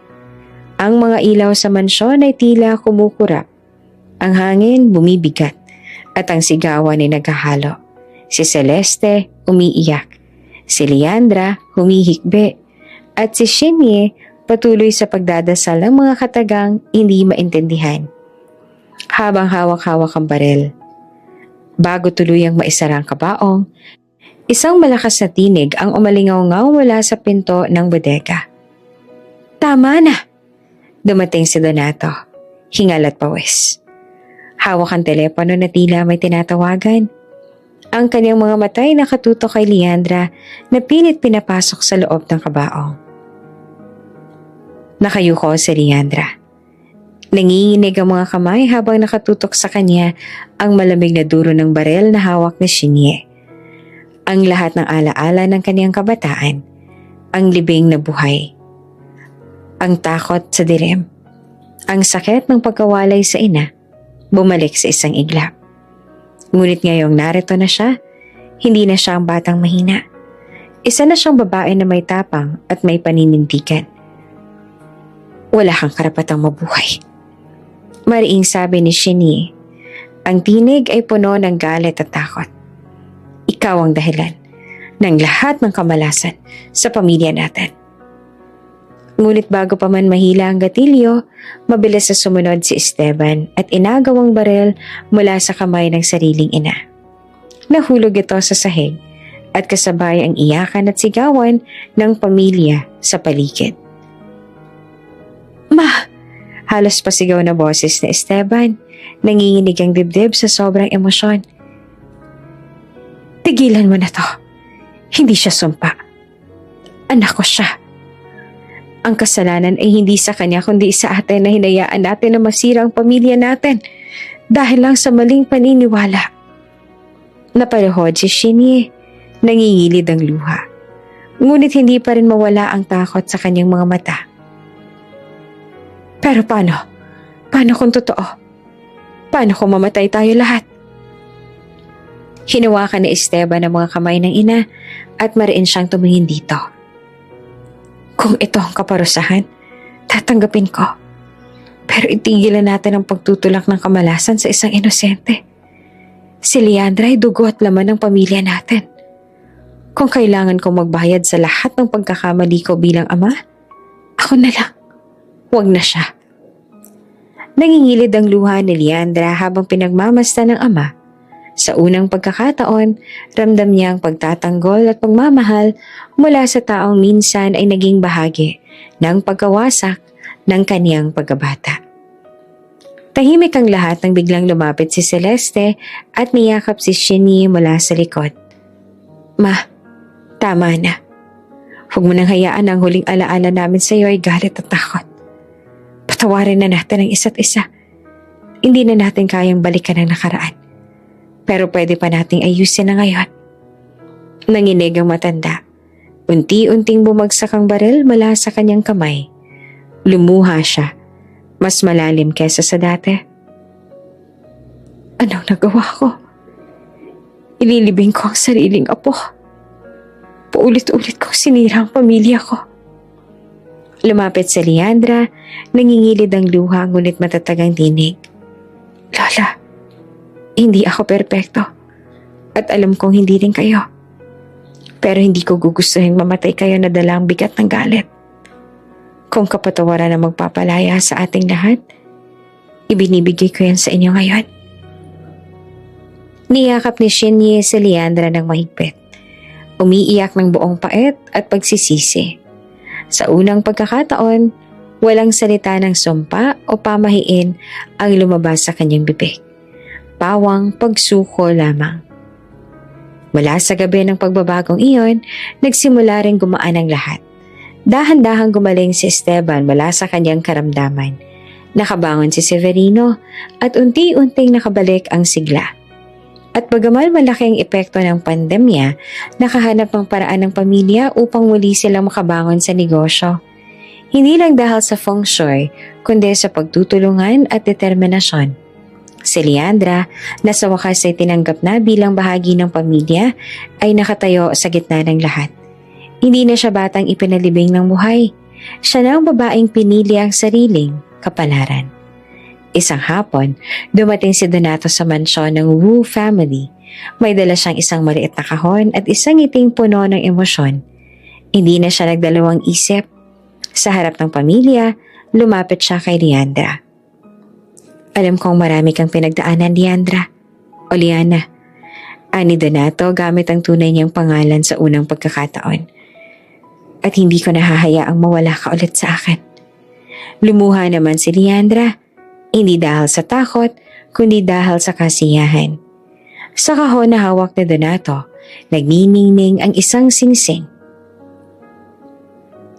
S1: Ang mga ilaw sa mansyon ay tila kumukurap. Ang hangin bumibigat at ang sigawan ay naghahalo. Si Celeste umiiyak, si Leandra humihikbi at si Shinye patuloy sa pagdadasal ng mga katagang hindi maintindihan. Habang hawak-hawak ang baril. Bago tuluyang maisara ang kabaong, isang malakas na tinig ang umalingaw-ngaw mula sa pinto ng bodega. Tama na! Dumating si Donato, hingal at pawis. Hawak ang telepono na tila may tinatawagan. Ang kanyang mga matay nakatutok kay Leandra na pilit pinapasok sa loob ng kabaong. Nakayuko si Leandra. Nanginginig ang mga kamay habang nakatutok sa kanya ang malamig na duro ng barel na hawak ni Shinye. Ang lahat ng alaala ng kanyang kabataan, ang libing na buhay. Ang takot sa dilim, ang sakit ng pagkawalay sa ina, bumalik sa isang iglap. Ngunit ngayong narito na siya, hindi na siya ang batang mahina. Isa na siyang babae na may tapang at may paninindigan. Wala kang karapatang mabuhay. Mariing sabi ni Shinye, ang tinig ay puno ng galit at takot. Ikaw ang dahilan ng lahat ng kamalasan sa pamilya natin. Ngunit bago pa man mahila ang gatilyo, mabilis na sumunod si Esteban at inagaw ang barel mula sa kamay ng sariling ina. Nahulog ito sa sahig at kasabay ang iyakan at sigawan ng pamilya sa paligid. Ma! Halos pasigaw na boses ni Esteban, nanginginig ang dibdib sa sobrang emosyon. Tigilan mo na to. Hindi siya sumpa. Anak ko siya. Ang kasalanan ay hindi sa kanya kundi sa atin na hinayaan natin na masira ang pamilya natin dahil lang sa maling paniniwala. Napalahod si Shinye, nangingilid ang luha. Ngunit hindi pa rin mawala ang takot sa kanyang mga mata. Pero paano? Paano kung totoo? Paano kung mamatay tayo lahat? Hinawakan ni Esteban ang mga kamay ng ina at mariin siyang tumingin dito. Kung ito ang kaparusahan, tatanggapin ko. Pero itigilan natin ang pagtutulak ng kamalasan sa isang inosente. Si Leandra ay dugo at laman ng pamilya natin. Kung kailangan kong magbayad sa lahat ng pagkakamali ko bilang ama, ako na lang. Huwag na siya. Nangingilid ang luha ni Leandra habang pinagmamasdan ng ama. Sa unang pagkakataon, ramdam niya ang pagtatanggol at pagmamahal mula sa taong minsan ay naging bahagi ng pagkawasak ng kaniyang pagkabata. Tahimik ang lahat nang biglang lumapit si Celeste at niyakap si Shinye mula sa likod. Ma, tama na. Huwag mo nang hayaan ang huling alaala namin sa iyo ay galit at takot. Patawarin na natin ang isa't isa. Hindi na natin kayang balikan ang nakaraan. Pero pwede pa nating ayusin na ngayon. Nanginig ang matanda. Unti-unting bumagsak ang baril mula sa kanyang kamay. Lumuha siya. Mas malalim kesa sa dati. Anong nagawa ko? Ililibing ko ang sariling apo. Paulit-ulit ko sinira ang pamilya ko. Lumapit si Leandra, nangingilid ang luha ngunit matatag ang tinig. Lola, hindi ako perpekto. At alam kong hindi rin kayo. Pero hindi ko gugustuhin mamatay kayo na dala ang bigat ng galit. Kung kapatawaran na magpapalaya sa ating lahat, ibinibigay ko yan sa inyo ngayon. Niyakap ni Shinye si Leandra ng mahigpit. Umiiyak ng buong pait at pagsisisi. Sa unang pagkakataon, walang salita ng sumpa o pamahiin ang lumabas sa kanyang bibig. Pawang pagsuko lamang. Mula sa gabi ng pagbabagong iyon, nagsimula ring gumaan ang lahat. Dahan-dahang gumaling si Esteban mula sa kanyang karamdaman. Nakabangon si Severino at unti-unting nakabalik ang sigla. At bagamal malaki ang epekto ng pandemya, nakahanap ng paraan ng pamilya upang muli silang makabangon sa negosyo. Hindi lang dahil sa feng shui, kundi sa pagtutulungan at determinasyon. Si Leandra, na sa wakas ay tinanggap na bilang bahagi ng pamilya, ay nakatayo sa gitna ng lahat. Hindi na siya batang ipinalibing ng buhay. Siya na ang babaeng pinili ang sariling kapalaran. Isang hapon, dumating si Donato sa mansyon ng Wu family. May dala siyang isang maliit na kahon at isang ngiting puno ng emosyon. Hindi na siya nagdalawang isip. Sa harap ng pamilya, lumapit siya kay Leandra. Alam kong marami kang pinagdaanan, Leandra. O Liana. Ani Donato gamit ang tunay niyang pangalan sa unang pagkakataon. At hindi ko nahahayaang mawala ka ulit sa akin. Lumuha naman si Leandra. Hindi dahil sa takot, kundi dahil sa kasiyahan. Sa kahon na hawak ni Donato, nagniningning ang isang singsing.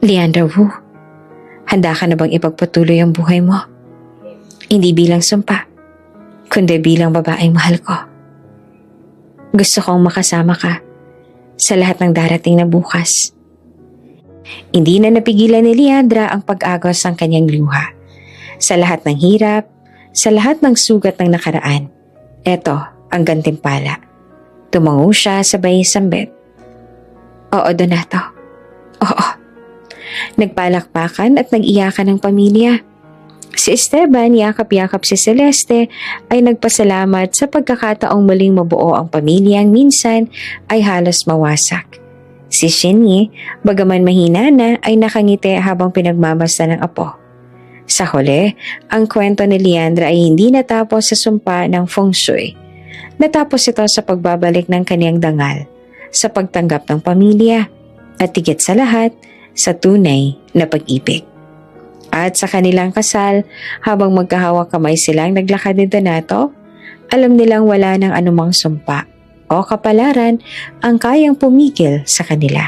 S1: Leandra Wu, handa ka na bang ipagpatuloy ang buhay mo? Hindi bilang sumpa, kundi bilang babaeng mahal ko. Gusto kong makasama ka sa lahat ng darating na bukas. Hindi na napigilan ni Leandra ang pag-agos ng kanyang luha. Sa lahat ng hirap, sa lahat ng sugat ng nakaraan, eto ang gantimpala. Tumango siya sabay sambit. Oo, Donato. Oo. Nagpalakpakan at nag-iyakan ng pamilya. Si Esteban, yakap-yakap si Celeste, ay nagpasalamat sa pagkakataong muling mabuo ang pamilyang minsan ay halos mawasak. Si Shinny, bagaman mahina na, ay nakangiti habang pinagmamasdan ng apo. Sa huli, ang kwento ni Leandra ay hindi natapos sa sumpa ng feng shui. Natapos ito sa pagbabalik ng kaniyang dangal, sa pagtanggap ng pamilya, at higit sa lahat, sa tunay na pag-ibig. At sa kanilang kasal, habang magkahawak kamay silang naglakad ni Donato, alam nilang wala ng anumang sumpa o kapalaran ang kayang pumigil sa kanila.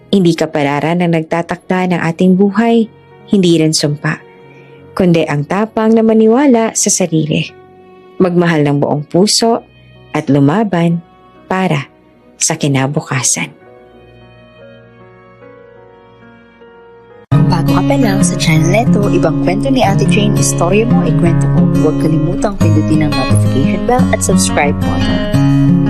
S1: Hindi kapalaran ang nagtatakda ng ating buhay, hindi rin sumpa, kundi ang tapang na maniwala sa sarili, magmahal ng buong puso at lumaban para sa kinabukasan.
S2: Bago ka pa lang sa channel neto, ibang kwento ni Ate Jane, istorya mo, ikwento ko. Huwag kalimutang pindutin ang notification bell at subscribe button.